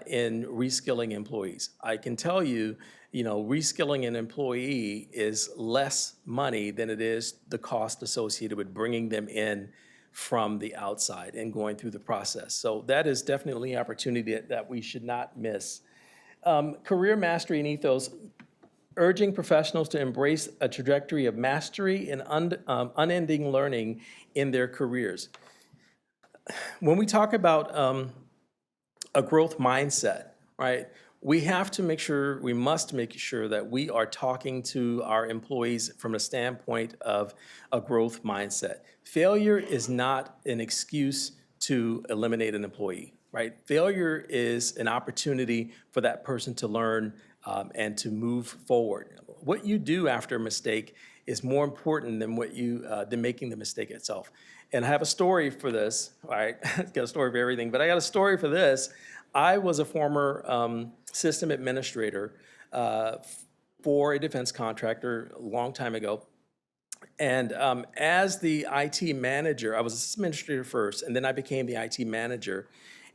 in reskilling employees. I can tell you, reskilling an employee is less money than it is the cost associated with bringing them in from the outside and going through the process. So that is definitely an opportunity that we should not miss. Career mastery and ethos, urging professionals to embrace a trajectory of mastery and unending learning in their careers. When we talk about a growth mindset, right, we must make sure that we are talking to our employees from a standpoint of a growth mindset. Failure is not an excuse to eliminate an employee, right? Failure is an opportunity for that person to learn and to move forward. What you do after a mistake is more important than than making the mistake itself. And I have a story for this, all right? I've got a story for everything, but I got a story for this. I was a former system administrator for a defense contractor a long time ago. And as the IT manager, I was a system administrator first, and then I became the IT manager.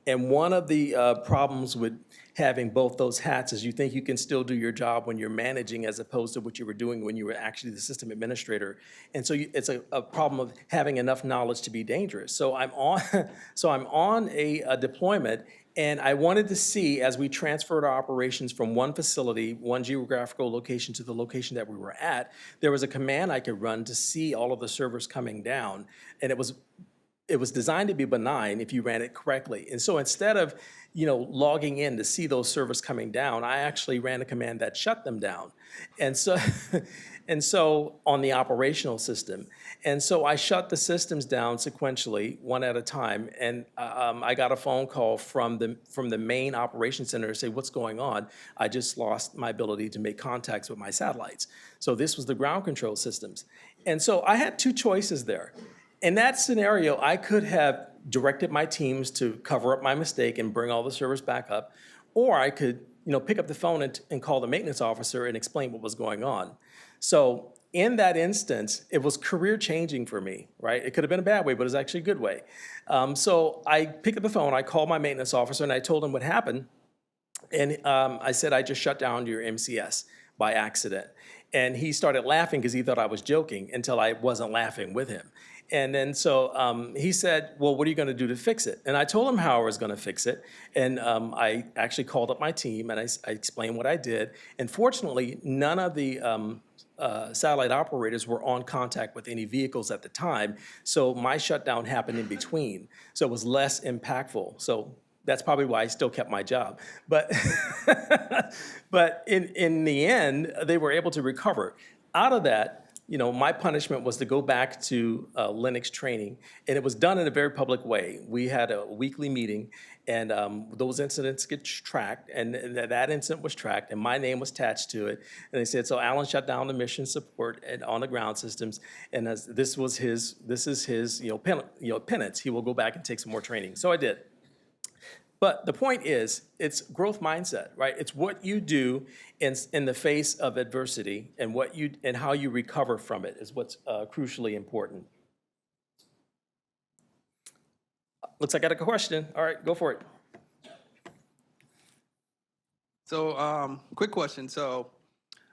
And one of the problems with having both those hats is you think you can still do your job when you're managing as opposed to what you were doing when you were actually the system administrator. And so it's a problem of having enough knowledge to be dangerous. So I'm on, so I'm on a deployment, and I wanted to see, as we transferred our operations from one facility, one geographical location to the location that we were at, there was a command I could run to see all of the servers coming down. And it was designed to be benign if you ran it correctly. And so instead of, logging in to see those servers coming down, I actually ran a command that shut them down. And so, and so on the operational system. And so I shut the systems down sequentially, one at a time. And I got a phone call from the main operations center to say, what's going on? I just lost my ability to make contacts with my satellites. So this was the ground control systems. And so I had two choices there. In that scenario, I could have directed my teams to cover up my mistake and bring all the servers back up, or I could, pick up the phone and call the maintenance officer and explain what was going on. So in that instance, it was career changing for me, right? It could have been a bad way, but it was actually a good way. So I picked up the phone, I called my maintenance officer, and I told him what happened. And I said, I just shut down your MCS by accident. And he started laughing because he thought I was joking until I wasn't laughing with him. And then so he said, well, what are you going to do to fix it? And I told him how I was going to fix it. And I actually called up my team and I explained what I did. And fortunately, none of the satellite operators were on contact with any vehicles at the time. So my shutdown happened in between. So it was less impactful. So that's probably why I still kept my job. But, but in the end, they were able to recover. Out of that, my punishment was to go back to Linux training, and it was done in a very public way. We had a weekly meeting, and those incidents get tracked, and that incident was tracked, and my name was attached to it. And they said, so Alan shut down the mission support on the ground systems, and this is his penance. He will go back and take some more training. So I did. But the point is, it's growth mindset, right? It's what you do in the face of adversity and how you recover from it is what's crucially important. Looks like I got a question. All right, go for it. So, quick question. So,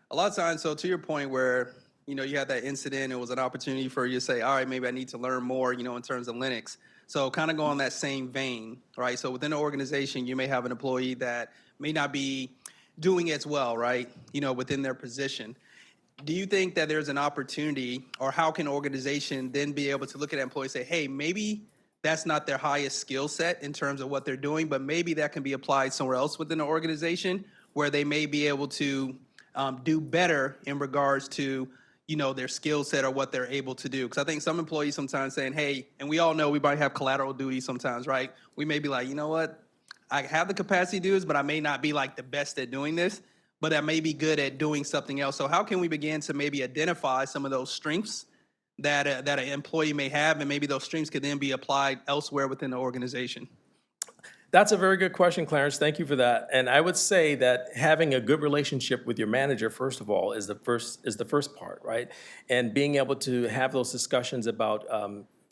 a lot of times, so to your point where, you had that incident, it was an opportunity for you to say, all right, maybe I need to learn more, in terms of Linux. So kind of go on that same vein, right? So within an organization, you may have an employee that may not be doing as well, right? Within their position. Do you think that there's an opportunity, or how can an organization then be able to look at an employee and say, hey, maybe that's not their highest skill set in terms of what they're doing, but maybe that can be applied somewhere else within an organization where they may be able to do better in regards to their skill set or what they're able to do. Because I think some employees sometimes saying, hey, and we all know we might have collateral duties sometimes, right? We may be like, you know what? I have the capacity to do this, but I may not be like the best at doing this, but I may be good at doing something else. So how can we begin to maybe identify some of those strengths that an employee may have, and maybe those strengths could then be applied elsewhere within the organization? That's a very good question, Clarence. Thank you for that. And I would say that having a good relationship with your manager, first of all, is the first part, right? And being able to have those discussions about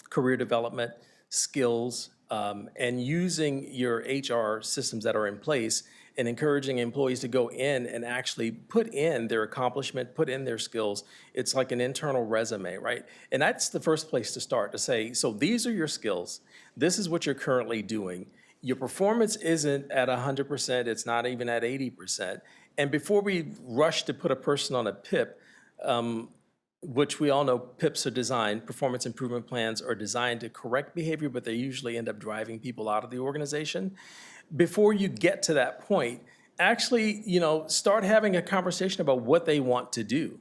career development, skills, and using your HR systems that are in place and encouraging employees to go in and actually put in their accomplishment, put in their skills. It's like an internal resume, right? And that's the first place to start, to say, so these are your skills. This is what you're currently doing. Your performance isn't at 100%, it's not even at 80%. And before we rush to put a person on a PIP, which we all know PIPs are designed, performance improvement plans are designed to correct behavior, but they usually end up driving people out of the organization. Before you get to that point, actually, start having a conversation about what they want to do.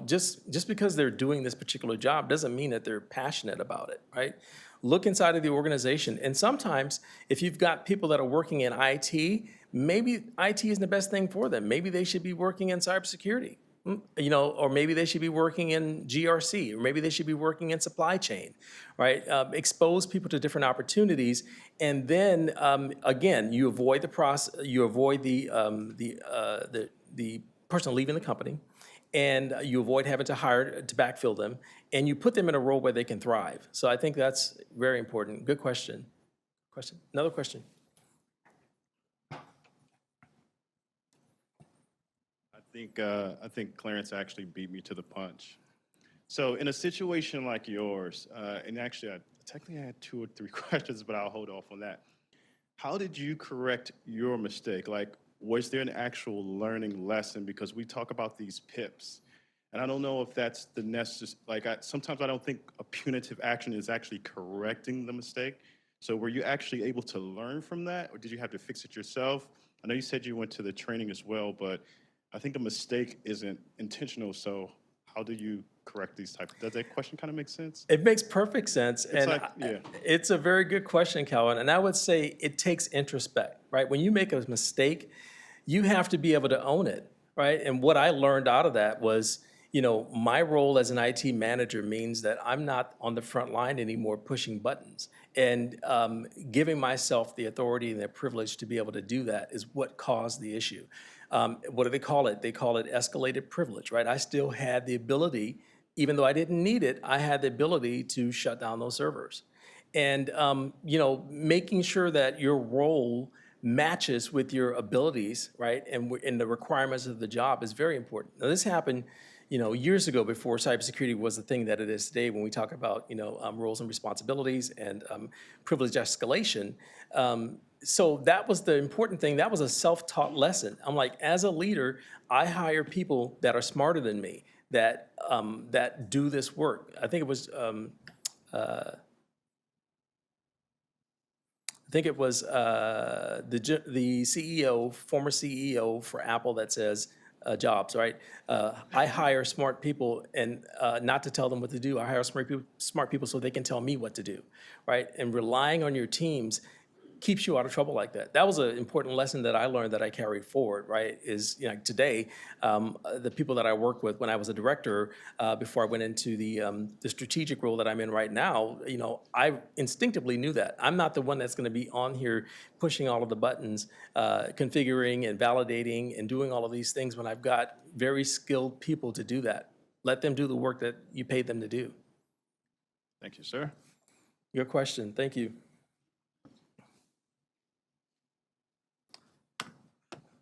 Just because they're doing this particular job doesn't mean that they're passionate about it, right? Look inside of the organization. And sometimes if you've got people that are working in IT, maybe IT isn't the best thing for them. Maybe they should be working in cybersecurity, or maybe they should be working in GRC, or maybe they should be working in supply chain, right? Expose people to different opportunities. And then again, you avoid the process, you avoid the person leaving the company, and you avoid having to hire to backfill them, and you put them in a role where they can thrive. So I think that's very important. Good question. Another question. think Clarence actually beat me to the punch. So in a situation like yours, and actually, technically I had 2 or 3 questions, but I'll hold off on that. How did you correct your mistake? Like, was there an actual learning lesson? Because we talk about these PIPs, and I don't know if that's the necessary, like, sometimes I don't think a punitive action is actually correcting the mistake. So were you actually able to learn from that, or did you have to fix it yourself? I know you said you went to the training as well, but I think a mistake isn't intentional, so how do you correct these types? Does that question kind of make sense? It makes perfect sense. It's And like, yeah. it's a very good question, Calvin. And I would say it takes introspect, right? When you make a mistake, you have to be able to own it, right? And what I learned out of that was, my role as an IT manager means that I'm not on the front line anymore pushing buttons. And giving myself the authority and the privilege to be able to do that is what caused the issue. What do they call it? They call it escalated privilege, right? I still had the ability, even though I didn't need it, I had the ability to shut down those servers. And, making sure that your role matches with your abilities, right, and the requirements of the job is very important. Now, this happened, years ago before cybersecurity was the thing that it is today when we talk about, roles and responsibilities and privilege escalation. So that was the important thing. That was a self-taught lesson. I'm like, as a leader, I hire people that are smarter than me, that do this work. I think it was the CEO, former CEO for Apple, that says, Jobs, right? I hire smart people, and not to tell them what to do. I hire smart people so they can tell me what to do, right? And relying on your teams keeps you out of trouble like that. That was an important lesson that I learned that I carried forward, right? Is, today, the people that I work with when I was a director, before I went into the strategic role that I'm in right now, I instinctively knew that. I'm not the one that's gonna be on here pushing all of the buttons, configuring and validating and doing all of these things when I've got very skilled people to do that. Let them do the work that you paid them to do. Thank you, sir. Your question, thank you.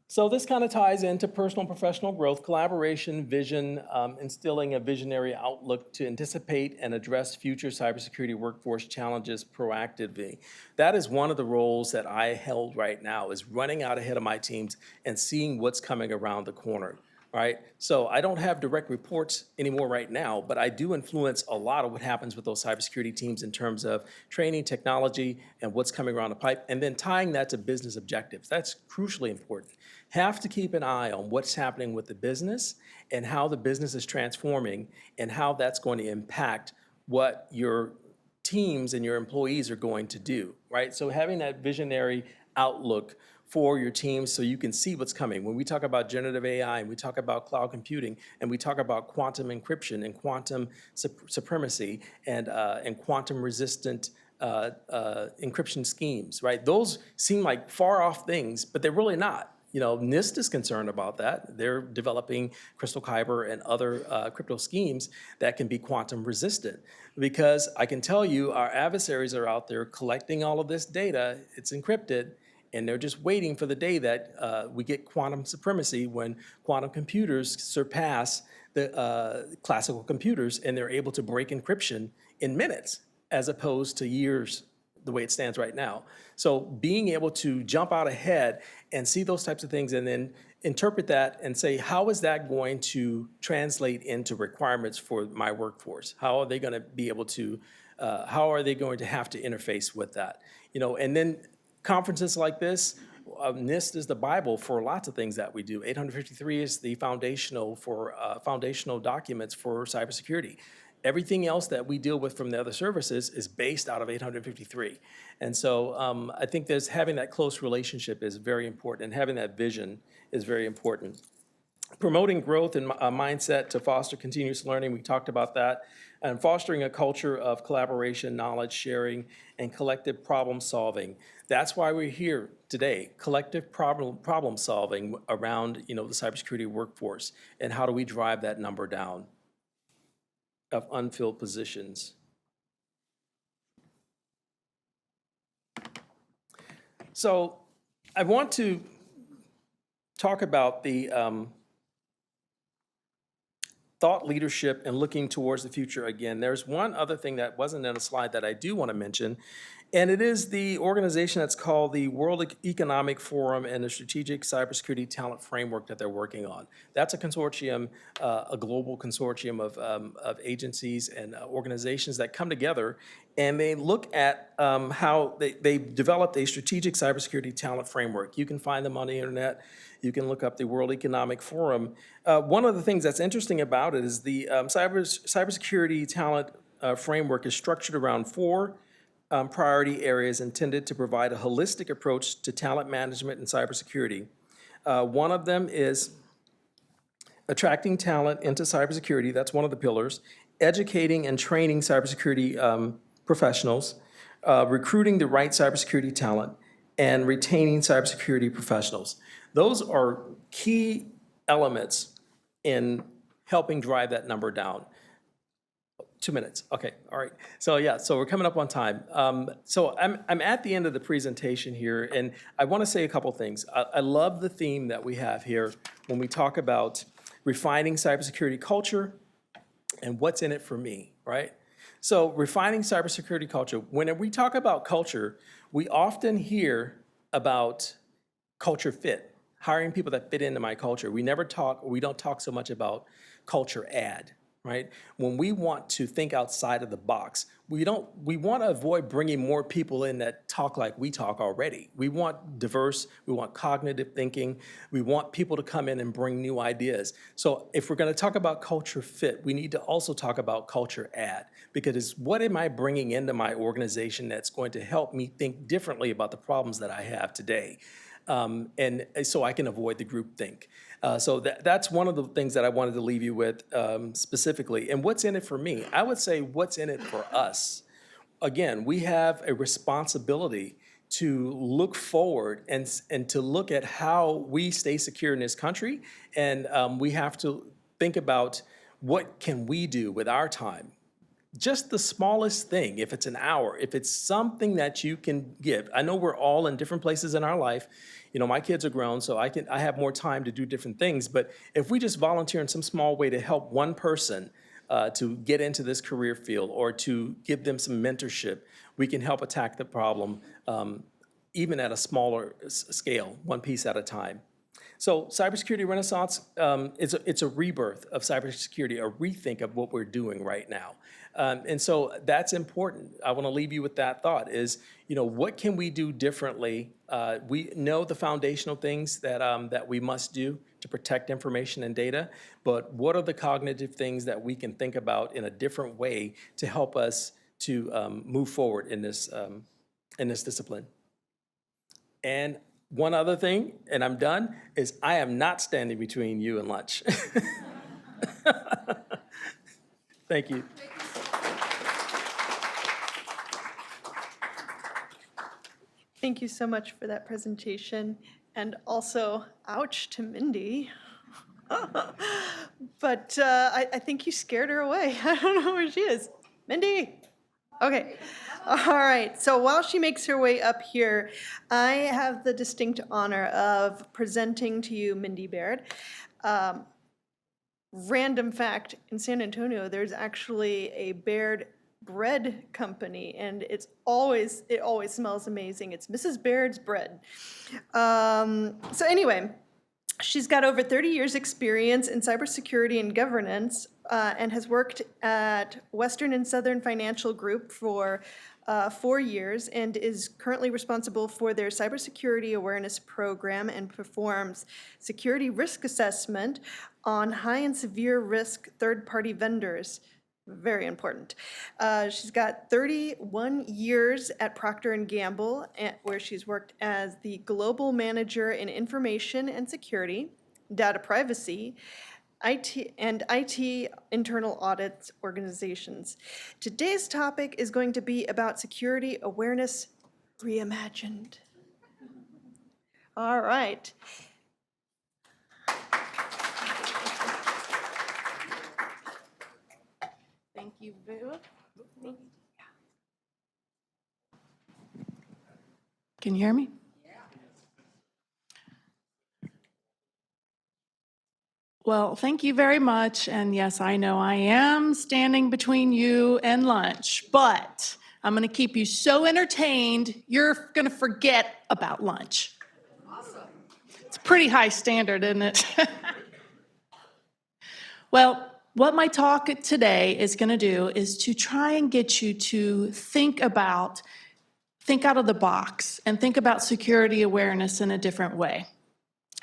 So this kind of ties into personal and professional growth, collaboration, vision, instilling a visionary outlook to anticipate and address future cybersecurity workforce challenges proactively. That is one of the roles that I held right now, is running out ahead of my teams and seeing what's coming around the corner. Right? So I don't have direct reports anymore right now, but I do influence a lot of what happens with those cybersecurity teams in terms of training, technology, and what's coming around the pipe, and then tying that to business objectives. That's crucially important. Have to keep an eye on what's happening with the business and how the business is transforming and how that's going to impact what your teams and your employees are going to do, right? So having that visionary outlook for your teams so you can see what's coming. When we talk about generative AI and we talk about cloud computing and we talk about quantum encryption and quantum supremacy and quantum resistant encryption schemes, right? Those seem like far off things, but they're really not. NIST is concerned about that. They're developing Crystal Kyber and other crypto schemes that can be quantum resistant. Because I can tell you, our adversaries are out there collecting all of this data. It's encrypted, and they're just waiting for the day that we get quantum supremacy, when quantum computers surpass the classical computers, and they're able to break encryption in minutes, as opposed to years, the way it stands right now. So being able to jump out ahead and see those types of things and then interpret that and say, how is that going to translate into requirements for my workforce? How are they going to be able to, how are they going to have to interface with that? And then conferences like this, NIST is the Bible for lots of things that we do. 853 is the foundational documents for cybersecurity. Everything else that we deal with from the other services is based out of 853. And so I think having that close relationship is very important, and having that vision is very important. Promoting growth and a mindset to foster continuous learning, we talked about that, and fostering a culture of collaboration, knowledge sharing, and collective problem solving. That's why we're here today, collective problem solving around the cybersecurity workforce, and how do we drive that number down of unfilled positions. So I want to talk about the thought leadership and looking towards the future again. There's one other thing that wasn't in a slide that I do want to mention, and it is the organization that's called the World Economic Forum and the Strategic Cybersecurity Talent Framework that they're working on. That's a consortium, a global consortium of agencies and organizations that come together, and they look at how they've developed a strategic cybersecurity talent framework. You can find them on the internet. You can look up the World Economic Forum. One of the things that's interesting about it is the cybersecurity talent framework is structured around four priority areas intended to provide a holistic approach to talent management and cybersecurity. One of them is attracting talent into cybersecurity. That's one of the pillars. Educating and training cybersecurity professionals, recruiting the right cybersecurity talent, and retaining cybersecurity professionals. Those are key elements in helping drive that number down. 2 minutes, okay, all right. So yeah, so we're coming up on time. So I'm at the end of the presentation here, and I want to say a couple things. I love the theme that we have here when we talk about refining cybersecurity culture and what's in it for me, right? So refining cybersecurity culture, when we talk about culture, we often hear about culture fit, hiring people that fit into my culture. We don't talk so much about culture add, right? When we want to think outside of the box, we want to avoid bringing more people in that talk like we talk already. We want diverse, we want cognitive thinking, we want people to come in and bring new ideas. So if we're going to talk about culture fit, we need to also talk about culture add, because it's what am I bringing into my organization that's going to help me think differently about the problems that I have today. And so I can avoid the groupthink. So that's one of the things that I wanted to leave you with specifically. And what's in it for me? I would say what's in it for us. Again, we have a responsibility to look forward and to look at how we stay secure in this country. And we have to think about what can we do with our time. Just the smallest thing, if it's an hour, if it's something that you can give. I know we're all in different places in our life. You know, my kids are grown, so I have more time to do different things. But if we just volunteer in some small way to help one person to get into this career field or to give them some mentorship, we can help attack the problem even at a smaller scale, one piece at a time. So cybersecurity renaissance, it's a rebirth of cybersecurity, a rethink of what we're doing right now. And so that's important. I want to leave you with that thought is, you know, what can we do differently? We know the foundational things that we must do to protect information and data, but what are the cognitive things that we can think about in a different way to help us to move forward in this discipline? And one other thing, and I'm done, is I am not standing between you and lunch. Thank you. Thank you so much for that presentation, and also, ouch to Mindy. But I think you scared her away. I don't know where she is. Mindy? Okay. All right. So while she makes her way up here, I have the distinct honor of presenting to you Mindy Baird. Random fact, in San Antonio, there's actually a Baird bread company, and it always smells amazing. It's Mrs. Baird's bread. So anyway, she's got over 30 years experience in cybersecurity and governance, and has worked at Western and Southern Financial Group for 4 years, and is currently responsible for their cybersecurity awareness program and performs security risk assessment on high and severe risk third-party vendors. Very important. She's got 31 years at Procter & Gamble, where she's worked as the global manager in information and security, data privacy, IT internal audits organizations. Today's topic is going to be about security awareness reimagined. All right. Thank you, Bill. Can you hear me? Well, thank you very much. And yes, I know I am standing between you and lunch, but I'm going to keep you so entertained, you're going to forget about lunch. Awesome. It's a pretty high standard, isn't it? Well, what my talk today is going to do is to try and get you to think out of the box and think about security awareness in a different way.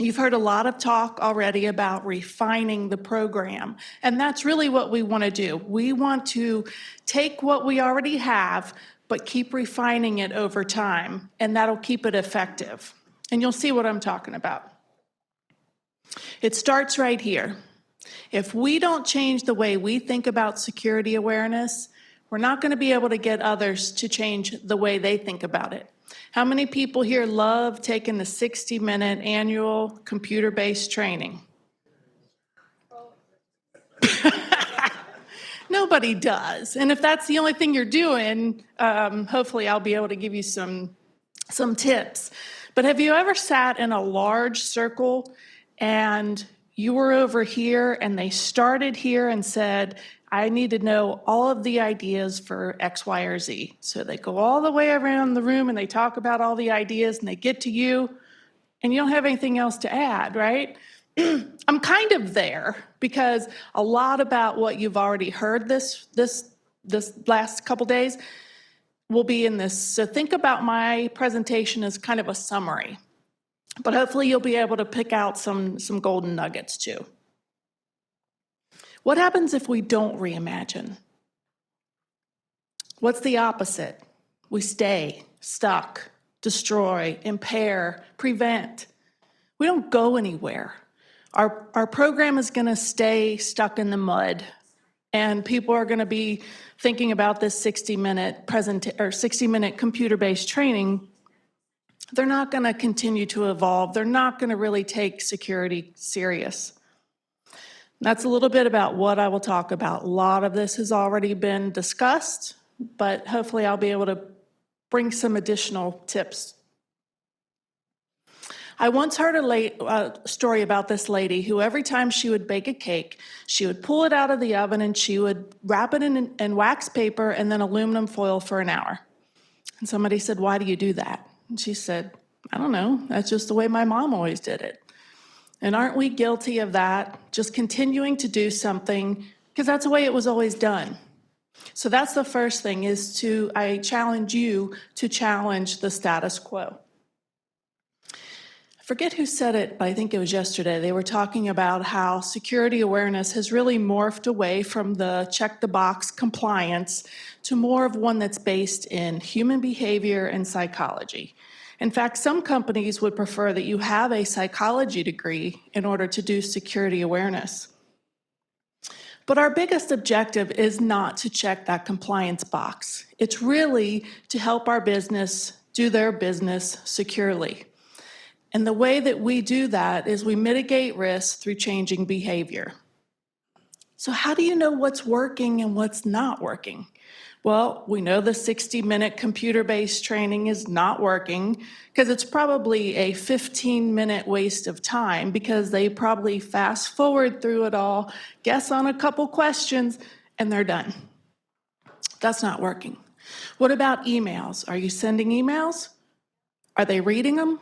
You've heard a lot of talk already about refining the program, and that's really what we want to do. We want to take what we already have, but keep refining it over time, and that'll keep it effective. And you'll see what I'm talking about. It starts right here. If we don't change the way we think about security awareness, we're not going to be able to get others to change the way they think about it. How many people here love taking the 60-minute annual computer-based training? Nobody does. And if that's the only thing you're doing, hopefully I'll be able to give you some tips. But have you ever sat in a large circle and you were over here and they started here and said, I need to know all of the ideas for X, Y, or Z. So they go all the way around the room and they talk about all the ideas and they get to you and you don't have anything else to add, right? I'm kind of there because a lot about what you've already heard this last couple days will be in this. So think about my presentation as kind of a summary, but hopefully you'll be able to pick out some golden nuggets too. What happens if we don't reimagine? What's the opposite? We stay stuck, destroy, impair, prevent. We don't go anywhere. Our program is going to stay stuck in the mud, and people are going to be thinking about this 60-minute computer-based training. They're not going to continue to evolve. They're not going to really take security serious. That's a little bit about what I will talk about. A lot of this has already been discussed, but hopefully I'll be able to bring some additional tips. I once heard a story about this lady who every time she would bake a cake, she would pull it out of the oven and she would wrap it in wax paper and then aluminum foil for an hour. And somebody said, why do you do that? And she said, I don't know, that's just the way my mom always did it. And aren't we guilty of that? Just continuing to do something because that's the way it was always done. So that's the first thing I challenge you to challenge the status quo. I forget who said it, but I think it was yesterday. They were talking about how security awareness has really morphed away from the check the box compliance to more of one that's based in human behavior and psychology. In fact, some companies would prefer that you have a psychology degree in order to do security awareness. But our biggest objective is not to check that compliance box. It's really to help our business do their business securely. And the way that we do that is we mitigate risk through changing behavior. So how do you know what's working and what's not working? Well, we know the 60-minute computer-based training is not working because it's probably a 15-minute waste of time because they probably fast forward through it all, guess on a couple questions, and they're done. That's not working. What about emails? Are you sending emails? Are they reading them?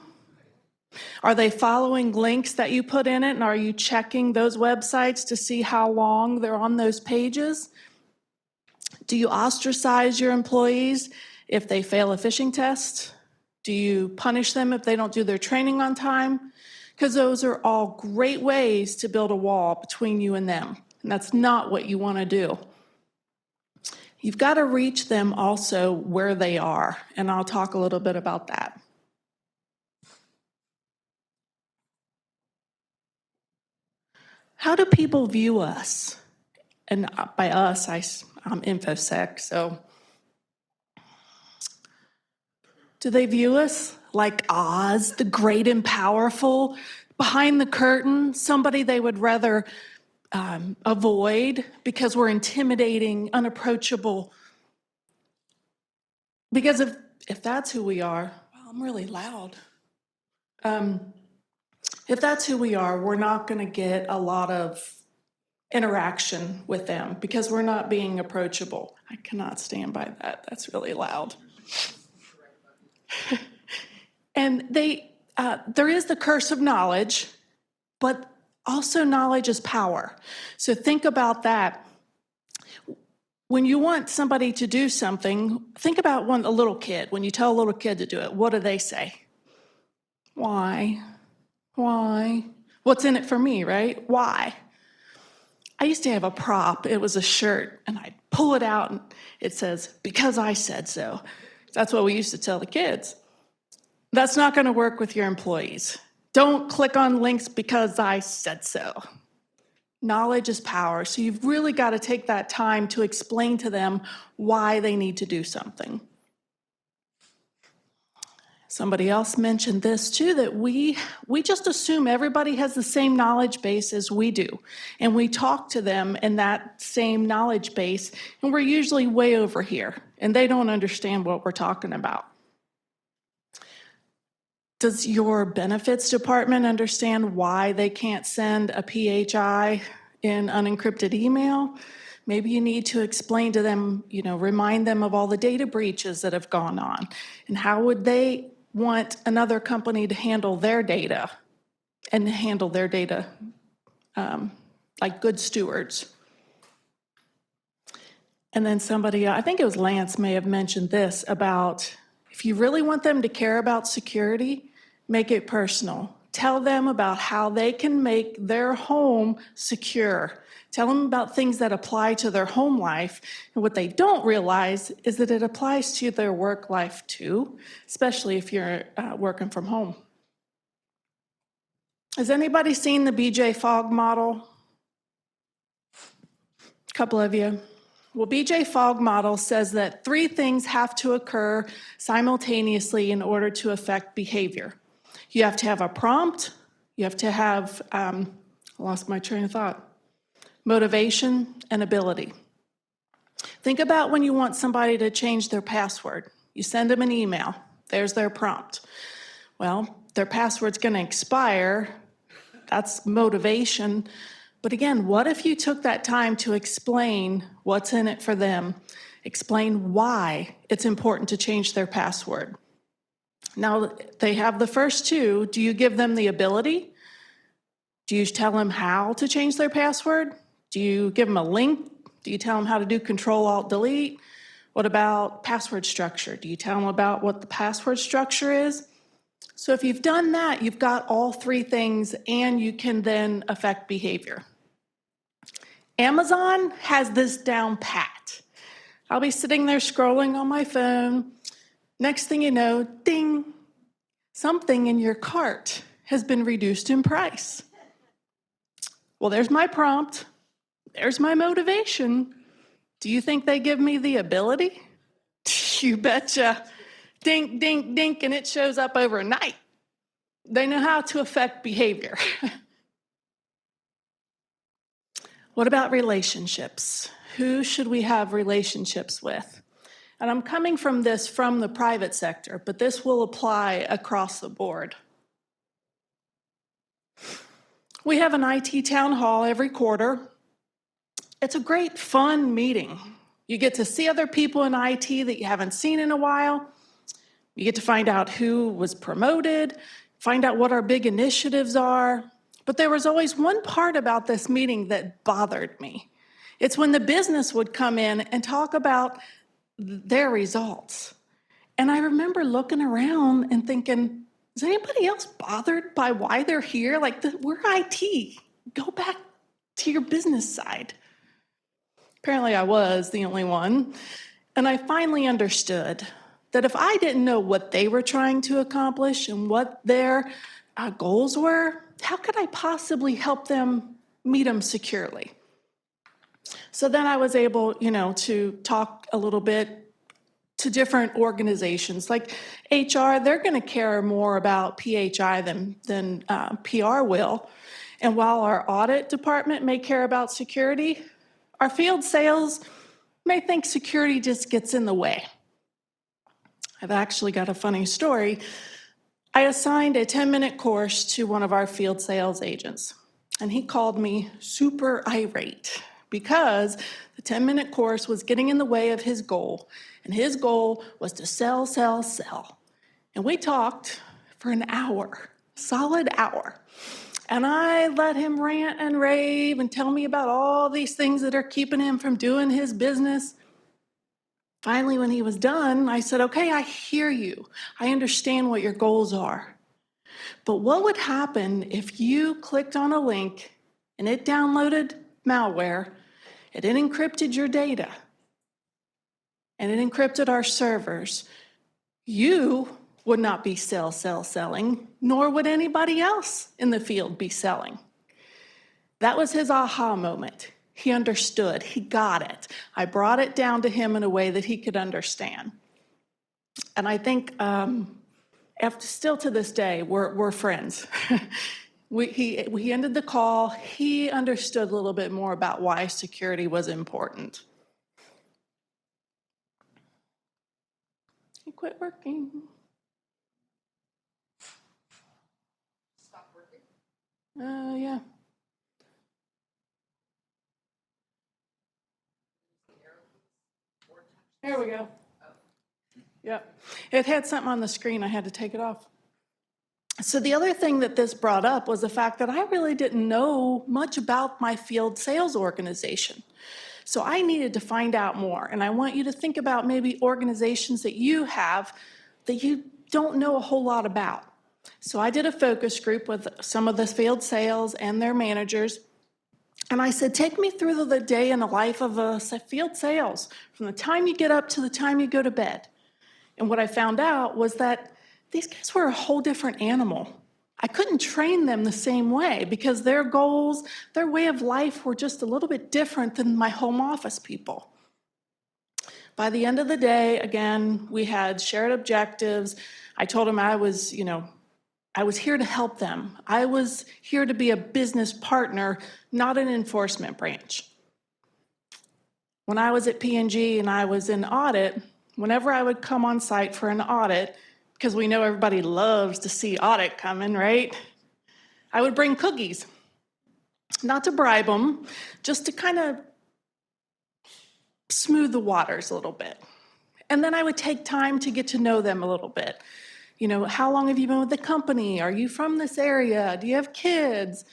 Are they following links that you put in it, and are you checking those websites to see how long they're on those pages? Do you ostracize your employees if they fail a phishing test? Do you punish them if they don't do their training on time? Because those are all great ways to build a wall between you and them, and that's not what you want to do. You've got to reach them also where they are, and I'll talk a little bit about that. How do people view us? And by us, I'm InfoSec, so do they view us like Oz, the great and powerful, behind the curtain, somebody they would rather avoid because we're intimidating, unapproachable? Because if that's who we are, well, I'm really loud. If that's who we are, we're not going to get a lot of interaction with them because we're not being approachable. I cannot stand by that. That's really loud. And there is the curse of knowledge, but also knowledge is power. So think about that. When you want somebody to do something, think about a little kid. When you tell a little kid to do it, what do they say? Why? Why? What's in it for me, right? Why? I used to have a prop. It was a shirt, and I'd pull it out, and it says, because I said so. That's what we used to tell the kids. That's not going to work with your employees. Don't click on links because I said so. Knowledge is power, so you've really got to take that time to explain to them why they need to do something. Somebody else mentioned this too, that we just assume everybody has the same knowledge base as we do. And we talk to them in that same knowledge base, and we're usually way over here, and they don't understand what we're talking about. Does your benefits department understand why they can't send a PHI in unencrypted email? Maybe you need to explain to them, remind them of all the data breaches that have gone on. And how would they want another company to handle their data and handle their data like good stewards? And then somebody, I think it was Lance, may have mentioned this about if you really want them to care about security, make it personal. Tell them about how they can make their home secure. Tell them about things that apply to their home life. And what they don't realize is that it applies to their work life too, especially if you're working from home. Has anybody seen the BJ Fogg model? A couple of you. Well, BJ Fogg model says that 3 things have to occur simultaneously in order to affect behavior. You have to have a prompt, you have to have, I lost my train of thought, motivation and ability. Think about when you want somebody to change their password. You send them an email, there's their prompt. Well, their password's gonna expire, that's motivation. But again, what if you took that time to explain what's in it for them, explain why it's important to change their password? Now, they have the first 2. Do you give them the ability? Do you tell them how to change their password? Do you give them a link? Do you tell them how to do Control-Alt-Delete? What about password structure? Do you tell them about what the password structure is? So if you've done that, you've got all 3 things, and you can then affect behavior. Amazon has this down pat. I'll be sitting there scrolling on my phone. Next thing you know, ding, something in your cart has been reduced in price. Well, there's my prompt. There's my motivation. Do you think they give me the ability? You betcha. Dink, dink, dink, and it shows up overnight. They know how to affect behavior. What about relationships? Who should we have relationships with? And I'm coming from the private sector, but this will apply across the board. We have an IT town hall every quarter. It's a great, fun meeting. You get to see other people in IT that you haven't seen in a while. You get to find out who was promoted, find out what our big initiatives are. But there was always one part about this meeting that bothered me. It's when the business would come in and talk about their results. And I remember looking around and thinking, is anybody else bothered by why they're here? We're IT. Go back to your business side. Apparently I was the only one. And I finally understood that if I didn't know what they were trying to accomplish and what their goals were, how could I possibly help them meet them securely? So then I was able, to talk a little bit to different organizations. Like HR, they're going to care more about PHI than PR will. And while our audit department may care about security, our field sales may think security just gets in the way. I've actually got a funny story. I assigned a 10-minute course to one of our field sales agents, and he called me super irate because the 10-minute course was getting in the way of his goal, and his goal was to sell, sell, sell. And we talked for an hour, solid hour. And I let him rant and rave and tell me about all these things that are keeping him from doing his business. Finally, when he was done, I said, okay, I hear you. I understand what your goals are. But what would happen if you clicked on a link and it downloaded malware, and it encrypted your data, and it encrypted our servers? You would not be selling, nor would anybody else in the field be selling. That was his aha moment. He understood, he got it. I brought it down to him in a way that he could understand. And I think still to this day, we're friends. He ended the call, he understood a little bit more about why security was important. He quit working. Stop working? Yeah. There we go. Yep. It had something on the screen. I had to take it off. So the other thing that this brought up was the fact that I really didn't know much about my field sales organization. So I needed to find out more. And I want you to think about maybe organizations that you have that you don't know a whole lot about. So I did a focus group with some of the field sales and their managers. And I said, take me through the day in the life of a field sales, from the time you get up to the time you go to bed. And what I found out was that these guys were a whole different animal. I couldn't train them the same way because their goals, their way of life were just a little bit different than my home office people. By the end of the day, again, we had shared objectives. I told them I was here to help them. I was here to be a business partner, not an enforcement branch. When I was at P&G and I was in audit, whenever I would come on site for an audit, because we know everybody loves to see audit coming, right? I would bring cookies, not to bribe them, just to kind of smooth the waters a little bit. And then I would take time to get to know them a little bit. You know, how long have you been with the company? Are you from this area? Do you have kids?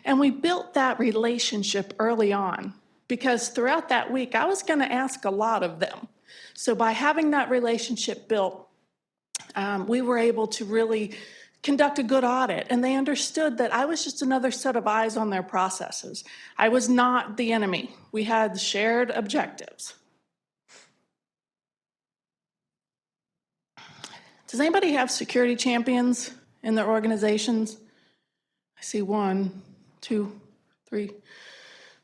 And we built that relationship early on because throughout that week, I was going to ask a lot of them. So by having that relationship built, we were able to really conduct a good audit, and they understood that I was just another set of eyes on their processes. I was not the enemy. We had shared objectives. Does anybody have security champions in their organizations? I see 1, 2, 3.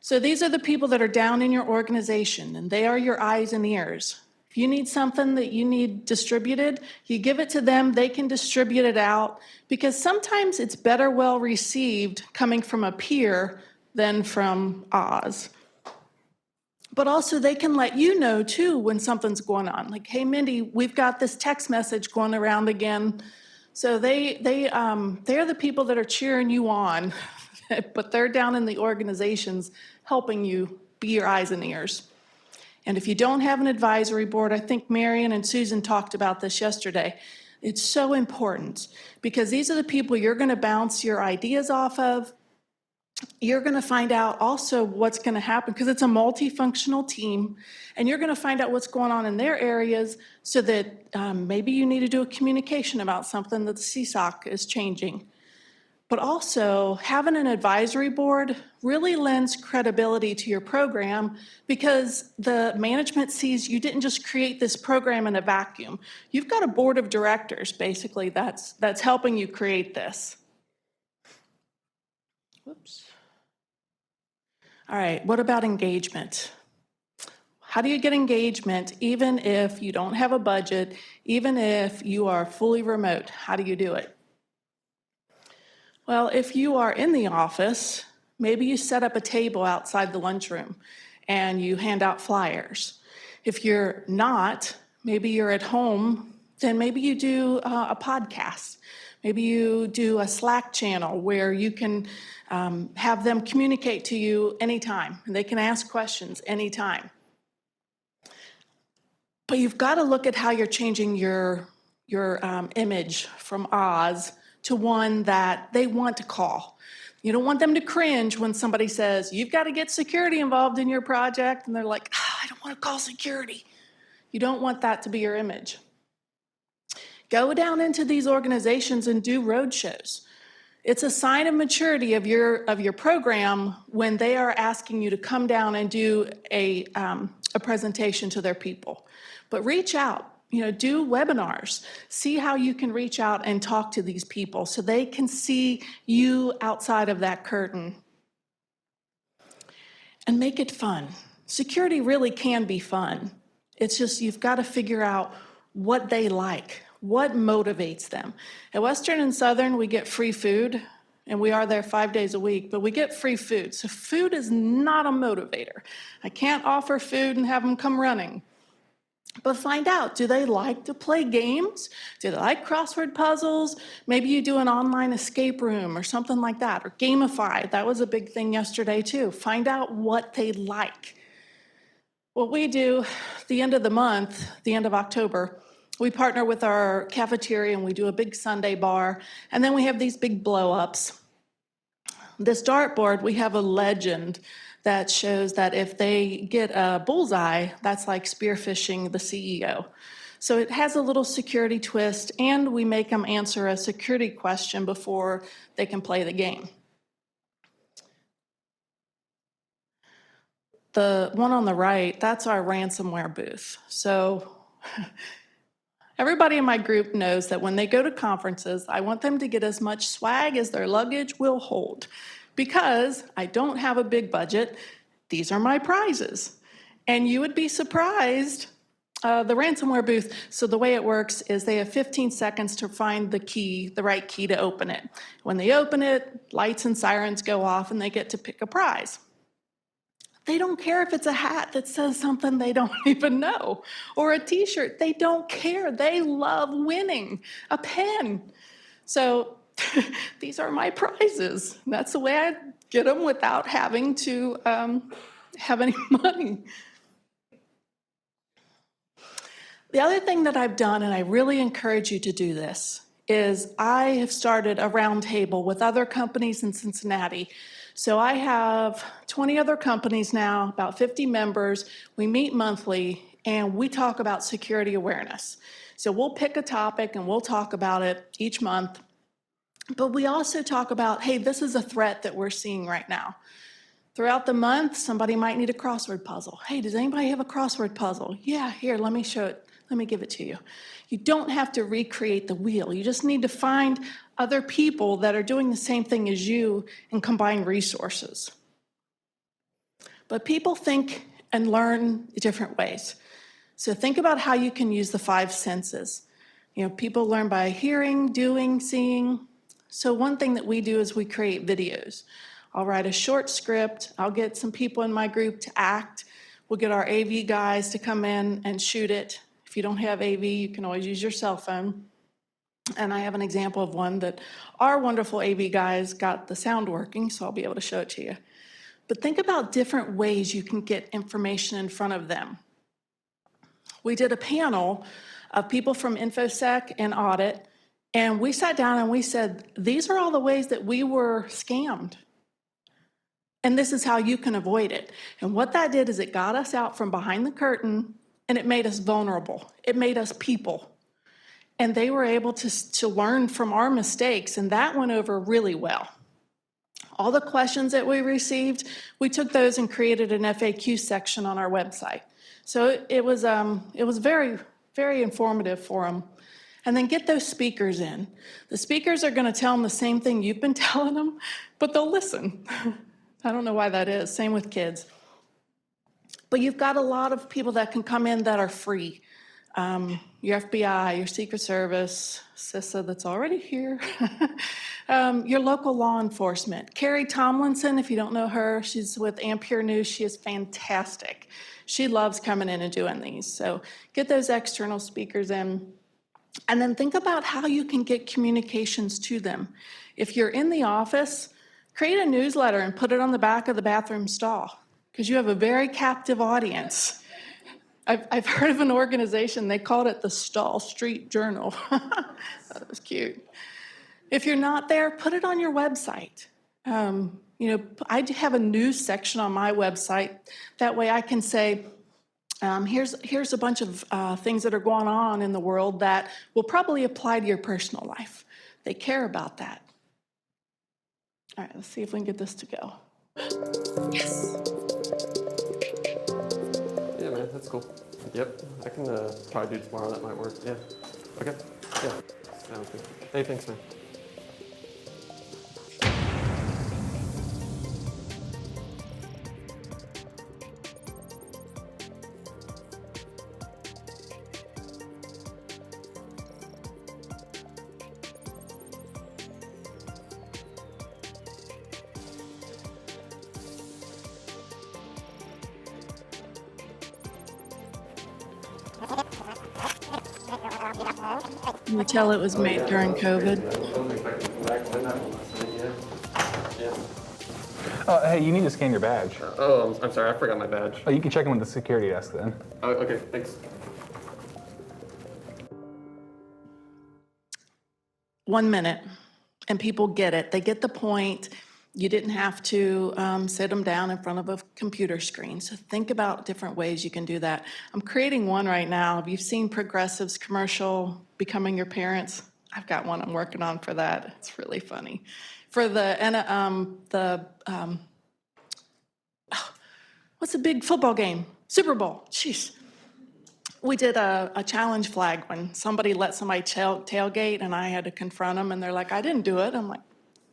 So these are the people that are down in your organization, and they are your eyes and ears. If you need something that you need distributed, you give it to them, they can distribute it out, because sometimes it's better well received coming from a peer than from Oz. But also they can let you know too when something's going on. Like, hey, Mindy, we've got this text message going around again. So they're the people that are cheering you on, but they're down in the organizations helping you be your eyes and ears. And if you don't have an advisory board, I think Marion and Susan talked about this yesterday. It's so important because these are the people you're going to bounce your ideas off of. You're going to find out also what's going to happen because it's a multifunctional team, and you're going to find out what's going on in their areas so that maybe you need to do a communication about something that the CSOC is changing. But also, having an advisory board really lends credibility to your program because the management sees you didn't just create this program in a vacuum. You've got a board of directors, basically, that's helping you create this. Whoops. All right, what about engagement? How do you get engagement even if you don't have a budget, even if you are fully remote? How do you do it? Well, if you are in the office, maybe you set up a table outside the lunchroom and you hand out flyers. If you're not, maybe you're at home, then maybe you do a podcast. Maybe you do a Slack channel where you can have them communicate to you anytime, and they can ask questions anytime. But you've got to look at how you're changing your image from Oz to one that they want to call. You don't want them to cringe when somebody says, you've got to get security involved in your project, and they're like, I don't want to call security. You don't want that to be your image. Go down into these organizations and do road shows. It's a sign of maturity of your program when they are asking you to come down and do a presentation to their people. But reach out, do webinars. See how you can reach out and talk to these people so they can see you outside of that curtain. And make it fun. Security really can be fun. It's just you've got to figure out what they like. What motivates them? At Western and Southern, we get free food, and we are there 5 days a week, but we get free food. So food is not a motivator. I can't offer food and have them come running. But find out, do they like to play games? Do they like crossword puzzles? Maybe you do an online escape room or something like that, or gamify. That was a big thing yesterday too. Find out what they like. What we do, the end of the month, the end of October, we partner with our cafeteria and we do a big Sunday bar, and then we have these big blow-ups. This dartboard, we have a legend that shows that if they get a bullseye, that's like spearfishing the CEO. So it has a little security twist, and we make them answer a security question before they can play the game. The one on the right, that's our ransomware booth. So everybody in my group knows that when they go to conferences, I want them to get as much swag as their luggage will hold. Because I don't have a big budget, these are my prizes. And you would be surprised, the ransomware booth, so the way it works is they have 15 seconds to find the key, the right key to open it. When they open it, lights and sirens go off and they get to pick a prize. They don't care if it's a hat that says something they don't even know, or a t-shirt. They don't care. They love winning. A pen. So these are my prizes. That's the way I get them without having to have any money. The other thing that I've done, and I really encourage you to do this, is I have started a roundtable with other companies in Cincinnati. So I have 20 other companies now, about 50 members. We meet monthly, and we talk about security awareness. So we'll pick a topic, and we'll talk about it each month. But we also talk about, hey, this is a threat that we're seeing right now. Throughout the month, somebody might need a crossword puzzle. Hey, does anybody have a crossword puzzle? Yeah, here, let me show it. Let me give it to you. You don't have to recreate the wheel. You just need to find other people that are doing the same thing as you and combine resources. But people think and learn different ways. So think about how you can use the 5 senses. People learn by hearing, doing, seeing. So one thing that we do is we create videos. I'll write a short script. I'll get some people in my group to act. We'll get our AV guys to come in and shoot it. If you don't have AV, you can always use your cell phone. And I have an example of one that our wonderful AV guys got the sound working, so I'll be able to show it to you. But think about different ways you can get information in front of them. We did a panel of people from InfoSec and audit, and we sat down and we said, these are all the ways that we were scammed. And this is how you can avoid it. And what that did is it got us out from behind the curtain, and it made us vulnerable. It made us people. And they were able to learn from our mistakes, and that went over really well. All the questions that we received, we took those and created an FAQ section on our website. So it was very, very informative for them. And then get those speakers in. The speakers are going to tell them the same thing you've been telling them, but they'll listen. I don't know why that is. Same with kids. But you've got a lot of people that can come in that are free. Your FBI, your Secret Service, FISSEA that's already here, your local law enforcement. Carrie Tomlinson, if you don't know her, she's with Ampere News. She is fantastic. She loves coming in and doing these. So get those external speakers in. And then think about how you can get communications to them. If you're in the office, create a newsletter and put it on the back of the bathroom stall, because you have a very captive audience. I've heard of an organization, they called it the Stall Street Journal. That was cute. If you're not there, put it on your website. I have a news section on my website. That way I can say, here's a bunch of things that are going on in the world that will probably apply to your personal life. They care about that. All right, let's see if we can get this to go. Yes. Yeah, man, that's cool. Yep, I can probably do tomorrow. That might work. Yeah. Okay. Yeah. Sounds good. Hey, thanks, man. Can you tell it was made during COVID? Oh, hey, you need to scan your badge. Oh, I'm sorry, I forgot my badge. Oh, you can check in with the security desk then. Oh, okay, thanks. 1 minute, and people get it. They get the point. You didn't have to sit them down in front of a computer screen. So think about different ways you can do that. I'm creating one right now. Have you seen Progressive's commercial, Becoming Your Parents? I've got one I'm working on for that. It's really funny. For what's a big football game? Super Bowl. Jeez. We did a challenge flag when somebody let somebody tailgate, and I had to confront them, and they're like, I didn't do it. I'm like,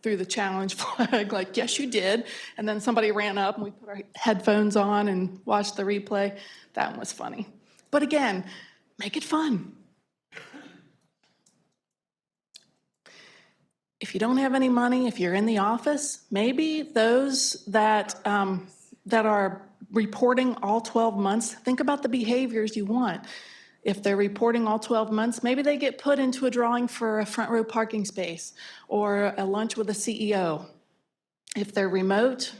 threw the challenge flag, like, yes, you did. And then somebody ran up, and we put our headphones on and watched the replay. That one was funny. But again, make it fun. If you don't have any money, if you're in the office, maybe those that are reporting all 12 months, think about the behaviors you want. If they're reporting all 12 months, maybe they get put into a drawing for a front row parking space or a lunch with a CEO. If they're remote,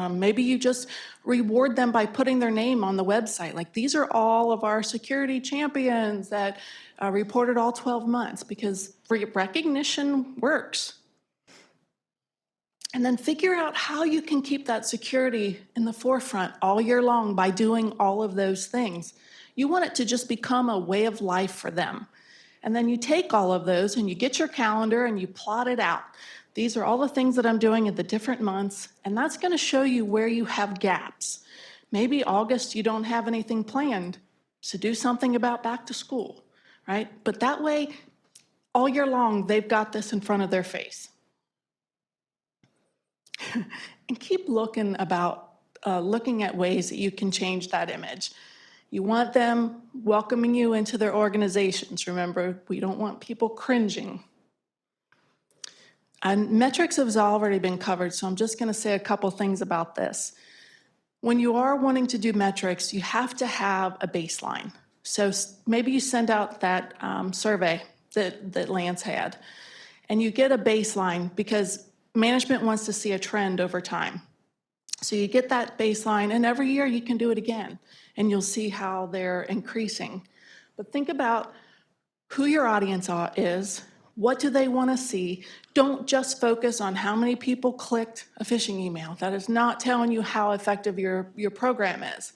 maybe you just reward them by putting their name on the website. Like, these are all of our security champions that reported all 12 months, because recognition works. And then figure out how you can keep that security in the forefront all year long by doing all of those things. You want it to just become a way of life for them. And then you take all of those and you get your calendar and you plot it out. These are all the things that I'm doing at the different months, and that's going to show you where you have gaps. Maybe August you don't have anything planned, so do something about back to school, right? But that way, all year long, they've got this in front of their face. And keep looking at ways that you can change that image. You want them welcoming you into their organizations. Remember, we don't want people cringing. And metrics have already been covered, so I'm just going to say a couple things about this. When you are wanting to do metrics, you have to have a baseline. So maybe you send out that survey that Lance had, and you get a baseline because management wants to see a trend over time. So you get that baseline, and every year you can do it again, and you'll see how they're increasing. But think about who your audience is, what do they want to see. Don't just focus on how many people clicked a phishing email. That is not telling you how effective your program is.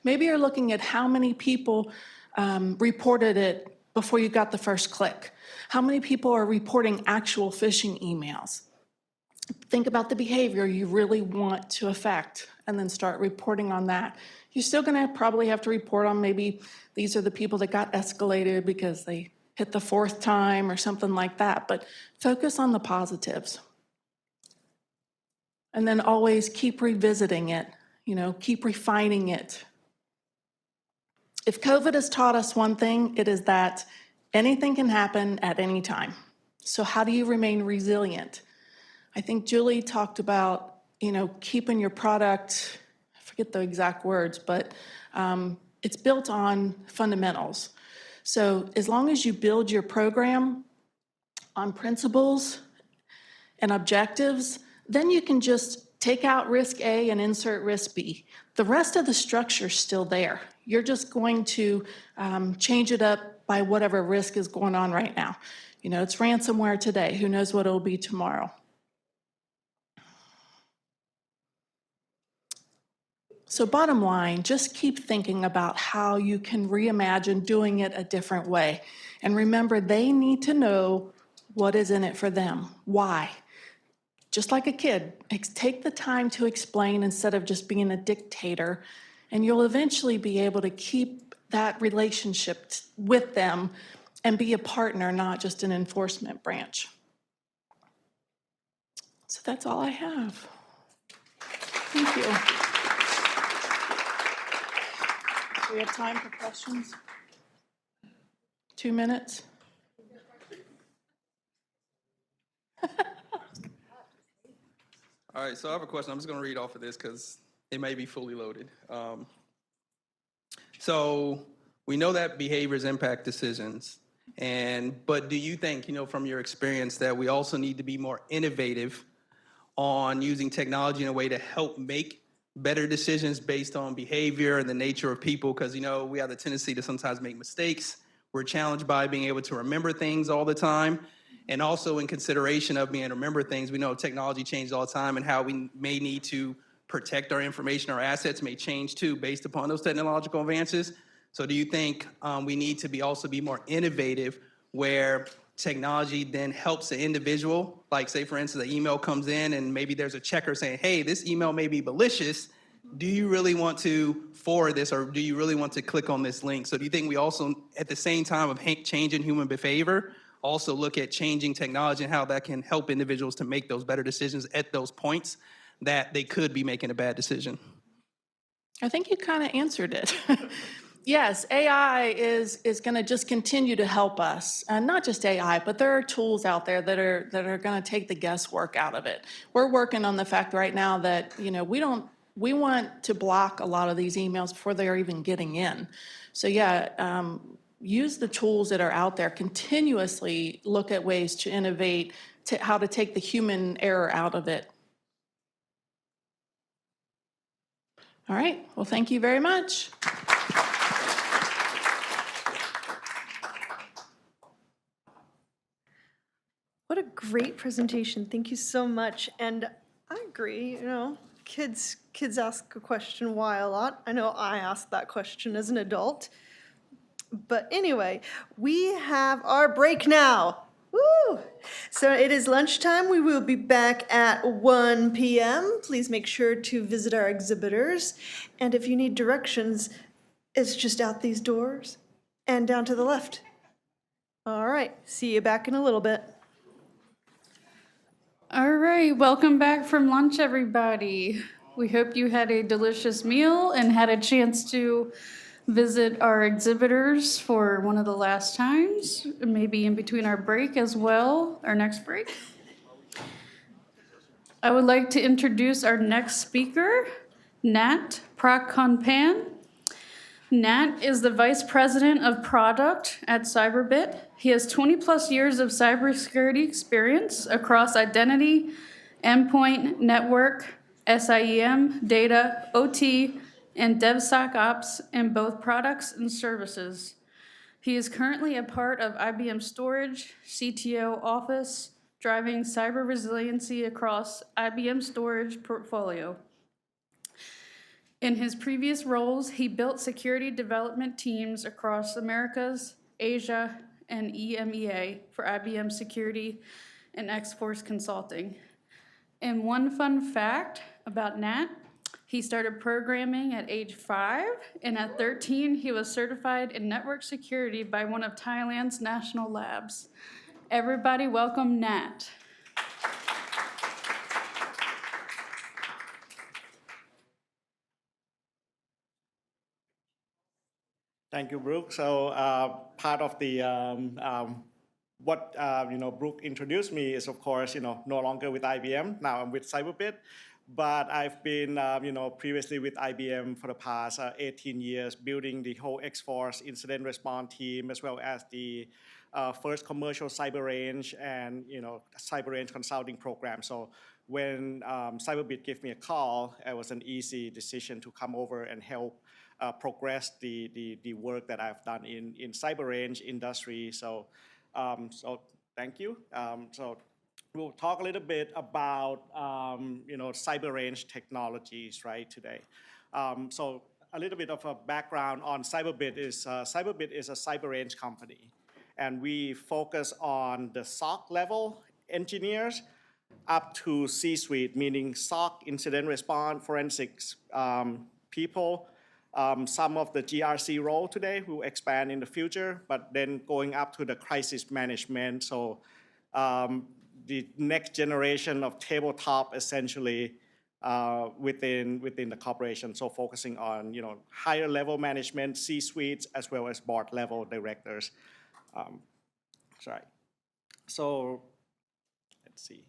Maybe you're looking at how many people reported it before you got the first click. How many people are reporting actual phishing emails? Think about the behavior you really want to affect and then start reporting on that. You're still going to probably have to report on maybe these are the people that got escalated because they hit the fourth time or something like that, but focus on the positives. And then always keep revisiting it, keep refining it. If COVID has taught us one thing, it is that anything can happen at any time. So how do you remain resilient? I think Julie talked about, keeping your product, I forget the exact words, but it's built on fundamentals. So as long as you build your program on principles and objectives, then you can just take out risk A and insert risk B. The rest of the structure's still there. You're just going to change it up by whatever risk is going on right now. You know, it's ransomware today. Who knows what it'll be tomorrow? So bottom line, just keep thinking about how you can reimagine doing it a different way. And remember, they need to know what is in it for them. Why? Just like a kid, take the time to explain instead of just being a dictator, and you'll eventually be able to keep that relationship with them and be a partner, not just an enforcement branch. So that's all I have. Thank you. Do we have time for questions? 2 minutes? All right, so I have a question. I'm just going to read off of this because it may be fully loaded. So we know that behaviors impact decisions, but do you think, from your experience, that we also need to be more innovative on using technology in a way to help make better decisions based on behavior and the nature of people? Because, we have the tendency to sometimes make mistakes. We're challenged by being able to remember things all the time. And also in consideration of being able to remember things, we know technology changes all the time, and how we may need to protect our information, our assets may change too based upon those technological advances. So do you think we need to also be more innovative where technology then helps the individual? Like, say, for instance, the email comes in and maybe there's a checker saying, hey, this email may be malicious. Do you really want to forward this, or do you really want to click on this link? So do you think we also, at the same time of changing human behavior, also look at changing technology and how that can help individuals to make those better decisions at those points that they could be making a bad decision? I think you kind of answered it. Yes, AI is going to just continue to help us. And not just AI, but there are tools out there that are going to take the guesswork out of it. We're working on the fact right now that, we want to block a lot of these emails before they're even getting in. So yeah, use the tools that are out there, continuously look at ways to innovate, how to take the human error out of it. All right, well, thank you very much. What a great presentation. Thank you so much. And I agree, kids ask a question why a lot. I know I ask that question as an adult. But anyway, we have our break now. Woo! So it is lunchtime. We will be back at 1 p.m. Please make sure to visit our exhibitors. And if you need directions, it's just out these doors and down to the left. All right, see you back in a little bit. All right, welcome back from lunch, everybody. We hope you had a delicious meal and had a chance to visit our exhibitors for one of the last times, maybe in between our break as well, our next break. I would like to introduce our next speaker, Nat Prakonpan. Nat is the Vice President of Product at Cyberbit. He has 20+ years of cybersecurity experience across identity, endpoint, network, SIEM, data, OT, and DevSecOps in both products and services. He is currently a part of IBM Storage, CTO Office, driving cyber resiliency across IBM Storage portfolio. In his previous roles, he built security development teams across Americas, Asia, and EMEA for IBM Security and X-Force Consulting. And one fun fact about Nat, he started programming at age 5, and at 13, he was certified in network security by one of Thailand's national labs. Everybody welcome Nat. Thank you, Brooke. So part of the what Brooke introduced me is, of course, no longer with IBM. Now I'm with Cyberbit. But I've been, previously with IBM for the past 18 years, building the whole X-Force incident response team, as well as the first commercial cyber range and, cyber range consulting program. So when Cyberbit gave me a call, it was an easy decision to come over and help progress the work that I've done in cyber range industry. So thank you. So we'll talk a little bit about cyber range technologies right today. So a little bit of a background on Cyberbit is a cyber range company, and we focus on the SOC level engineers up to C-suite, meaning SOC, incident response, forensics people. Some of the GRC role today will expand in the future, but then going up to the crisis management. So the next generation of tabletop essentially within the corporation. So focusing on higher level management, C-suites, as well as board level directors. So let's see.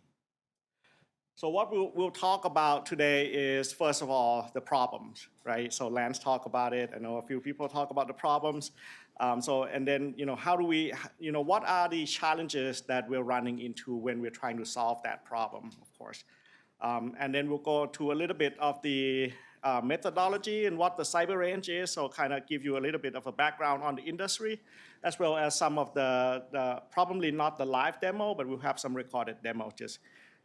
So what we'll talk about today is, first of all, the problems, right? So Lance talked about it. I know a few people talk about the problems. And then, how do we, what are the challenges that we're running into when we're trying to solve that problem, of course. And then we'll go to a little bit of the methodology and what the cyber range is, so kind of give you a little bit of a background on the industry, as well as some of the probably not the live demo, but we'll have some recorded demo,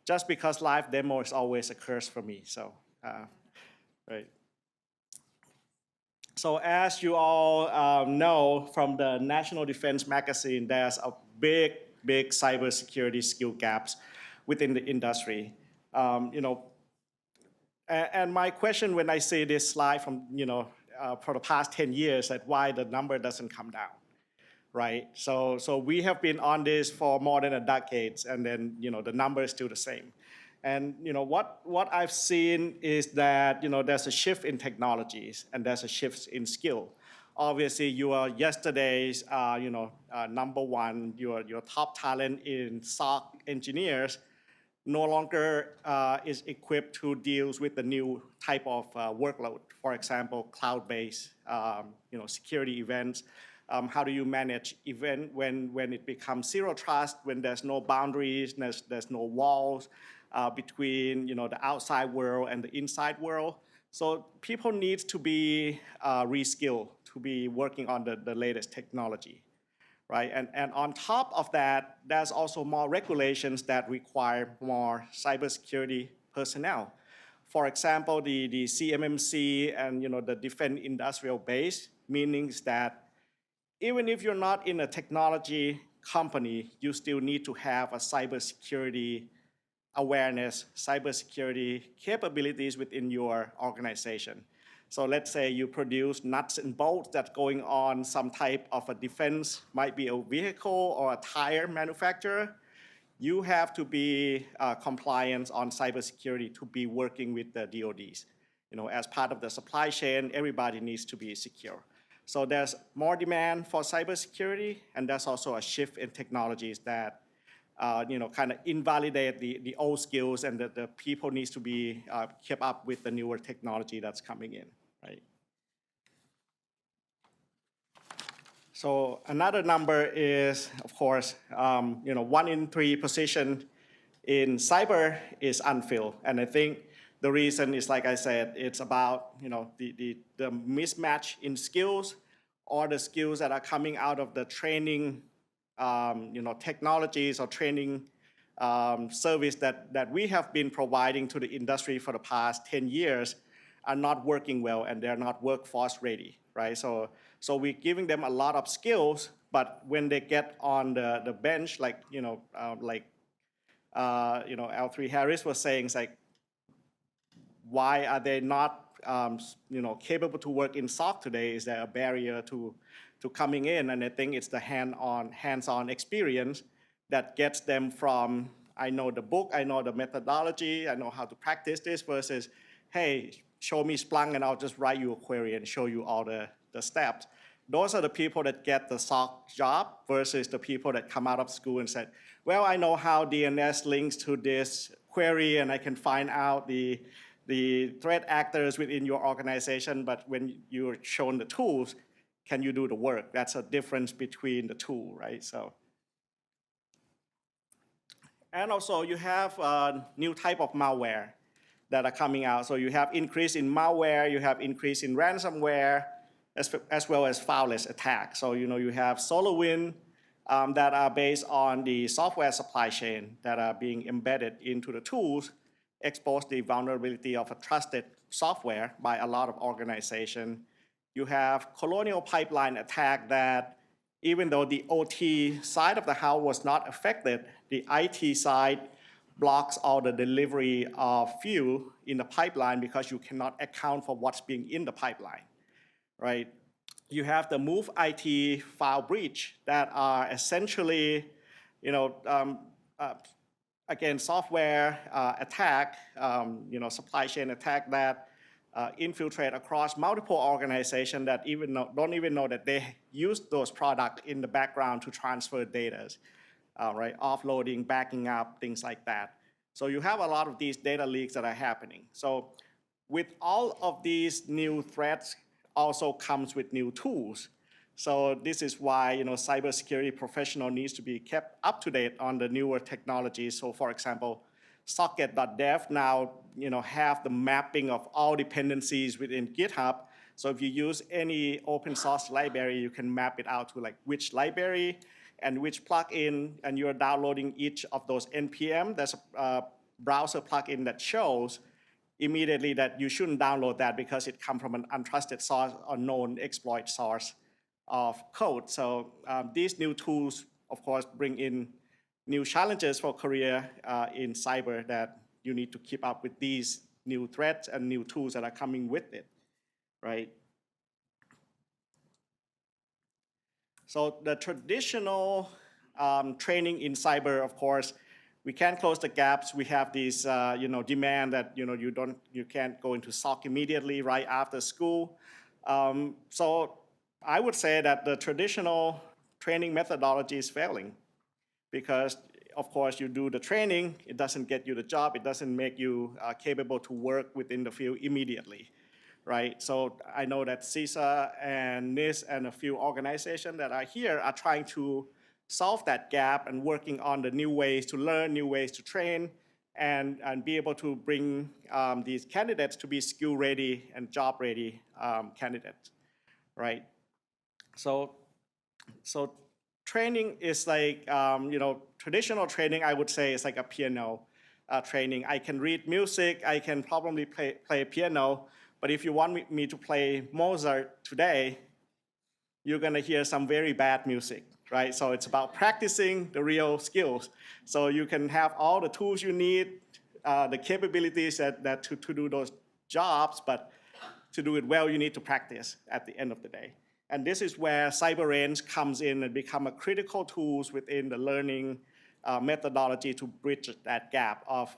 just because live demo is always a curse for me, so, right. So as you all know from the National Defense Magazine, there's a big cybersecurity skill gaps within the industry. And my question when I see this slide from, for the past 10 years, that why the number doesn't come down, right? So we have been on this for more than a decade, and then, the number is still the same. And what I've seen is that there's a shift in technologies and there's a shift in skill. Obviously, you are yesterday's number one, your top talent in SOC engineers no longer is equipped to deal with the new type of workload. For example, cloud-based security events. How do you manage event when it becomes zero trust, when there's no boundaries, there's no walls between the outside world and the inside world. So people need to be reskilled to be working on the latest technology, right? And on top of that, there's also more regulations that require more cybersecurity personnel. For example, the CMMC and the defense industrial base, meaning that even if you're not in a technology company, you still need to have a cybersecurity awareness, cybersecurity capabilities within your organization. So let's say you produce nuts and bolts that's going on some type of a defense, might be a vehicle or a tire manufacturer. You have to be compliant on cybersecurity to be working with the DoDs. As part of the supply chain, everybody needs to be secure. So there's more demand for cybersecurity, and there's also a shift in technologies that kind of invalidate the old skills, and the people needs to be kept up with the newer technology that's coming in, right? So another number is, of course, 1 in 3 position in cyber is unfilled. And I think the reason is, like I said, it's about the mismatch in skills, or the skills that are coming out of the training technologies or training service that we have been providing to the industry for the past 10 years are not working well, and they're not workforce ready, right? So we're giving them a lot of skills, but when they get on the bench, like L3 Harris was saying, it's like, why are they not capable to work in SOC today? Is there a barrier to coming in? And I think it's the hands-on experience that gets them from, I know the book, I know the methodology, I know how to practice this, versus, hey, show me Splunk and I'll just write you a query and show you all the steps. Those are the people that get the SOC job versus the people that come out of school and said, well, I know how DNS links to this query and I can find out the threat actors within your organization, but when you're shown the tools, can you do the work? That's a difference between the two, right? So, and also you have a new type of malware that are coming out. So you have increase in malware, you have increase in ransomware, as well as fileless attacks. So you have SolarWinds that are based on the software supply chain that are being embedded into the tools, expose the vulnerability of a trusted software by a lot of organizations. You have colonial pipeline attack that even though the OT side of the house was not affected, the IT side blocks all the delivery of fuel in the pipeline because you cannot account for what's being in the pipeline, right? You have the Move IT file breach that are essentially, again, software attack, supply chain attack that infiltrate across multiple organizations that don't even know that they use those products in the background to transfer data, right? Offloading, backing up, things like that. So you have a lot of these data leaks that are happening. So with all of these new threats also comes with new tools. So this is why cybersecurity professional needs to be kept up to date on the newer technologies. So for example, socket.dev now have the mapping of all dependencies within GitHub. So if you use any open source library, you can map it out to like which library and which plugin, and you're downloading each of those NPM. There's a browser plugin that shows immediately that you shouldn't download that because it comes from an untrusted source or known exploit source of code. So these new tools, of course, bring in new challenges for career in cyber that you need to keep up with these new threats and new tools that are coming with it, right? So the traditional training in cyber, of course, we can't close the gaps. We have these, demand that you can't go into SOC immediately right after school. So I would say that the traditional training methodology is failing because, of course, you do the training, it doesn't get you the job, it doesn't make you capable to work within the field immediately, right? So I know that CISA and NIST and a few organizations that are here are trying to solve that gap and working on the new ways to learn, new ways to train, and be able to bring these candidates to be skill-ready and job-ready candidates, right? So training is like, traditional training, I would say, is like a piano training. I can read music, I can probably play piano, but if you want me to play Mozart today, you're gonna hear some very bad music, right? So it's about practicing the real skills. So you can have all the tools you need, the capabilities that to do those jobs, but to do it well, you need to practice at the end of the day. And this is where CyberRange comes in and become a critical tools within the learning methodology to bridge that gap of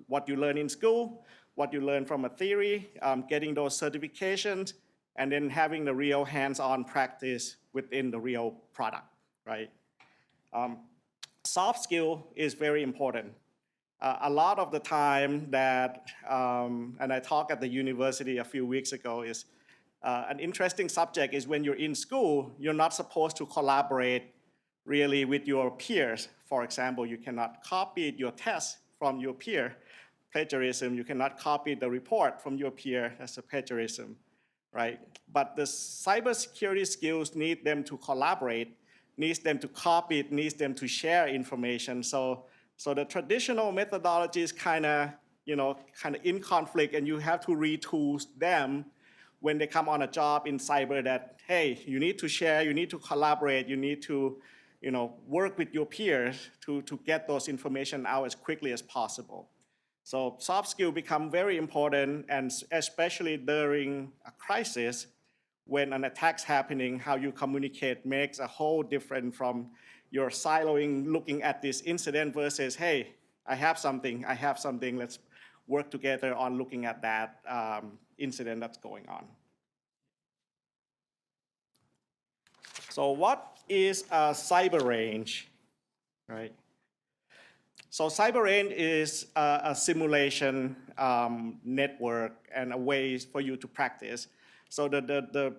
what you learn in school, what you learn from a theory, getting those certifications, and then having the real hands-on practice within the real product, right? Soft skill is very important. A lot of the time that, and I talked at the university a few weeks ago, is an interesting subject is when you're in school, you're not supposed to collaborate really with your peers. For example, you cannot copy your test from your peer, plagiarism. You cannot copy the report from your peer, that's a plagiarism, right? But the cybersecurity skills need them to collaborate, needs them to copy it, needs them to share information. So the traditional methodology is kind of in conflict, and you have to retool them when they come on a job in cyber that, hey, you need to share, you need to collaborate, you need to work with your peers to get those information out as quickly as possible. So soft skills become very important, and especially during a crisis, when an attack's happening, how you communicate makes a whole different from your siloing, looking at this incident versus, hey, I have something, let's work together on looking at that incident that's going on. So what is a cyber range, right? So CyberRange is a simulation network and a way for you to practice. So the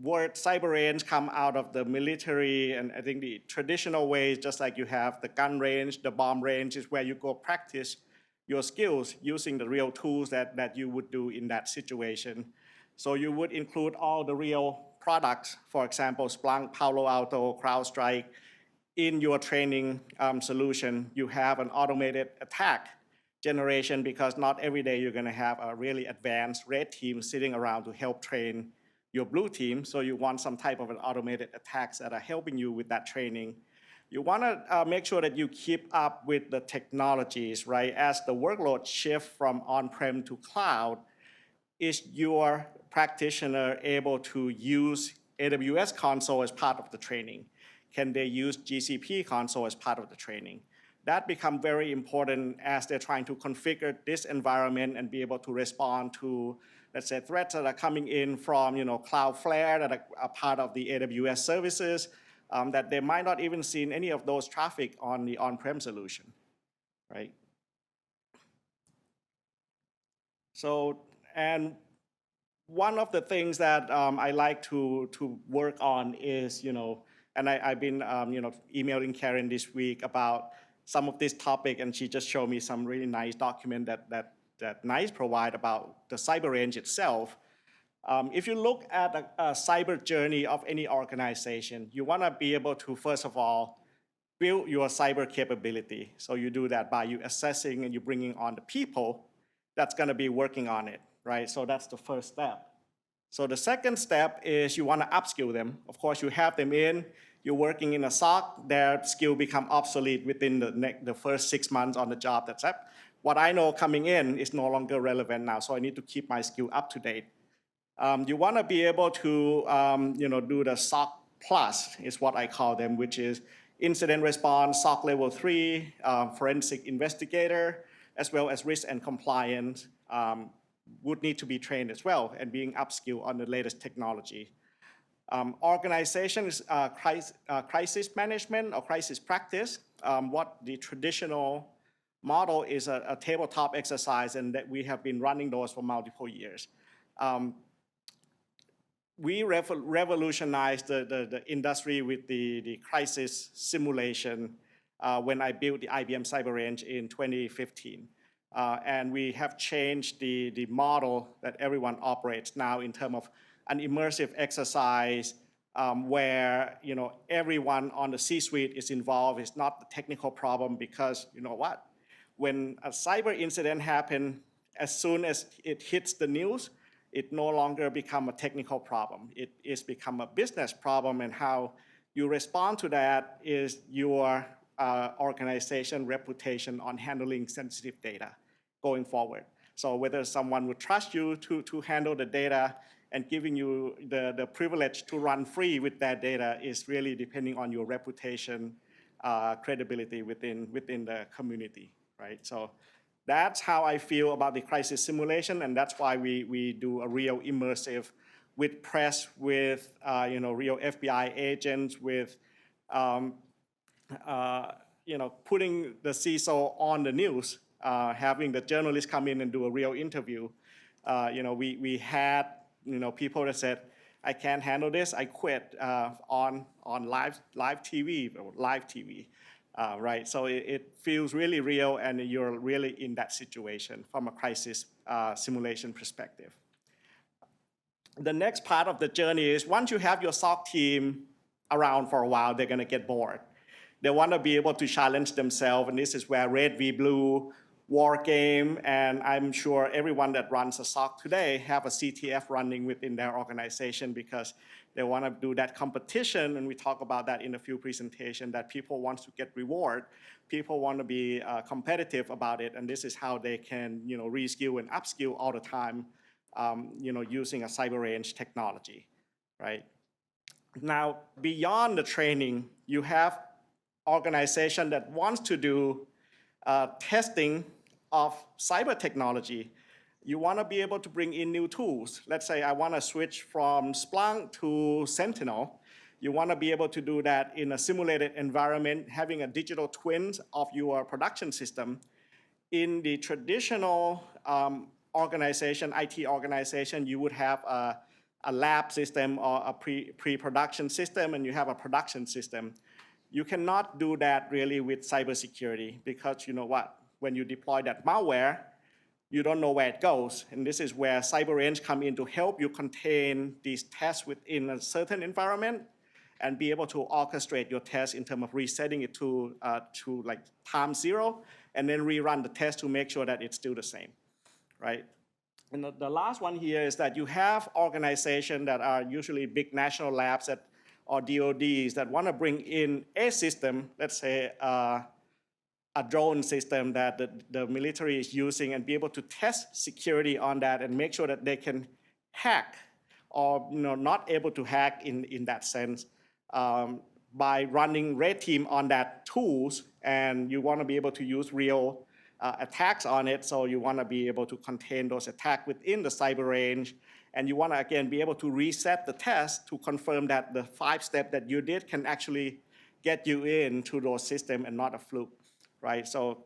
word CyberRange come out of the military, and I think the traditional ways, just like you have the gun range, the bomb range, is where you go practice your skills using the real tools that you would do in that situation. So you would include all the real products, for example, Splunk, Palo Alto, CrowdStrike. In your training solution, you have an automated attack generation because not every day you're going to have a really advanced red team sitting around to help train your blue team. So you want some type of an automated attacks that are helping you with that training. You want to make sure that you keep up with the technologies, right? As the workload shift from on-prem to cloud, is your practitioner able to use AWS console as part of the training? Can they use GCP console as part of the training? That becomes very important as they're trying to configure this environment and be able to respond to, let's say, threats that are coming in from Cloudflare that are part of the AWS services, that they might not even see any of those traffic on the on-prem solution, right? So, and one of the things that I like to work on is, and I've been, emailing Karen this week about some of this topic, and she just showed me some really nice document that NICE provide about the CyberRange itself. If you look at a cyber journey of any organization, you want to be able to, first of all, build your cyber capability. So you do that by you assessing and you bringing on the people that's going to be working on it, right? So that's the first step. So the second step is you want to upskill them. Of course, you have them in, you're working in a SOC, their skill become obsolete within the first 6 months on the job. That's it. What I know coming in is no longer relevant now, so I need to keep my skill up to date. You want to be able to do the SOC plus is what I call them, which is incident response, SOC level 3, forensic investigator, as well as risk and compliance would need to be trained as well and being upskilled on the latest technology. Organizations, crisis management or crisis practice, what the traditional model is a tabletop exercise, and that we have been running those for multiple years. We revolutionized the industry with the crisis simulation when I built the IBM CyberRange in 2015. And we have changed the model that everyone operates now in terms of an immersive exercise where everyone on the C-suite is involved. It's not the technical problem because you know what? When a cyber incident happens, as soon as it hits the news, it no longer become a technical problem. It is become a business problem, and how you respond to that is your organization reputation on handling sensitive data going forward. So whether someone would trust you to handle the data and giving you the privilege to run free with that data is really depending on your reputation, credibility within the community, right? So that's how I feel about the crisis simulation, and that's why we do a real immersive with press, with real FBI agents, with putting the CISO on the news, having the journalists come in and do a real interview. We had people that said, I can't handle this, I quit on live TV or live TV. Right, so it feels really real, and you're really in that situation from a crisis simulation perspective. The next part of the journey is once you have your SOC team around for a while, they're going to get bored. They want to be able to challenge themselves, and this is where Red v. Blue, War Game, and I'm sure everyone that runs a SOC today have a CTF running within their organization because they want to do that competition, and we talk about that in a few presentations, that people want to get reward. People want to be competitive about it, and this is how they can reskill and upskill all the time using a CyberRange technology, right? Now, beyond the training, you have organization that wants to do testing of cyber technology. You want to be able to bring in new tools. Let's say I want to switch from Splunk to Sentinel. You want to be able to do that in a simulated environment, having a digital twin of your production system. In the traditional organization, IT organization, you would have a lab system or a pre-production system, and you have a production system. You cannot do that really with cybersecurity because you know what? When you deploy that malware, you don't know where it goes. And this is where CyberRange come in to help you contain these tests within a certain environment and be able to orchestrate your test in terms of resetting it to like time 0, and then rerun the test to make sure that it's still the same, right? And the last one here is that you have organizations that are usually big national labs or DODs that want to bring in a system, let's say a drone system that the military is using, and be able to test security on that and make sure that they can hack or not able to hack in that sense by running red team on that tools. And you want to be able to use real attacks on it. So you want to be able to contain those attacks within the cyber range. And you want to, again, be able to reset the test to confirm that the 5-step that you did can actually get you into those systems and not a fluke, right? So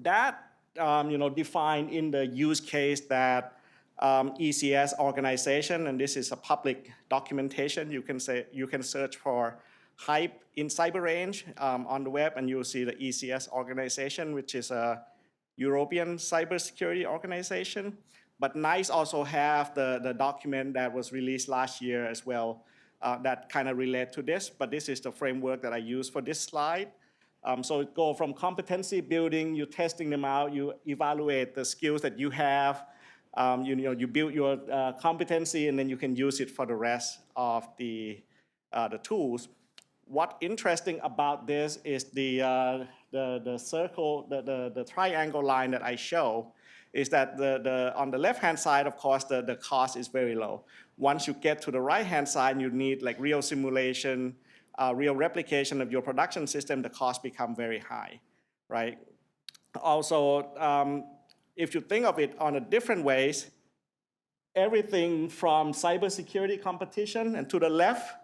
that, defined in the use case that ECS organization, and this is a public documentation. You can search for hype in CyberRange on the web, and you'll see the ECS organization, which is a European cybersecurity organization. But NICE also have the document that was released last year as well that kind of relate to this. But this is the framework that I use for this slide. So it go from competency building, you testing them out, you evaluate the skills that you have, you build your competency, and then you can use it for the rest of the tools. What interesting about this is the circle, the triangle line that I show, is that on the left-hand side, of course, the cost is very low. Once you get to the right-hand side, you need like real simulation, real replication of your production system, the cost become very high, right? Also, if you think of it on a different ways, everything from cybersecurity competition and to the left,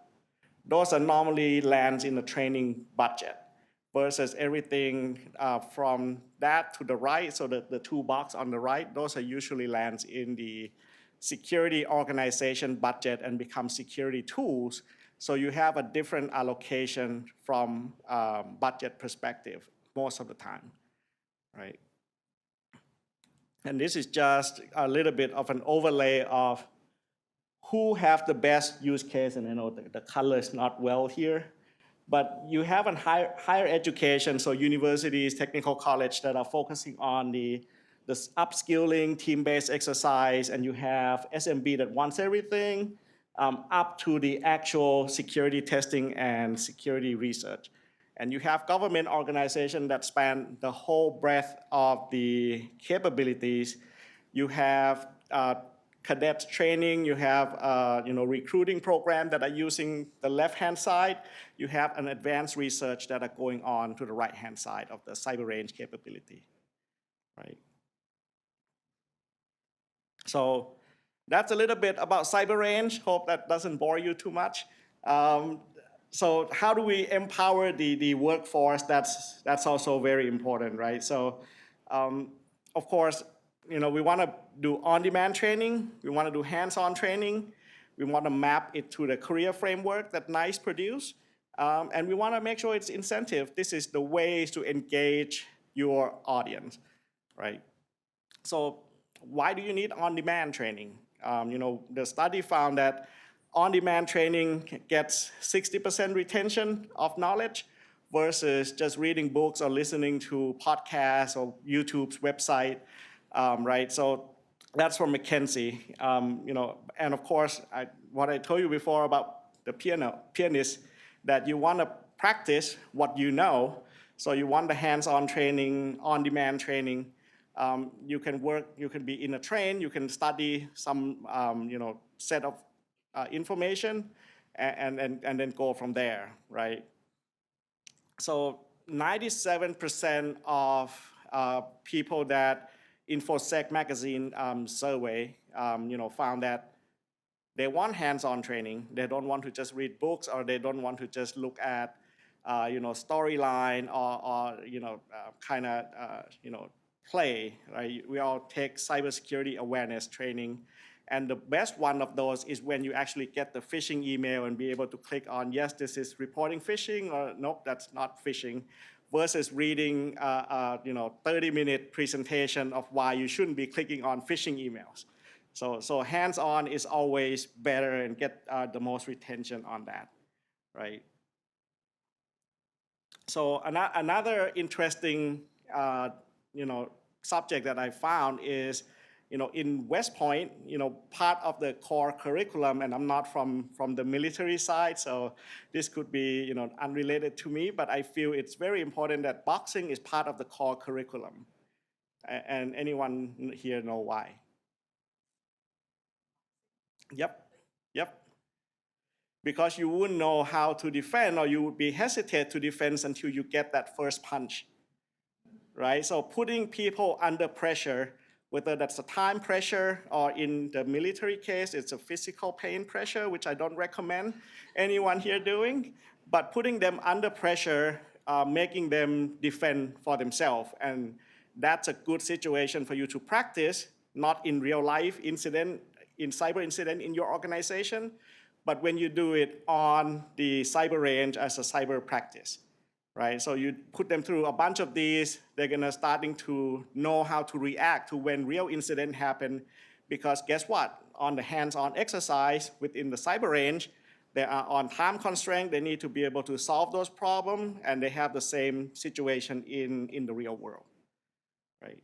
those are normally lands in the training budget versus everything from that to the right, so the 2 box on the right, those are usually lands in the security organization budget and become security tools. So you have a different allocation from budget perspective most of the time, right? And this is just a little bit of an overlay of who have the best use case, and I know the color is not well here, but you have a higher education, so universities, technical college that are focusing on the upskilling, team-based exercise, and you have SMB that wants everything, up to the actual security testing and security research. And you have government organizations that span the whole breadth of the capabilities. You have cadet training, you have recruiting program that are using the left-hand side. You have an advanced research that are going on to the right-hand side of the CyberRange capability, right? So that's a little bit about CyberRange. Hope that doesn't bore you too much. So how do we empower the workforce? That's also very important, right? So of course, we want to do on-demand training. We want to do hands-on training. We want to map it to the career framework that NICE produce. And we want to make sure it's incentive. This is the ways to engage your audience, right? So why do you need on-demand training? The study found that on-demand training gets 60% retention of knowledge versus just reading books or listening to podcasts or YouTube's website, right? So that's from McKinsey, and of course, what I told you before about the pianist, that you want to practice what you know. So you want the hands-on training, on-demand training. You can be in a train, you can study some, set of information and then go from there, right? So 97% of people that InfoSec magazine survey, found that They want hands-on training. They don't want to just read books, or they don't want to just look at, storyline or kind of, play, right? We all take cybersecurity awareness training. And the best one of those is when you actually get the phishing email and be able to click on, yes, this is reporting phishing, or nope, that's not phishing, versus reading 30-minute presentation of why you shouldn't be clicking on phishing emails. So hands-on is always better and get the most retention on that, right? So another interesting subject that I found is, in West Point, part of the core curriculum, and I'm not from the military side, so this could be, unrelated to me, but I feel it's very important that boxing is part of the core curriculum. And anyone here know why? Yep. Because you wouldn't know how to defend, or you would be hesitant to defend until you get that first punch, right? So putting people under pressure, whether that's a time pressure or in the military case, it's a physical pain pressure, which I don't recommend anyone here doing, but putting them under pressure, making them defend for themselves. And that's a good situation for you to practice, not in real life incident, in cyber incident in your organization, but when you do it on the cyber range as a cyber practice, right? So you put them through a bunch of these, they're gonna starting to know how to react to when real incident happen, because guess what? On the hands-on exercise within the cyber range, they are on time constraint, they need to be able to solve those problems, and they have the same situation in the real world, right?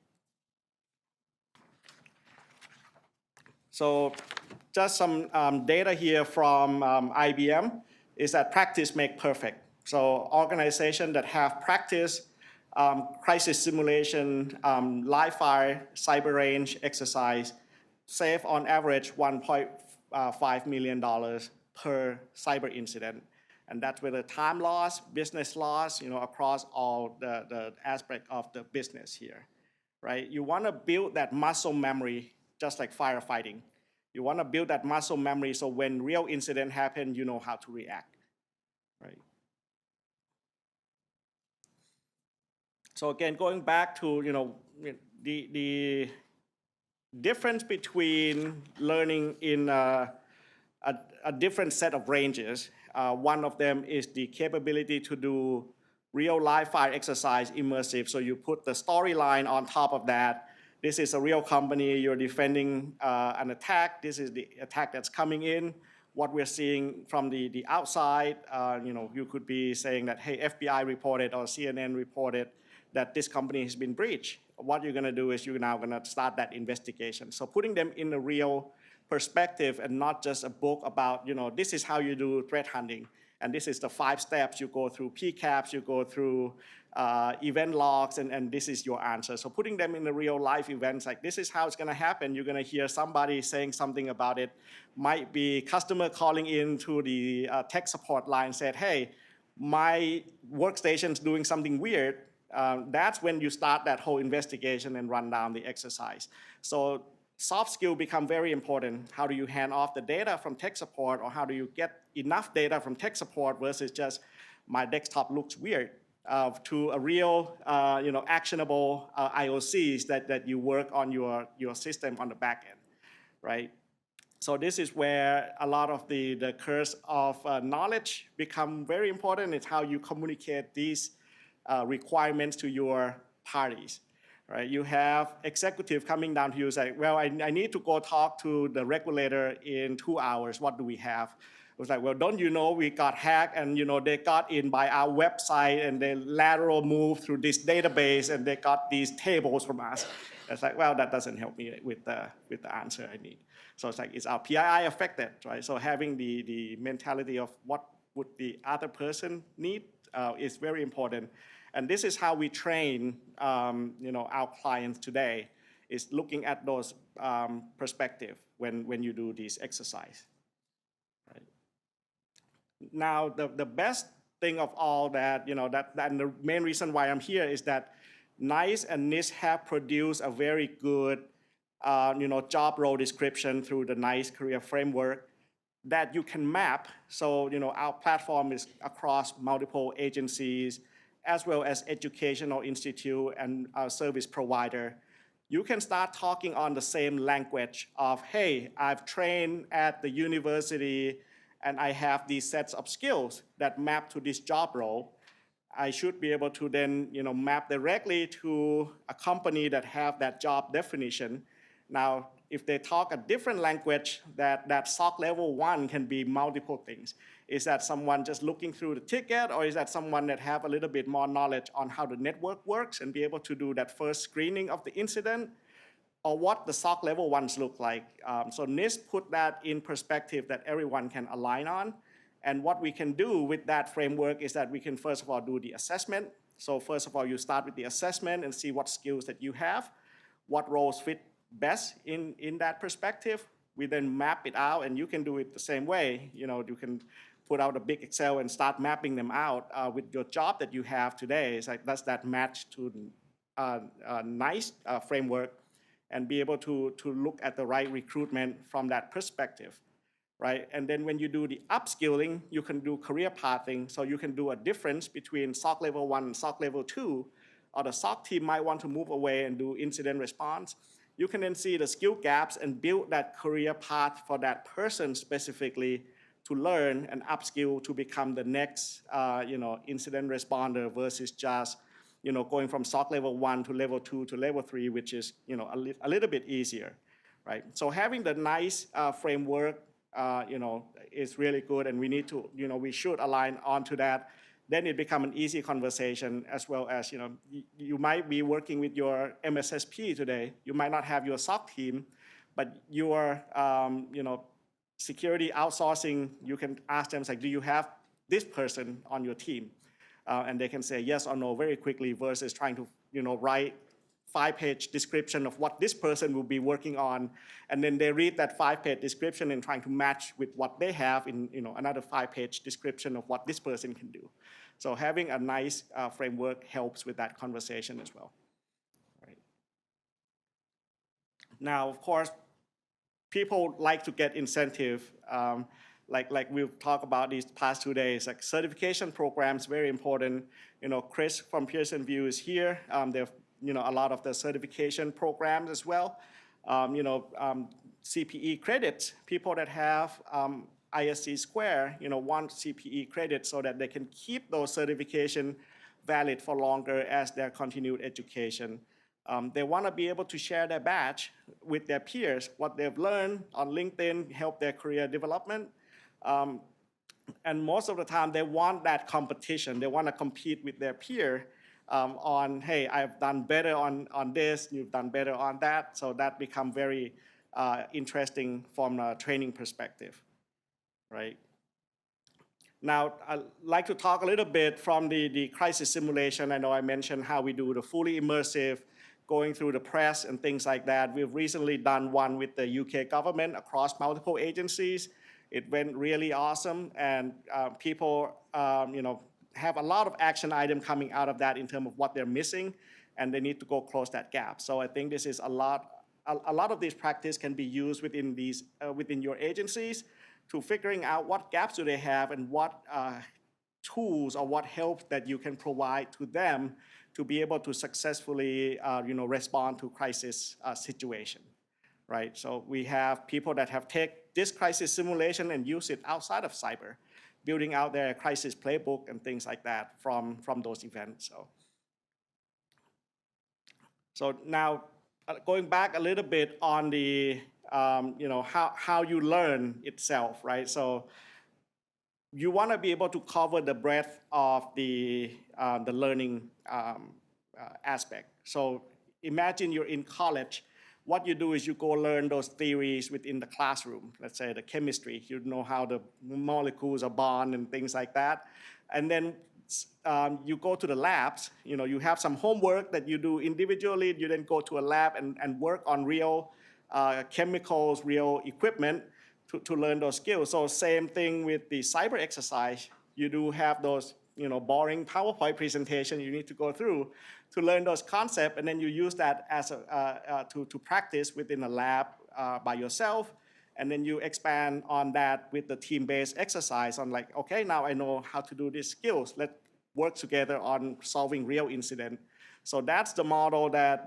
So just some data here from IBM is that practice makes perfect. So organizations that have practice crisis simulation, live fire, cyber range exercise save on average $1.5 million per cyber incident. And that's with the time loss, business loss, across all the aspect of the business here, right? You want to build that muscle memory, just like firefighting. You want to build that muscle memory so when real incident happen, you know how to react, right? So again, going back to the difference between learning in a different set of ranges. One of them is the capability to do real live fire exercise immersive. So you put the storyline on top of that. This is a real company, you're defending an attack. This is the attack that's coming in. What we're seeing from the outside, you could be saying that, hey, FBI reported or CNN reported that this company has been breached. What you're gonna do is you're now gonna start that investigation. So putting them in a real perspective and not just a book about, this is how you do threat hunting. And this is the 5 steps you go through, PCAPs, you go through event logs, and this is your answer. So putting them in the real life events, like this is how it's gonna happen. You're gonna hear somebody saying something about it. Might be customer calling in to the tech support line, said, hey, my workstation's doing something weird. That's when you start that whole investigation and run down the exercise. So soft skill become very important. How do you hand off the data from tech support, or how do you get enough data from tech support versus just my desktop looks weird, to a real actionable IOCs that you work on your system on the back end, right? So this is where a lot of the curse of knowledge become very important. It's how you communicate these requirements to your parties. Right? You have executive coming down to you say, well, I need to go talk to the regulator in 2 hours. What do we have? It was like, well, don't you know we got hacked, and they got in by our website, and they lateral moved through this database, and they got these tables from us. It's like, well, that doesn't help me with the answer I need. So it's like, is our PII affected, right? So having the mentality of what would the other person need is very important. And this is how we train our clients today, is looking at those perspectives when you do this exercise. Right? Now, the best thing of all that, and the main reason why I'm here is that NICE and NIST have produced a very good job role description through the NICE career framework. that you can map. So, our platform is across multiple agencies, as well as educational institute and service provider. You can start talking on the same language of, hey, I've trained at the university and I have these sets of skills that map to this job role. I should be able to then, map directly to a company that have that job definition. Now, if they talk a different language, that SOC level 1 can be multiple things. Is that someone just looking through the ticket, or is that someone that have a little bit more knowledge on how the network works and be able to do that first screening of the incident, or what the SOC level 1s look like? So NIST put that in perspective that everyone can align on. And what we can do with that framework is that we can first of all do the assessment. So first of all, you start with the assessment and see what skills that you have, what roles fit best in that perspective. We then map it out, and you can do it the same way. You can put out a big Excel and start mapping them out with your job that you have today. It's like, does that match to a nice framework, and be able to look at the right recruitment from that perspective. Right? And then when you do the upskilling, you can do career pathing. So you can do a difference between SOC level 1 and SOC level 2, or the SOC team might want to move away and do incident response. You can then see the skill gaps and build that career path for that person specifically to learn and upskill to become the next incident responder versus just going from SOC level 1 to level 2 to level 3, which is a little bit easier. Right? So having the nice framework is really good, and we need to, we should align onto that. Then it becomes an easy conversation, as well as, you might be working with your MSSP today. You might not have your SOC team, but your, security outsourcing, you can ask them, like, do you have this person on your team? And they can say yes or no very quickly versus trying to, write 5-page description of what this person will be working on, and then they read that 5-page description and trying to match with what they have in another 5-page description of what this person can do. So having a nice framework helps with that conversation as well. Right. Now, of course, people like to get incentive. Like we've talked about these past 2 days, like certification programs, very important. Chris from Pearson VUE is here. They've a lot of the certification programs as well. CPE credits, people that have ISC Square, want CPE credits so that they can keep those certification valid for longer as their continued education. They want to be able to share their badge with their peers, what they've learned on LinkedIn, help their career development. And most of the time, they want that competition. They want to compete with their peer on, hey, I've done better on this, you've done better on that. So that become very interesting from a training perspective, right? Now, I'd like to talk a little bit from the crisis simulation. I know I mentioned how we do the fully immersive, going through the press and things like that. We've recently done one with the UK government across multiple agencies. It went really awesome, and people, have a lot of action item coming out of that in terms of what they're missing, and they need to go close that gap. So I think this is a lot of this practice can be used within these within your agencies to figuring out what gaps do they have and what tools or what help that you can provide to them to be able to successfully respond to crisis situation, right? So we have people that have taken this crisis simulation and use it outside of cyber, building out their crisis playbook and things like that from those events. So now going back a little bit on the how you learn itself, right? So you want to be able to cover the breadth of the learning aspect. So imagine you're in college. What you do is you go learn those theories within the classroom. Let's say the chemistry, you know how the molecules are bond and things like that. And then you go to the labs, you have some homework that you do individually. You then go to a lab and work on real chemicals, real equipment to learn those skills. So same thing with the cyber exercise. You do have those boring PowerPoint presentation you need to go through to learn those concepts, and then you use that as to practice within a lab by yourself. And then you expand on that with the team-based exercise on like, okay, now I know how to do these skills. Let's work together on solving real incident. So that's the model that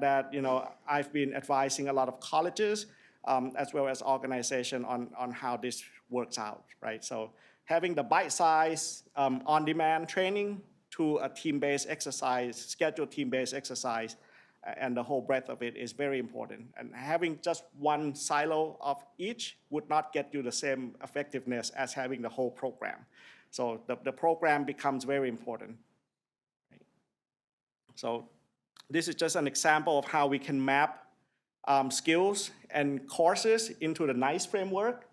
I've been advising a lot of colleges as well as organizations on how this works out, right? So having the bite-size on-demand training to a team-based exercise, scheduled team-based exercise, and the whole breadth of it is very important. And having just one silo of each would not get you the same effectiveness as having the whole program. So the program becomes very important. So this is just an example of how we can map skills and courses into the NICE framework.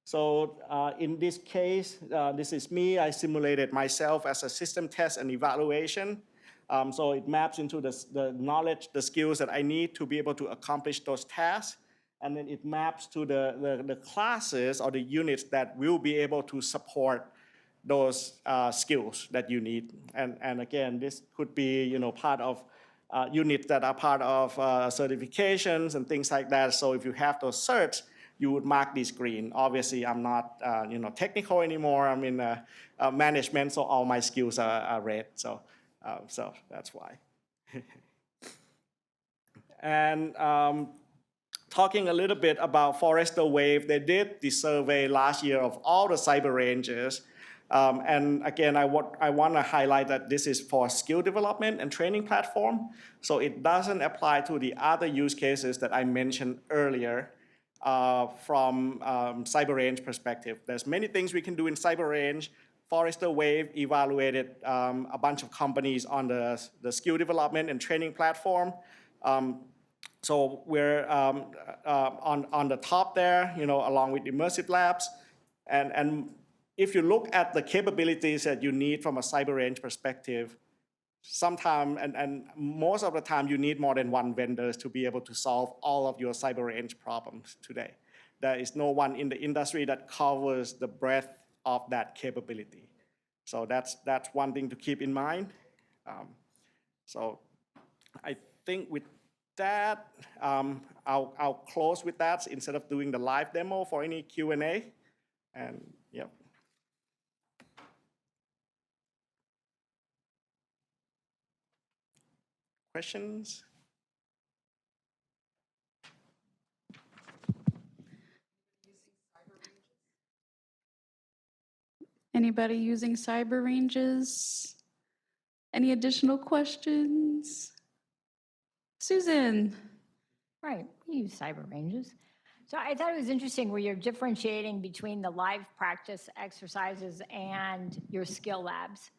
So in this case, this is me. I simulated myself as a system test and evaluation. So it maps into the knowledge, the skills that I need to be able to accomplish those tasks. And then it maps to the classes or the units that will be able to support those skills that you need. And again, this could be part of units that are part of certifications and things like that. So if you have those certs, you would mark this green. Obviously, I'm not technical anymore. I'm in management, so all my skills are red. So that's why. And talking a little bit about Forrester Wave, they did the survey last year of all the cyber ranges. And again, I want to highlight that this is for skill development and training platform. So it doesn't apply to the other use cases that I mentioned earlier from cyber range perspective. There's many things we can do in cyber range. Forrester Wave evaluated a bunch of companies on the skill development and training platform. So we're on the top there, along with Immersive Labs. And if you look at the capabilities that you need from a cyber range perspective, sometimes and most of the time you need more than one vendor to be able to solve all of your cyber range problems today. There is no one in the industry that covers the breadth of that capability. So that's one thing to keep in mind. So I think with that, I'll close with that instead of doing the live demo for any Q&A. And yeah. Questions? Anybody using cyber ranges? Any additional questions? Susan? Right, we use cyber ranges. So I thought it was interesting where you're differentiating between the live practice exercises and your skill labs.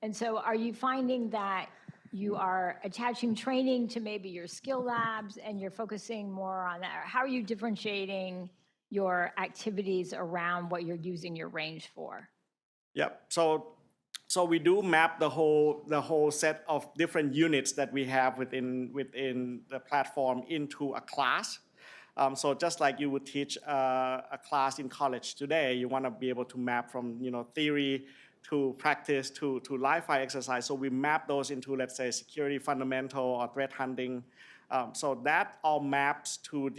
And so are you finding that you are attaching training to maybe your skill labs and you're focusing more on that? How are you differentiating your activities around what you're using your range for? Yep. So we do map the whole set of different units that we have within the platform into a class. So just like you would teach a class in college today, you want to be able to map from theory to practice to live fire exercise. So we map those into, let's say, security fundamental or threat hunting. So that all maps to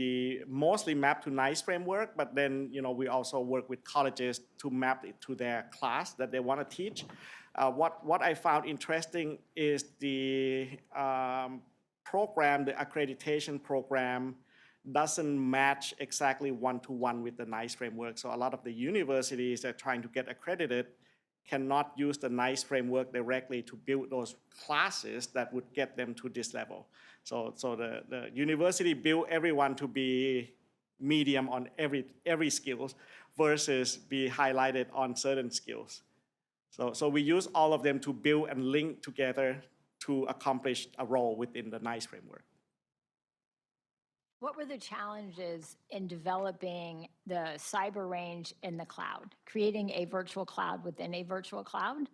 mostly map to NICE framework, but then we also work with colleges to map it to their class that they want to teach. What I found interesting is the program, the accreditation program, doesn't match exactly one-to-one with the NICE framework. So a lot of the universities that are trying to get accredited cannot use the NICE framework directly to build those classes that would get them to this level. So the university built everyone to be medium on every skills versus be highlighted on certain skills. So we use all of them to build and link together to accomplish a role within the NICE framework. What were the challenges in developing the cyber range in the cloud, creating a virtual cloud within a virtual cloud,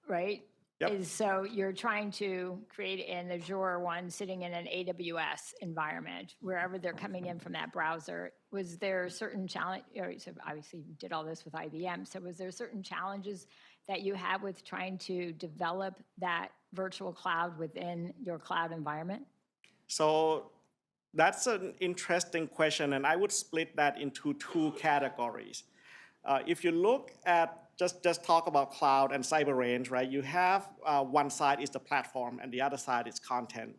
right? Yep. So you're trying to create an Azure one sitting in an AWS environment, wherever they're coming in from that browser. Was there certain challenge, so obviously you did all this with IBM, so was there certain challenges that you had with trying to develop that virtual cloud within your cloud environment? So That's an interesting question, and I would split that into two categories. If you look at, just talk about cloud and cyber range, right? You have one side is the platform and the other side is content.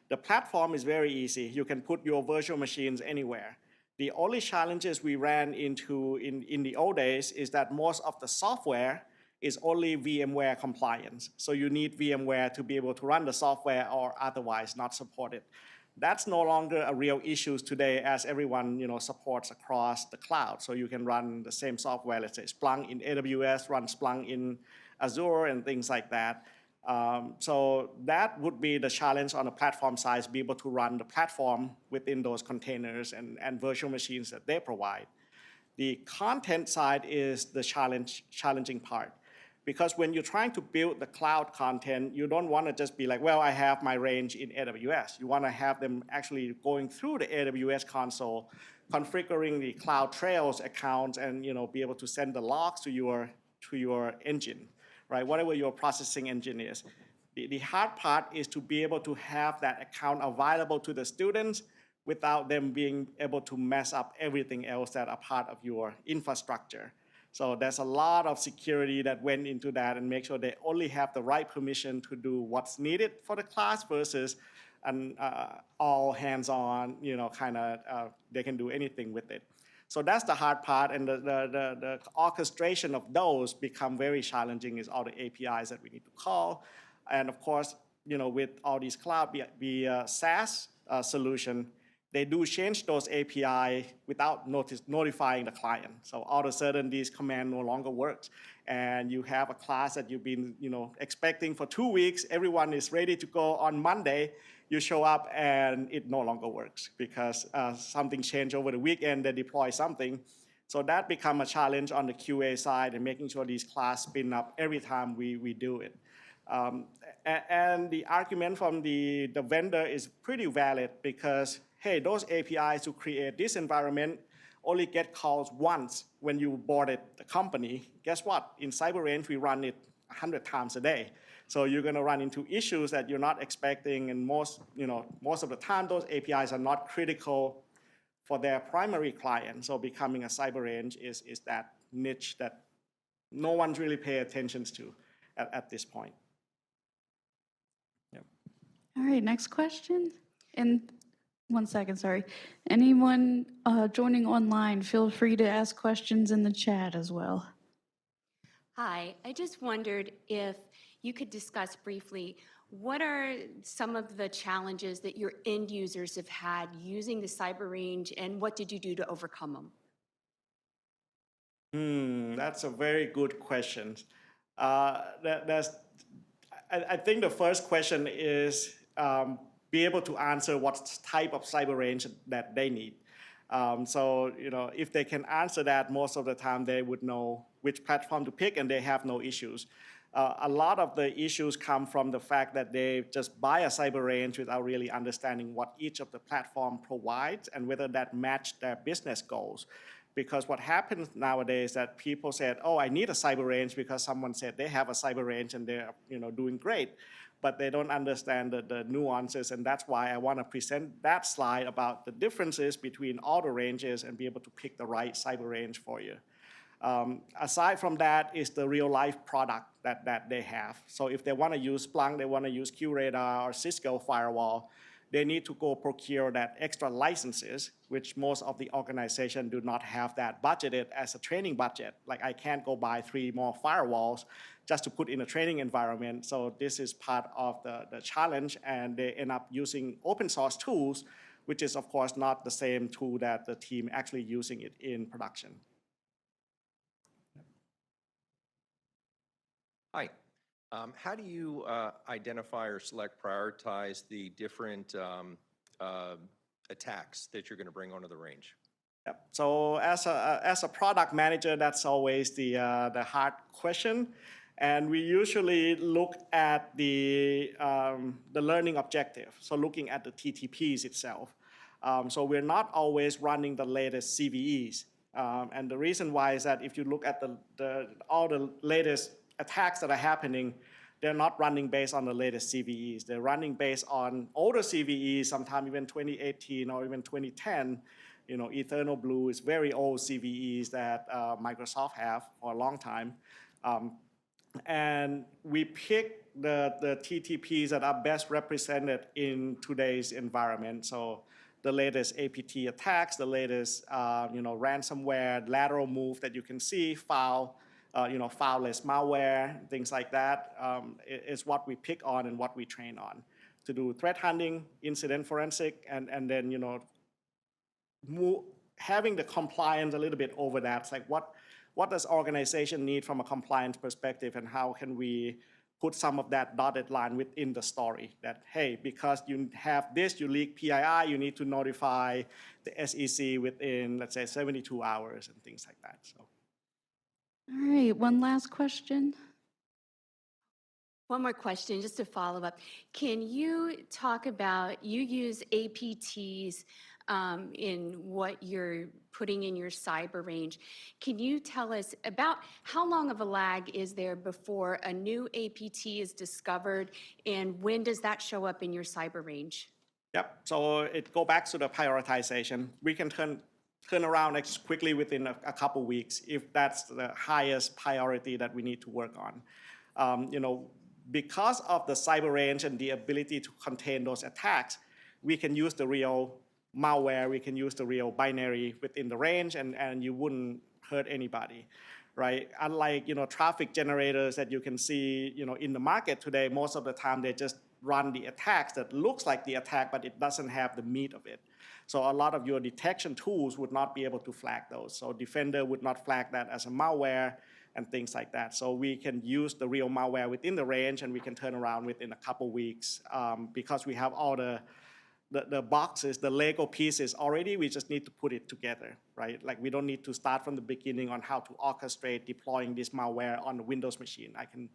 The platform is very easy. You can put your virtual machines anywhere. The only challenges we ran into in the old days is that most of the software is only VMware compliance. So you need VMware to be able to run the software or otherwise not support it. That's no longer a real issue today as everyone supports across the cloud. So you can run the same software, let's say Splunk in AWS, run Splunk in Azure and things like that. So that would be the challenge on the platform side, be able to run the platform within those containers and virtual machines that they provide. The content side is the challenging part. Because when you're trying to build the cloud content, you don't want to just be like, well, I have my range in AWS. You want to have them actually going through the AWS console, configuring the Cloud Trails accounts, and be able to send the logs to your engine, right? Whatever your processing engine is. The hard part is to be able to have that account available to the students without them being able to mess up everything else that are part of your infrastructure. So there's a lot of security that went into that and make sure they only have the right permission to do what's needed for the class versus an all hands-on, they can do anything with it. So that's the hard part, and the orchestration of those become very challenging is all the APIs that we need to call. And of course, with all these cloud, the SaaS solution, they do change those API without notifying the client. So all of a sudden, these command no longer works. And you have a class that you've been expecting for 2 weeks. Everyone is ready to go on Monday. You show up and it no longer works because something changed over the weekend. They deploy something. So that become a challenge on the QA side and making sure these class spin up every time we do it. And the argument from the vendor is pretty valid because, hey, those APIs to create this environment only get calls once when you boarded the company. Guess what? In cyber range, we run it 100 times a day. So you're going to run into issues that you're not expecting, and most of the time, those APIs are not critical for their primary client. So becoming a cyber range is that niche that no one's really pay attention to at this point. All right, next question. And 1 second, sorry. Anyone joining online, feel free to ask questions in the chat as well. Hi, I just wondered if you could discuss briefly what are some of the challenges that your end users have had using the cyber range, and what did you do to overcome them? That's a very good question. I think the first question is be able to answer what type of cyber range that they need. So if they can answer that, most of the time they would know which platform to pick and they have no issues. A lot of the issues come from the fact that they just buy a cyber range without really understanding what each of the platform provides and whether that match their business goals. Because what happens nowadays is that people said, oh, I need a cyber range because someone said they have a cyber range and they're doing great. But they don't understand the nuances, and that's why I want to present that slide about the differences between all the ranges and be able to pick the right cyber range for you. Aside from that is the real life product that they have. So if they want to use Splunk, they want to use QRadar or Cisco firewall, they need to go procure that extra licenses, which most of the organization do not have that budgeted as a training budget. Like I can't go buy 3 more firewalls just to put in a training environment. So this is part of the challenge, and they end up using open source tools, which is of course not the same tool that the team actually using it in production. Hi. How do you identify or select, prioritize the different attacks that you're going to bring onto the range? Yep. So as a product manager, that's always the hard question. And we usually look at the learning objective, so looking at the TTPs itself. So we're not always running the latest CVEs. And the reason why is that if you look at all the latest attacks that are happening, they're not running based on the latest CVEs. They're running based on older CVEs, sometimes even 2018 or even 2010. You know, Eternal Blue is very old CVEs that Microsoft have for a long time. And we pick the TTPs that are best represented in today's environment. So the latest APT attacks, the latest ransomware, lateral move that you can see, fileless malware, things like that, is what we pick on and what we train on to do threat hunting, incident forensic, and then having the compliance a little bit over that. It's like what does organization need from a compliance perspective, and how can we put some of that dotted line within the story that, hey, because you have this, you leak PII, you need to notify the SEC within, let's say, 72 hours and things like that. So. All right, one last question. One more question, just to follow up. Can you talk about, you use APTs in what you're putting in your cyber range. Can you tell us about how long of a lag is there before a new APT is discovered, and when does that show up in your cyber range? Yep, so it go back to the prioritization. We can turn around as quickly within a couple weeks if that's the highest priority that we need to work on. Because of the cyber range and the ability to contain those attacks, we can use the real malware, we can use the real binary within the range, and you wouldn't hurt anybody, right? Unlike traffic generators that you can see in the market today, most of the time they just run the attacks that looks like the attack, but it doesn't have the meat of it. So a lot of your detection tools would not be able to flag those. So Defender would not flag that as a malware and things like that. So we can use the real malware within the range, and we can turn around within a couple weeks because we have all the boxes, the Lego pieces already. We just need to put it together, right? Like we don't need to start from the beginning on how to orchestrate deploying this malware on the Windows machine. I can,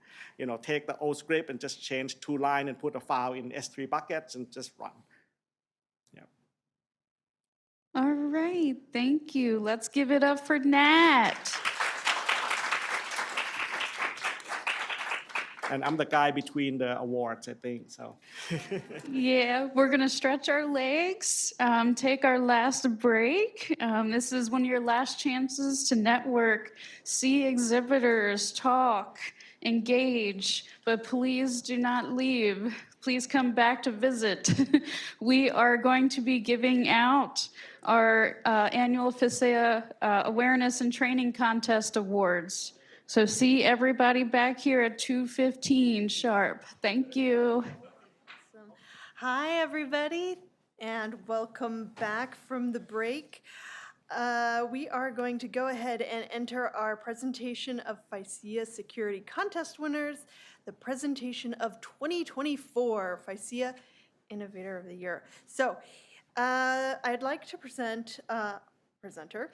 take the old script and just change 2 lines and put a file in S3 buckets and just run. Yeah. All right, thank you. Let's give it up for Nat. And I'm the guy between the awards, I think, so. Yeah, we're gonna stretch our legs, take our last break. This is one of your last chances to network, see exhibitors, talk, engage, but please do not leave. Please come back to visit. We are going to be giving out our annual FISSEA Awareness and Training Contest Awards. So see everybody back here at 2:15 sharp. Thank you. Awesome. Hi, everybody, and welcome back from the break. We are going to go ahead and enter our presentation of FISSEA Security Contest winners, the presentation of 2024 FISSEA Innovator of the Year. So I'd like to present presenter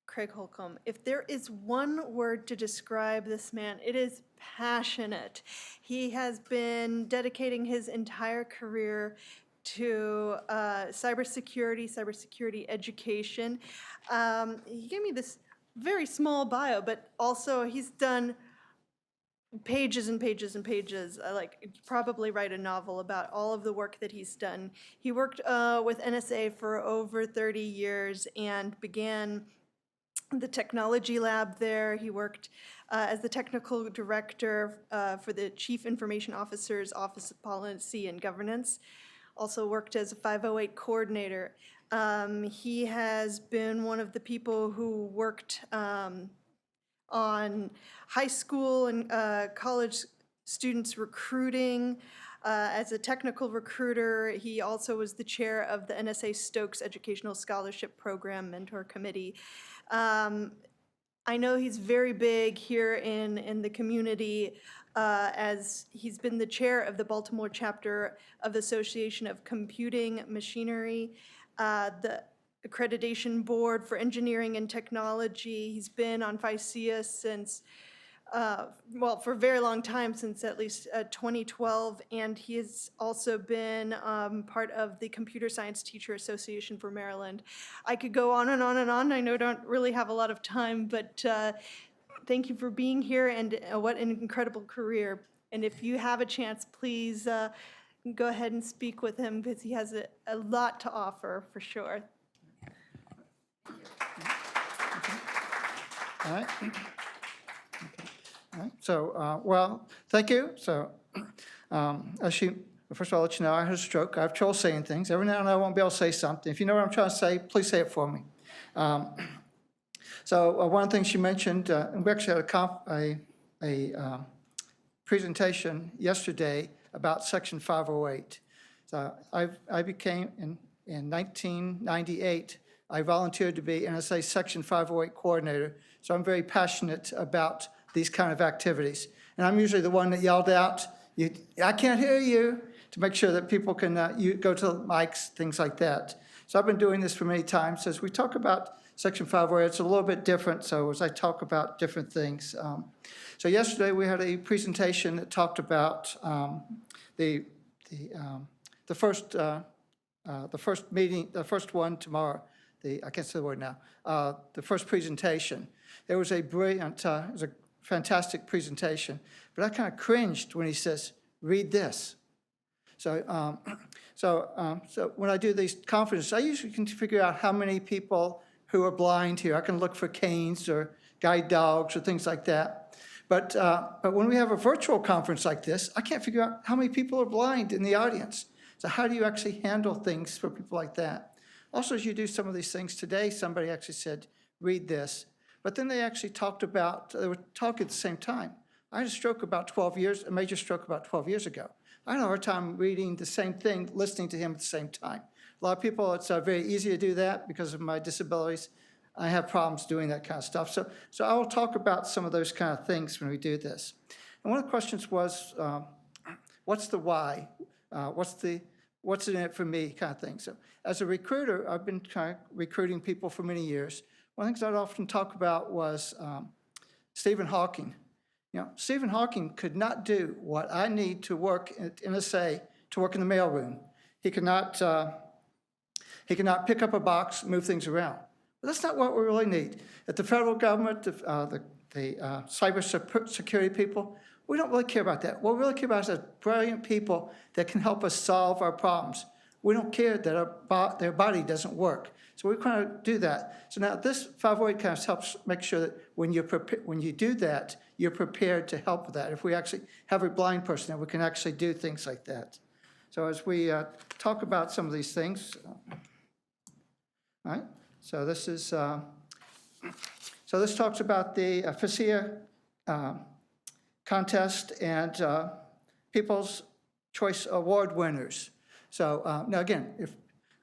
Craig Holcomb. If there is one word to describe this man, it is passionate. He has been dedicating his entire career to cybersecurity education. He gave me this very small bio, but also he's done pages and pages and pages. Like, probably write a novel about all of the work that he's done. He worked with NSA for over 30 years and began the technology lab there. He worked as the technical director for the Chief Information Officer's Office of Policy and Governance. Also worked as a 508 coordinator. He has been one of the people who worked on high school and college students recruiting. As a technical recruiter, he also was the chair of the NSA Stokes Educational Scholarship Program Mentor Committee. I know he's very big here in the community as he's been the chair of the Baltimore chapter of the Association of Computing Machinery, the Accreditation Board for Engineering and Technology. He's been on FISSEA since, for a very long time, since at least 2012, and he has also been part of the Computer Science Teacher Association for Maryland. I could go on and on and on. I know I don't really have a lot of time, but thank you for being here, and what an incredible career. And if you have a chance, please go ahead and speak with him, because he has a lot to offer, for sure. All right. Okay. All right. So, well, thank you. So, first of all, I'll let you know I had a stroke. I have trouble saying things. Every now and then I won't be able to say something. If you know what I'm trying to say, please say it for me. One of the things she mentioned, and we actually had a presentation yesterday about Section 508. So I became, in 1998, I volunteered to be NSA Section 508 coordinator, so I'm very passionate about these kind of activities. And I'm usually the one that yelled out, I can't hear you, to make sure that people can go to mics, things like that. So I've been doing this for many times. As we talk about Section 508, it's a little bit different, so as I talk about different things. So yesterday we had a presentation that talked about the first meeting, the first one tomorrow. I can't say the word now. The first presentation. It was a brilliant, it was a fantastic presentation, but I kind of cringed when he says, "Read this." So, so when I do these conferences, I usually can figure out how many people who are blind here. I can look for canes or guide dogs or things like that. But when we have a virtual conference like this, I can't figure out how many people are blind in the audience. So how do you actually handle things for people like that? Also, as you do some of these things today, somebody actually said, "Read this." But then they actually talked about, they were talking at the same time. I had a stroke about 12 years, a major stroke about 12 years ago. I had a hard time reading the same thing, listening to him at the same time. A lot of people, it's very easy to do that because of my disabilities. I have problems doing that kind of stuff. So I will talk about some of those kind of things when we do this. And one of the questions was, what's the why? What's in it for me kind of thing? So as a recruiter, I've been kind of recruiting people for many years. One of the things I'd often talk about was Stephen Hawking. Stephen Hawking could not do what I need to work at NSA, to work in the mailroom. He could not pick up a box, move things around. But that's not what we really need. At the federal government, the cyber security people, we don't really care about that. What we really care about is brilliant people that can help us solve our problems. We don't care that their body doesn't work. So we kind of do that. So now this 508 kind of helps make sure that when you do that, you're prepared to help with that. If we actually have a blind person, then we can actually do things like that. So as we talk about some of these things, all right. So this is so this talks about the FISSEA contest and People's Choice Award winners. So now again,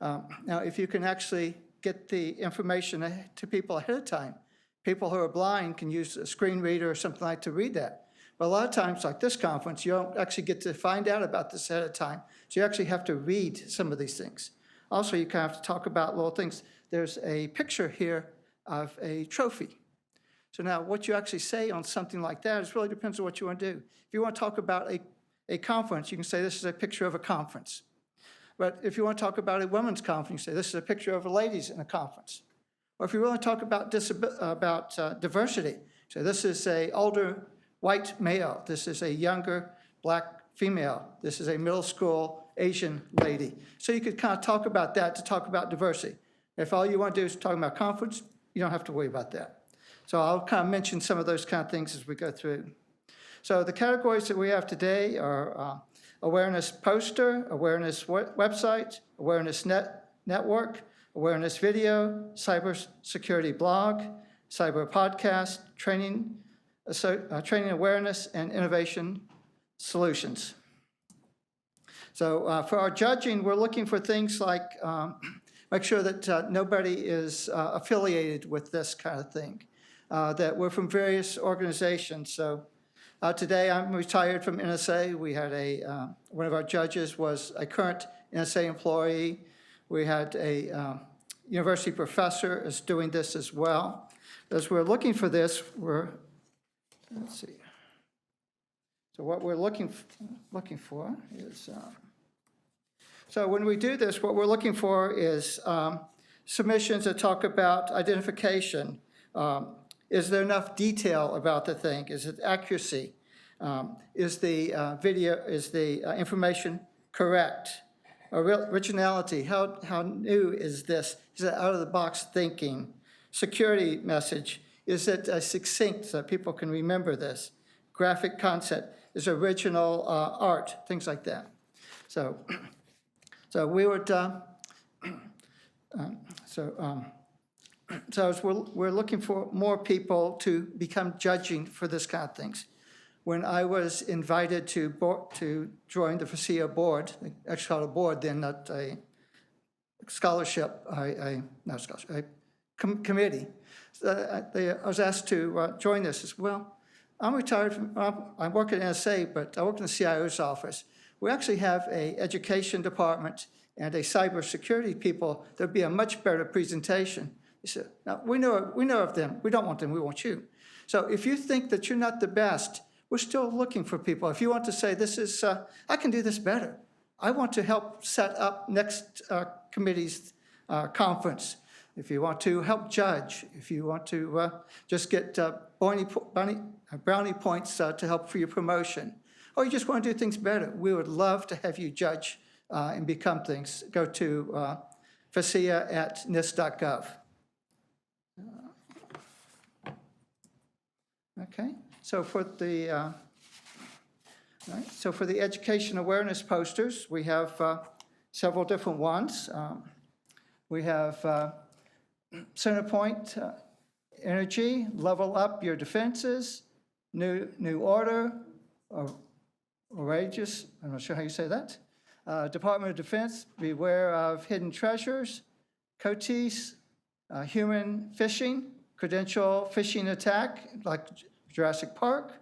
if you can actually get the information to people ahead of time, people who are blind can use a screen reader or something like to read that. But a lot of times, like this conference, you don't actually get to find out about this ahead of time. So you actually have to read some of these things. Also, you kind of have to talk about little things. There's a picture here of a trophy. So now what you actually say on something like that is really depends on what you want to do. If you want to talk about a conference, you can say this is a picture of a conference. But if you want to talk about a women's conference, you say this is a picture of a ladies in a conference. Or if you want to talk about diversity, so this is an older white male, this is a younger black female, this is a middle school Asian lady. So you could kind of talk about that to talk about diversity. If all you want to do is talk about conference, you don't have to worry about that. So I'll kind of mention some of those kind of things as we go through. So the categories that we have today are awareness poster, awareness website, awareness network, awareness video, cyber security blog, cyber podcast, training awareness, and innovation solutions. So for our judging, we're looking for things like make sure that nobody is affiliated with this kind of thing, that we're from various organizations. So today I'm retired from NSA. We had one of our judges was a current NSA employee. We had a university professor is doing this as well. As we're looking for this, let's see. So what we're looking for is, so when we do this, what we're looking for is submissions that talk about identification, Is there enough detail about the thing? Is it accuracy? Is the information correct? Originality, how new is this? Is it out-of-the-box thinking? Security message, is it succinct so people can remember this? Graphic concept, is original art, things like that. So we would, so as we're looking for more people to become judging for this kind of things. When I was invited to join the FISSEA board, actually called a board then, not a scholarship, not scholarship, a committee. I was asked to join this. I said, well, I'm retired from, I work at NSA, but I work in the CIO's office. We actually have an education department and a cybersecurity people. There'd be a much better presentation. He said, no, we know of them. We don't want them, we want you. So if you think that you're not the best, we're still looking for people. If you want to say, this is, I can do this better. I want to help set up next committee's conference. If you want to help judge, if you want to just get brownie points to help for your promotion, or you just want to do things better, we would love to have you judge and become things. Go to FISSEA@NIST.gov. Okay. So for the education awareness posters, we have several different ones. We have Centerpoint Energy, level up your defenses, new order, outrageous, I'm not sure how you say that. Department of Defense, beware of hidden treasures. COTIS, human phishing, credential phishing attack, like Jurassic Park.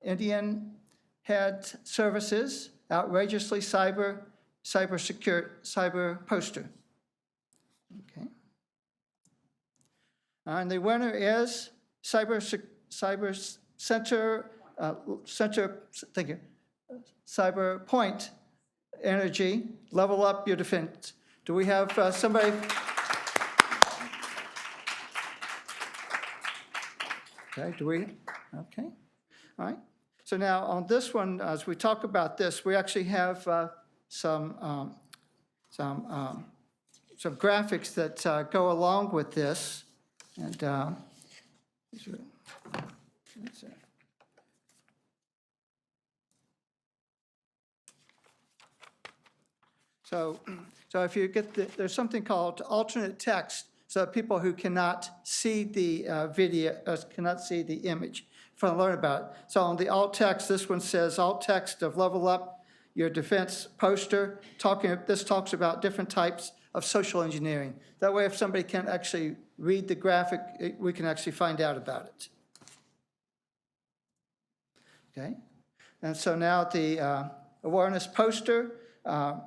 Indian Head Services, outrageously cyber poster. Okay. And the winner is Cyber Center, thank you, Cyber Point Energy, level up your defense. Do we have somebody? Okay, do we? Okay, all right. So now on this one, as we talk about this, we actually have some graphics that go along with this. And so if you get there's something called alternate text, so people who cannot see the video, cannot see the image, if I learn about it. So on the alt text, this one says alt text of level up your defense poster. This talks about different types of social engineering. That way, if somebody can't actually read the graphic, we can actually find out about it. Okay, and so now the awareness poster, the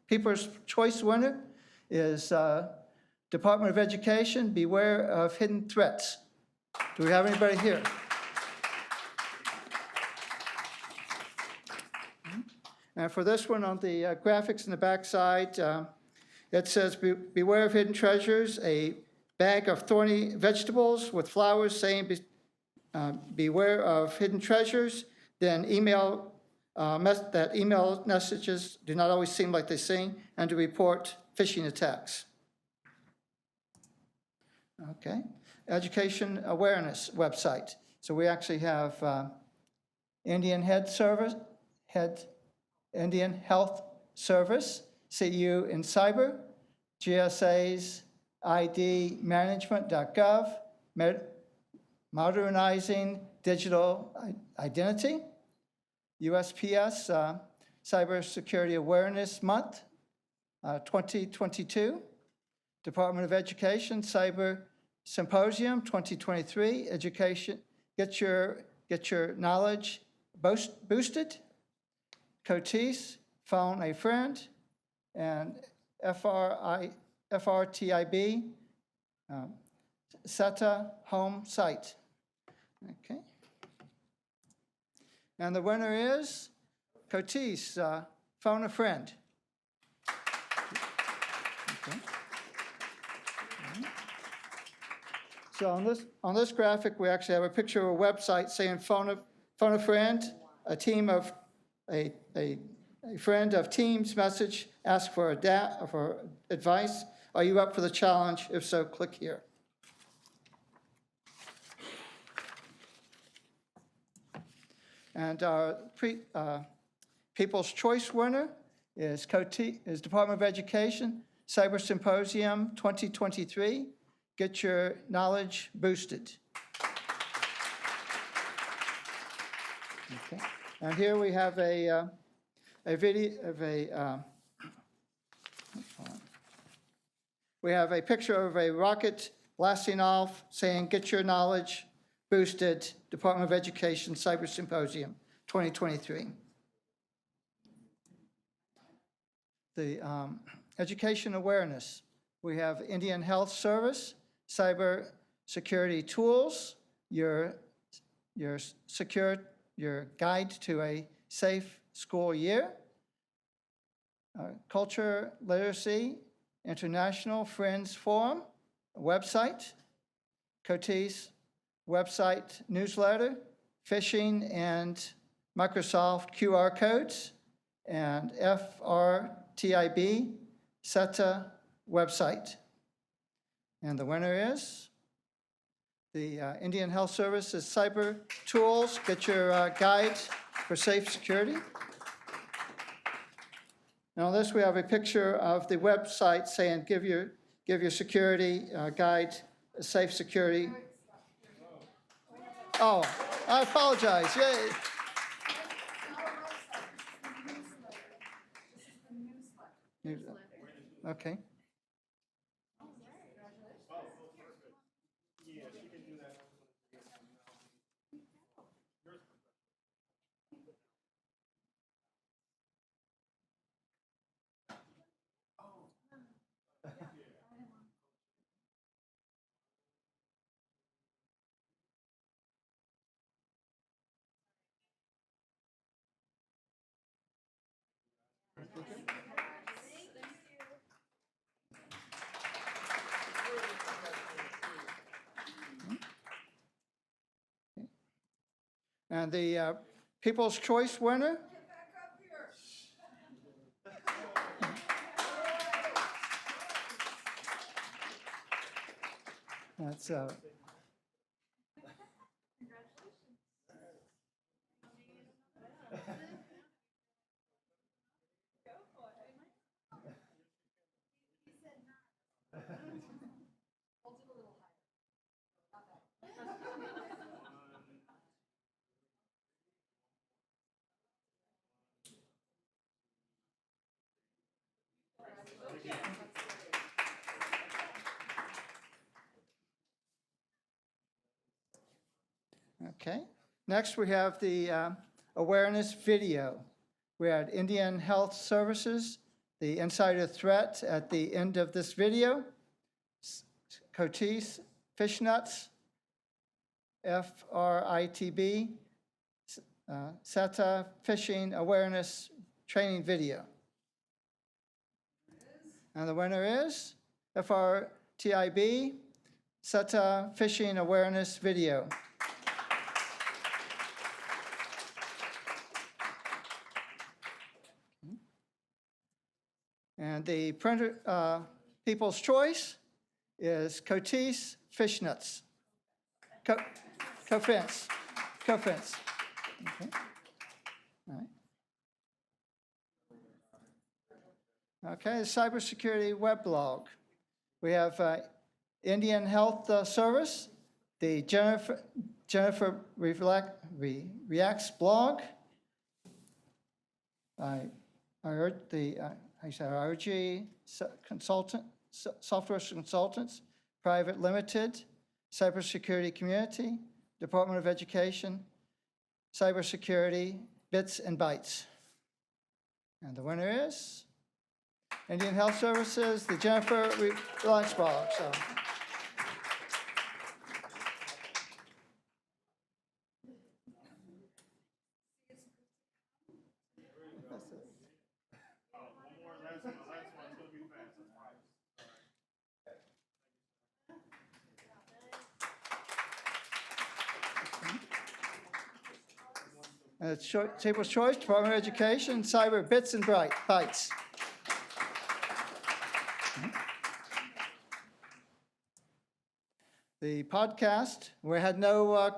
People's Choice winner is Department of Education, beware of hidden threats. Do we have anybody here? And for this one on the graphics in the backside, it says, beware of hidden treasures, a bag of thorny vegetables with flowers saying, beware of hidden treasures. Then email messages do not always seem like they seem, and to report phishing attacks. Okay, education awareness website. So we actually have Indian Head Health Service, CU in Cyber, GSA's ID management.gov, modernizing digital identity, USPS Cybersecurity Awareness Month 2022, Department of Education Cyber Symposium 2023, education, get your knowledge boosted. COTIS, phone a friend, and FRTIB, SETA home site. Okay. And the winner is COTIS, phone a friend. Okay. So on this graphic, we actually have a picture of a website saying phone a friend, a team of a friend of Teams message, ask for advice. Are you up for the challenge? If so, click here. And our People's Choice winner is Department of Education Cyber Symposium 2023. Get your knowledge boosted. Okay. And here we have a video of we have a picture of a rocket blasting off saying, get your knowledge boosted, Department of Education Cyber Symposium 2023. The education awareness. We have Indian Health Service, cyber security tools, your guide to a safe school year, culture literacy, International Friends Forum, website, Coty's website newsletter, phishing and Microsoft QR codes, and FRTIB SETA website. And the winner is the Indian Health Service's Cyber Tools. Get your guide for safe security. Now on this we have a picture of the website saying give your security guide, safe security. Oh, I apologize. Yay. Okay. And the People's Choice winner. That's okay. Next, we have the awareness video. We had Indian Health Services, the insider threat at the end of this video. Coty's Fishnuts, FRITB, SETA Phishing Awareness Training Video. And the winner is FRTIB, SETA Phishing Awareness Video. And the printer, People's Choice is Coty's Fishnuts. Co-fence. Okay. All right. Okay, the cybersecurity weblog. We have Indian Health Service, the Jennifer Reacts blog. I heard the RG consultant, software consultants, private limited, cybersecurity community, Department of Education, cybersecurity, bits and bytes. And the winner is Indian Health Services, the Jennifer Relax blog. So. People's Choice, Department of Education, Cyber Bits and Bytes. The podcast, we had no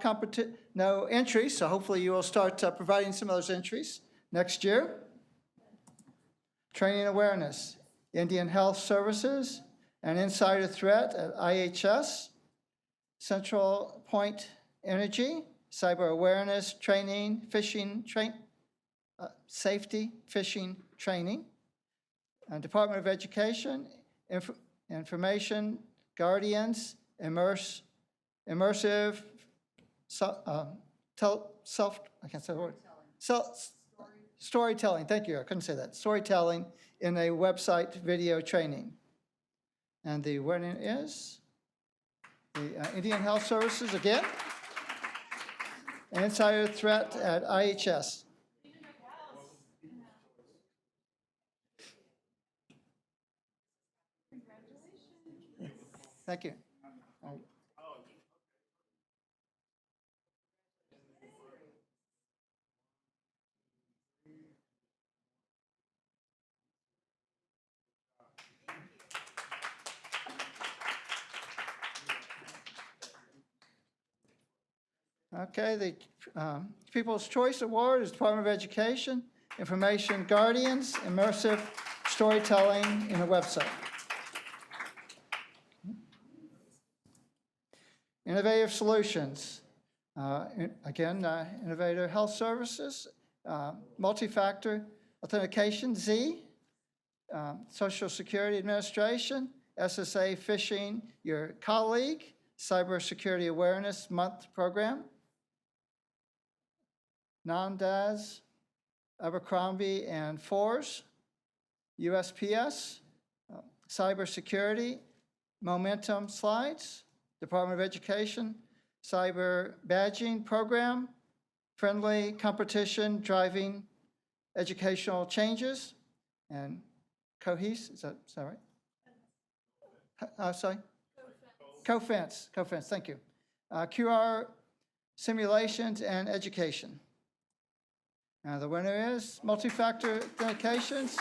no entries, so hopefully you will start providing some of those entries next year. Training awareness, Indian Health Services, an insider threat at IHS, Central Point Energy, cyber awareness training, safety phishing training, Department of Education, information guardians, immersive I can't say the word. Storytelling, thank you, I couldn't say that. Storytelling in a website video training. And the winner is the Indian Health Services again. Insider threat at IHS. Thank you. Okay, the People's Choice Award is Department of Education, Information Guardians, Immersive Storytelling in a Website. Innovative Solutions, again, Innovative Health Services, Multi-Factor Authentication, Z, Social Security Administration, SSA Phishing Your Colleague, Cybersecurity Awareness Month Program, NANDAS, Abercrombie and Forbes, USPS, Cybersecurity, Momentum Slides, Department of Education, Cyber Badging Program, Friendly Competition Driving Educational Changes, and COHESE, is that right? Sorry? CoFence, thank you. QR Simulations and Education. Now the winner is Multi-Factor Authentications.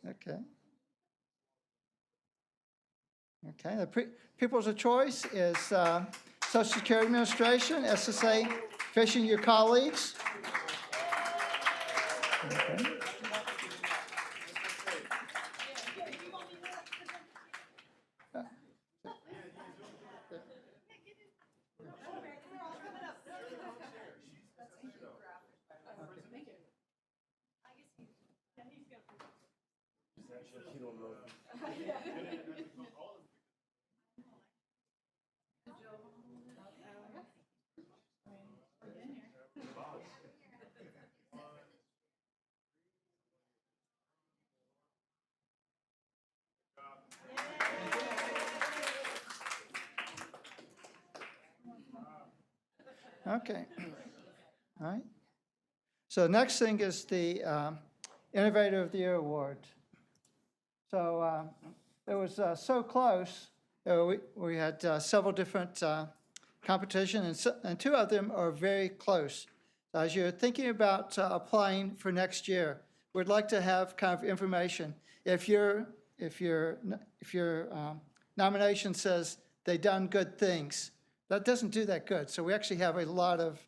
Okay. Okay, the People's Choice is Social Security Administration, SSA, Phishing Your Colleagues. Okay. Okay. All right. So the next thing is the Innovator of the Year Award. So it was so close. We had several different competitions, and two of them are very close. As you're thinking about applying for next year, we'd like to have kind of information. If your nomination says they done good things, that doesn't do that good. So we actually have a lot of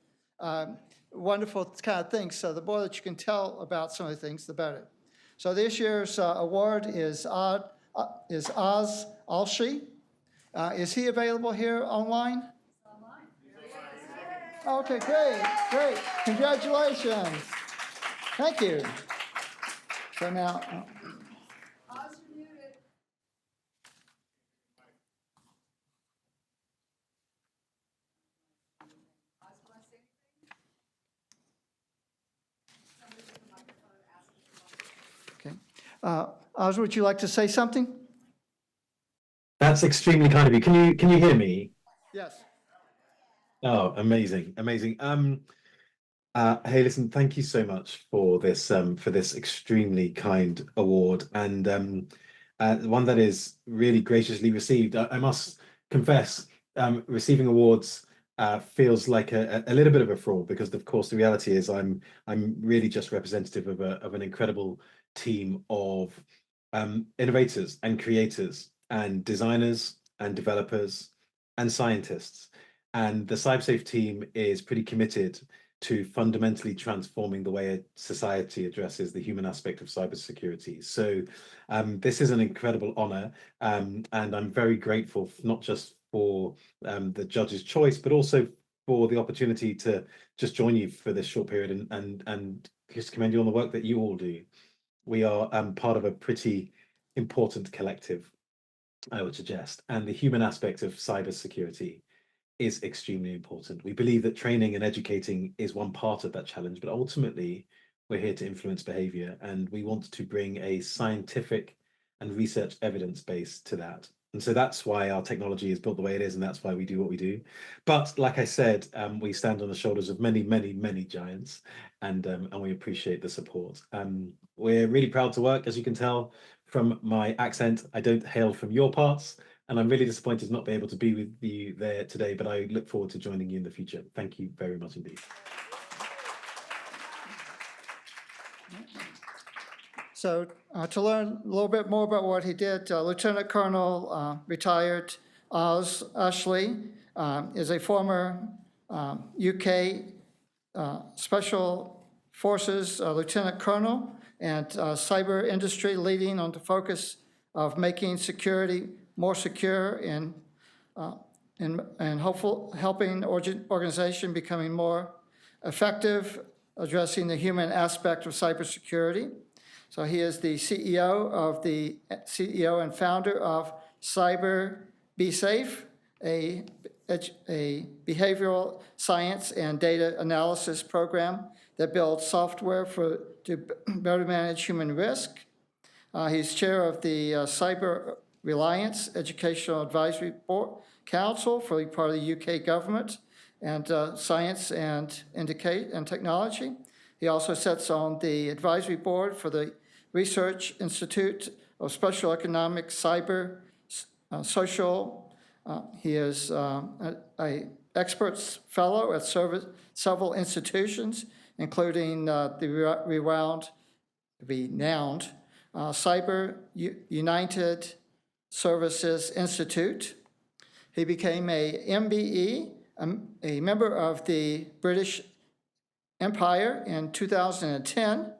wonderful kind of things. So the more that you can tell about some of the things, the better. So this year's award is Oz Alshi. Is he available here online? Okay, great. Congratulations. Thank you. So now. Okay. Oz, would you like to say something? That's extremely kind of you. Can you hear me? Yes. Oh, amazing. Hey, listen, thank you so much for this extremely kind award, and one that is really graciously received. I must confess, receiving awards feels like a little bit of a fraud, because of course the reality is I'm really just representative of an incredible team of innovators and creators and designers and developers and scientists. And the CyberSafe team is pretty committed to fundamentally transforming the way a society addresses the human aspect of cybersecurity. So this is an incredible honor, and I'm very grateful not just for the judge's choice, but also for the opportunity to just join you for this short period and just commend you on the work that you all do. We are part of a pretty important collective, I would suggest, and the human aspect of cybersecurity is extremely important. We believe that training and educating is one part of that challenge, but ultimately we're here to influence behavior, and we want to bring a scientific and research evidence base to that. And so that's why our technology is built the way it is, and that's why we do what we do. But like I said, we stand on the shoulders of many, many, many giants, and we appreciate the support. We're really proud to work, as you can tell from my accent. I don't hail from your parts, and I'm really disappointed not to be able to be with you there today, but I look forward to joining you in the future. Thank you very much indeed. So to learn a little bit more about what he did, Lieutenant Colonel retired Oz Ashley is a former UK Special Forces Lieutenant Colonel and cyber industry, leading on the focus of making security more secure and helping organization becoming more effective, addressing the human aspect of cybersecurity. So he is the CEO and founder of Cyber Be Safe, a behavioral science and data analysis program that builds software to better manage human risk. He's chair of the Cyber Reliance Educational Advisory Council for the part of the UK government and science and technology. He also sits on the advisory board for the Research Institute of Special Economic Cyber Social. He is an experts fellow at several institutions, including the renowned Cyber United Services Institute. He became a MBE, a member of the British Empire in 2010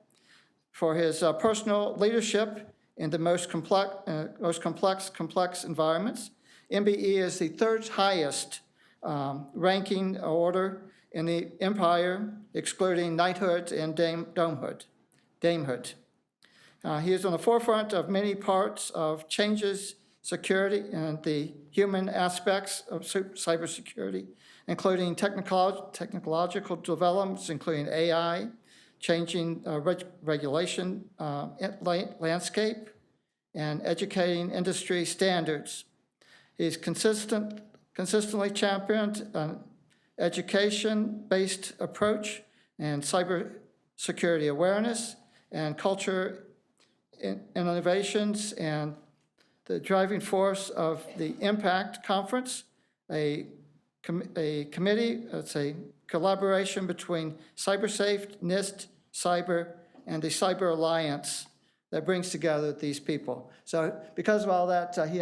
for his personal leadership in the most complex environments. MBE is the third highest ranking order in the Empire, excluding knighthood and damehood. He is on the forefront of many parts of changes security and the human aspects of cybersecurity, including technological developments, including AI, changing regulation landscape, and educating industry standards. He's consistently championed an education-based approach and cybersecurity awareness and culture innovations, and the driving force of the Impact Conference, a committee, it's a collaboration between CyberSafe, NIST, Cyber, and the Cyber Alliance that brings together these people. So because of all that, he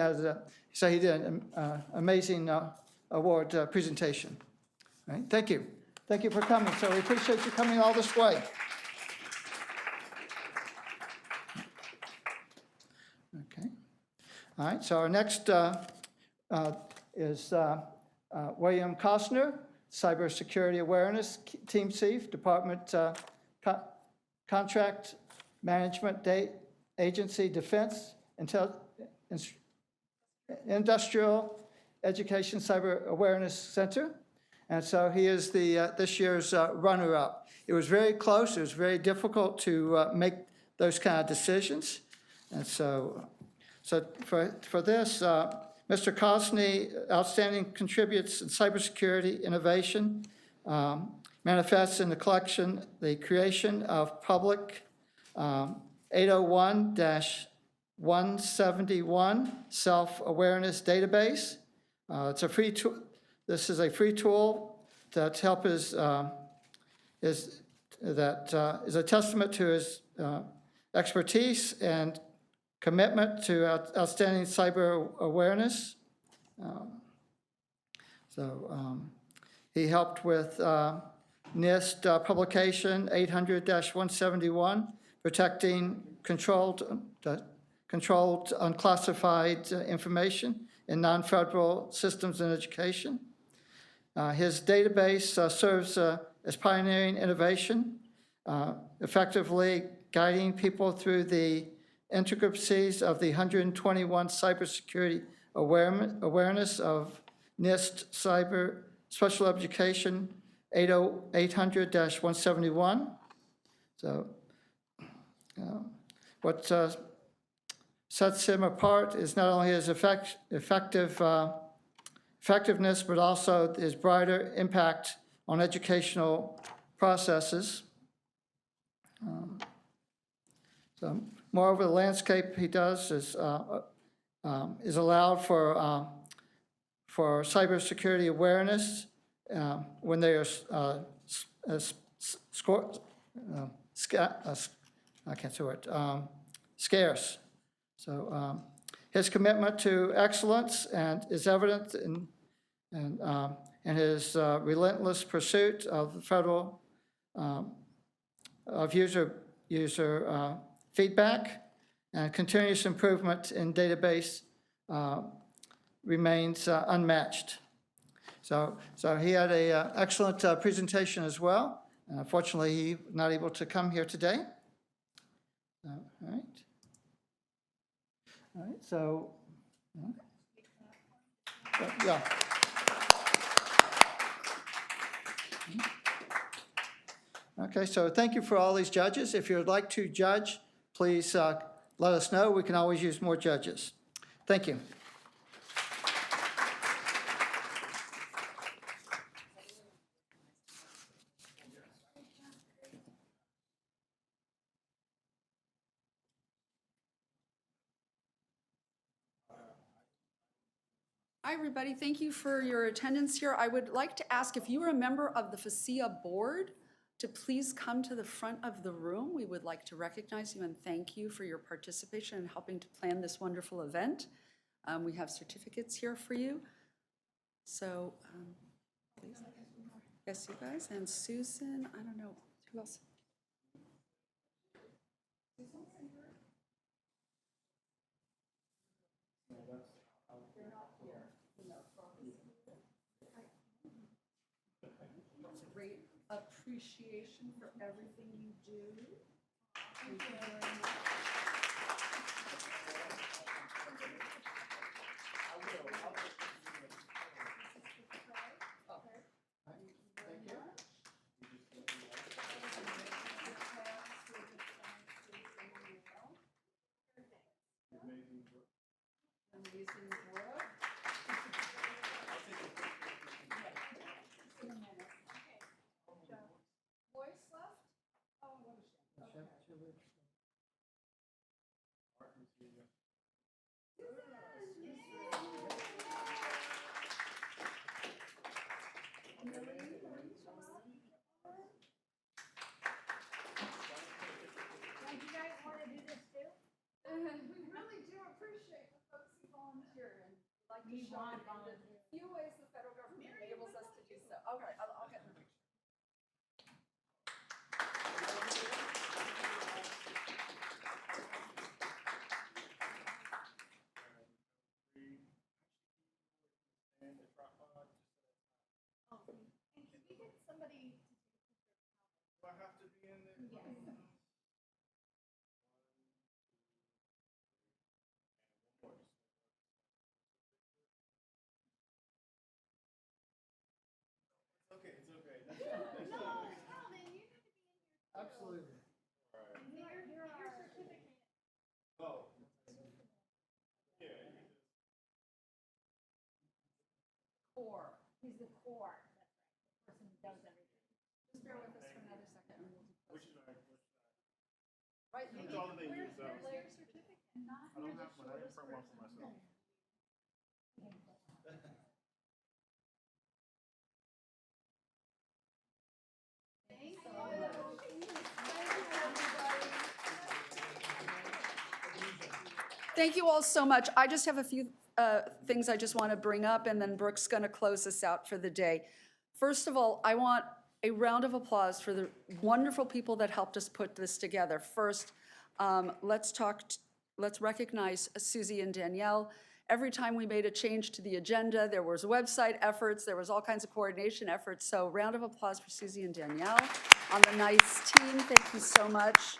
did an amazing award presentation. All right, thank you. Thank you for coming. So we appreciate you coming all this way. Okay. All right, so our next is William Costner, Cybersecurity Awareness, Team Chief, Department Contract Management Agency, Defense, Industrial Education Cyber Awareness Center. And so he is this year's runner-up. It was very close. It was very difficult to make those kind of decisions. And so for this, Mr. Costner, outstanding contributes in cybersecurity innovation. manifests in the collection, the creation of public 801-171 self-awareness database. It's a free tool. This is a free tool that is a testament to his expertise and commitment to outstanding cyber awareness. He helped with NIST publication 800-171, protecting controlled unclassified information in non-federal systems in education. His database serves as pioneering innovation, effectively guiding people through the intricacies of the 121 cybersecurity awareness of NIST Cyber Special Education 800-171. So what sets him apart is not only his effectiveness, but also his broader impact on educational processes. Moreover, the landscape he does is allowed for cybersecurity awareness when they are scarce. So his commitment to excellence is evident in his relentless pursuit of federal user feedback, and continuous improvement in database remains unmatched. So he had an excellent presentation as well. Unfortunately, he's not able to come here today. All right, so, yeah. Okay, so thank you for all these judges. If you'd like to judge, please let us know. We can always use more judges. Thank you. Hi, everybody. Thank you for your attendance here. I would like to ask if you are a member of the FISSEA board to please come to the front of the room. We would like to recognize you and thank you for your participation in helping to plan this wonderful event. We have certificates here for you. So, please. Yes, you guys. And Susan, I don't know, who else? Great appreciation for everything you do. Thank you very much. Amazing work. Voice left? Oh, what a shame. Okay. You guys want to do this too? We really do appreciate the folks who volunteer and like to show the few ways the federal government enables us to do so. Okay, I'll get in the picture. And can we get somebody to take a picture? Do I have to be in there? Yes. Okay, it's okay. No, Calvin, you need to be in here too. Absolutely. Your certificate. Oh. Yeah. Core. He's the core. That's right. The person who does everything. bear with us for another second. And we'll do Which should I? right, Which all of they use, player certificate, not I don't have one. I didn't print one for myself. Thank you all so much. I just have a few things I just want to bring up, and then Brooke's going to close us out for the day. First of all, I want a round of applause for the wonderful people that helped us put this together. First, let's recognize Susie and Danielle. Every time we made a change to the agenda, there was website efforts, there was all kinds of coordination efforts. So round of applause for Susie and Danielle on the NICE team. Thank you so much.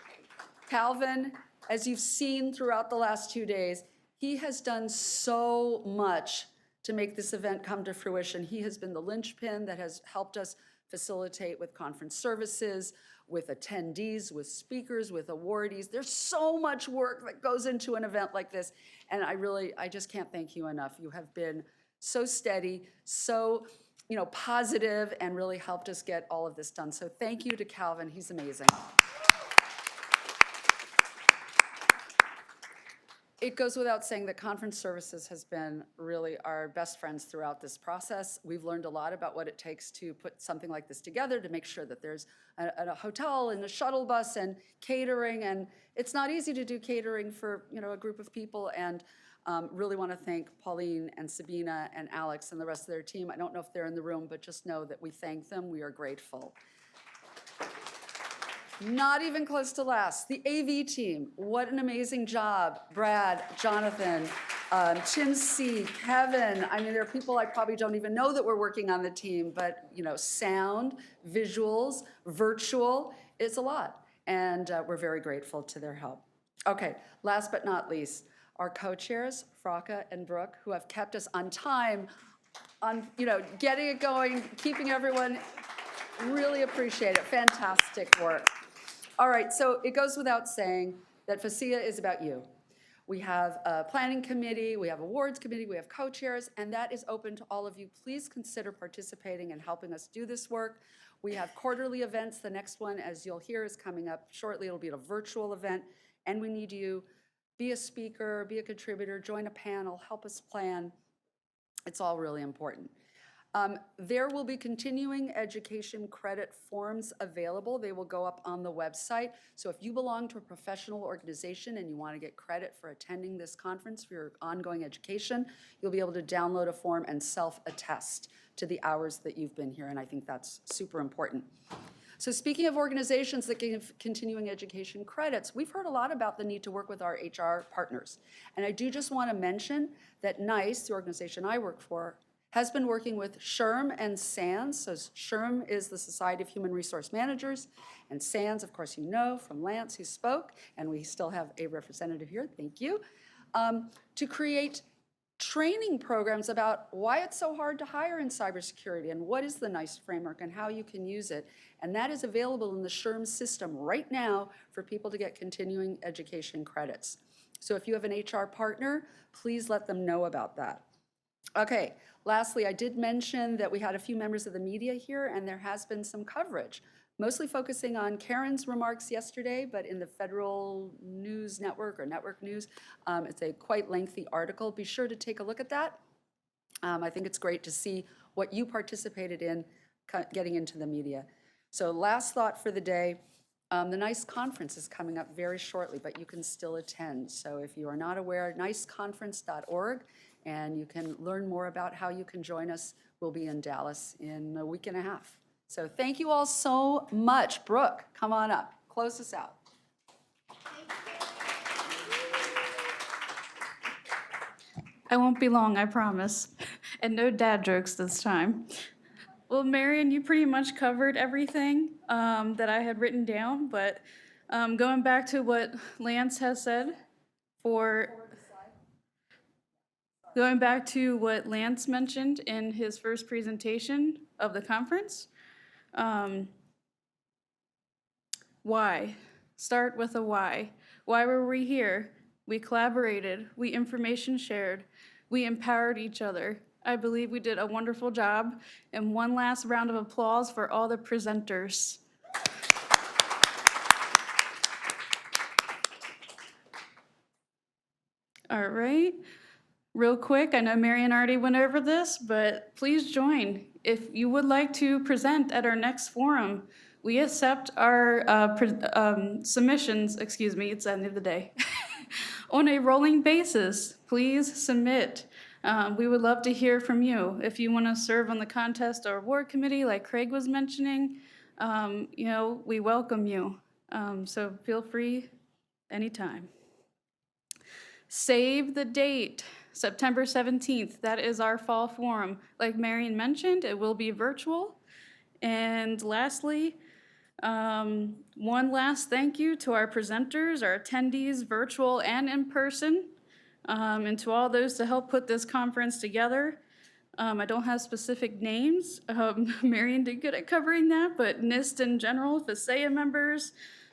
Calvin, as you've seen throughout the last 2 days, he has done so much to make this event come to fruition. He has been the linchpin that has helped us facilitate with conference services, with attendees, with speakers, with awardees. There's so much work that goes into an event like this, and I just can't thank you enough. You have been so steady, so positive, and really helped us get all of this done. So thank you to Calvin. He's amazing. It goes without saying that conference services has been really our best friends throughout this process. We've learned a lot about what it takes to put something like this together, to make sure that there's a hotel and a shuttle bus and catering. And it's not easy to do catering for a group of people. And really want to thank Pauline and Sabina and Alex and the rest of their team. I don't know if they're in the room, but just know that we thank them. We are grateful. Not even close to last, the AV team. What an amazing job. Brad, Jonathan, Tim C, Kevin. I mean, there are people I probably don't even know that were working on the team, but sound, visuals, virtual, it's a lot. And we're very grateful to their help. Okay, last but not least, our co-chairs, Fraka and Brooke, who have kept us on time, on getting it going, keeping everyone, really appreciate it. Fantastic work. All right, so it goes without saying that FISSEA is about you. We have a planning committee, we have awards committee, we have co-chairs, and that is open to all of you. Please consider participating and helping us do this work. We have quarterly events. The next one, as you'll hear, is coming up shortly. It'll be a virtual event, and we need you. Be a speaker, be a contributor, join a panel, help us plan. It's all really important. There will be continuing education credit forms available. They will go up on the website. So if you belong to a professional organization and you want to get credit for attending this conference for your ongoing education, you'll be able to download a form and self-attest to the hours that you've been here, and I think that's super important. So speaking of organizations that give continuing education credits, we've heard a lot about the need to work with our HR partners. And I do just want to mention that NICE, the organization I work for, has been working with SHRM and SANS. So SHRM is the Society of Human Resource Managers, and SANS, of course, from Lance, who spoke, and we still have a representative here, thank you, to create training programs about why it's so hard to hire in cybersecurity and what is the NICE framework and how you can use it. And that is available in the SHRM system right now for people to get continuing education credits. So if you have an HR partner, please let them know about that. Okay, lastly, I did mention that we had a few members of the media here, and there has been some coverage, mostly focusing on Karen's remarks yesterday, but in the Federal News Network or Network News, it's a quite lengthy article. Be sure to take a look at that. I think it's great to see what you participated in getting into the media. So last thought for the day, the NICE conference is coming up very shortly, but you can still attend. So if you are not aware, niceconference.org, and you can learn more about how you can join us. We'll be in Dallas in a week and a half. So thank you all so much. Brooke, come on up. Close us out. I won't be long, I promise. And no dad jokes this time. Well, Marion, you pretty much covered everything that I had written down, but going back to what Lance has said, going back to what Lance mentioned in his first presentation of the conference, why? Start with a why. Why were we here? We collaborated, we information shared, we empowered each other. I believe we did a wonderful job. And one last round of applause for all the presenters. All right. Real quick, I know Marion already went over this, but please join. If you would like to present at our next forum, we accept our submissions, excuse me, it's the end of the day, on a rolling basis. Please submit. We would love to hear from you. If you want to serve on the contest or award committee, like Craig was mentioning, you know, we welcome you. So feel free anytime. Save the date, September 17th. That is our fall forum. Like Marion mentioned, it will be virtual. And lastly, one last thank you to our presenters, our attendees, virtual and in person, and to all those to help put this conference together. I don't have specific names. Marion did good at covering that, but NIST in general, FISSEA members,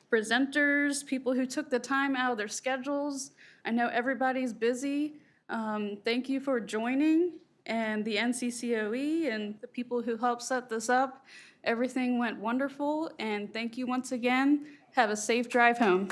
presenters, people who took the time out of their schedules. I know everybody's busy. Thank you for joining, and the NCCOE and the people who helped set this up. Everything went wonderful, and thank you once again. Have a safe drive home.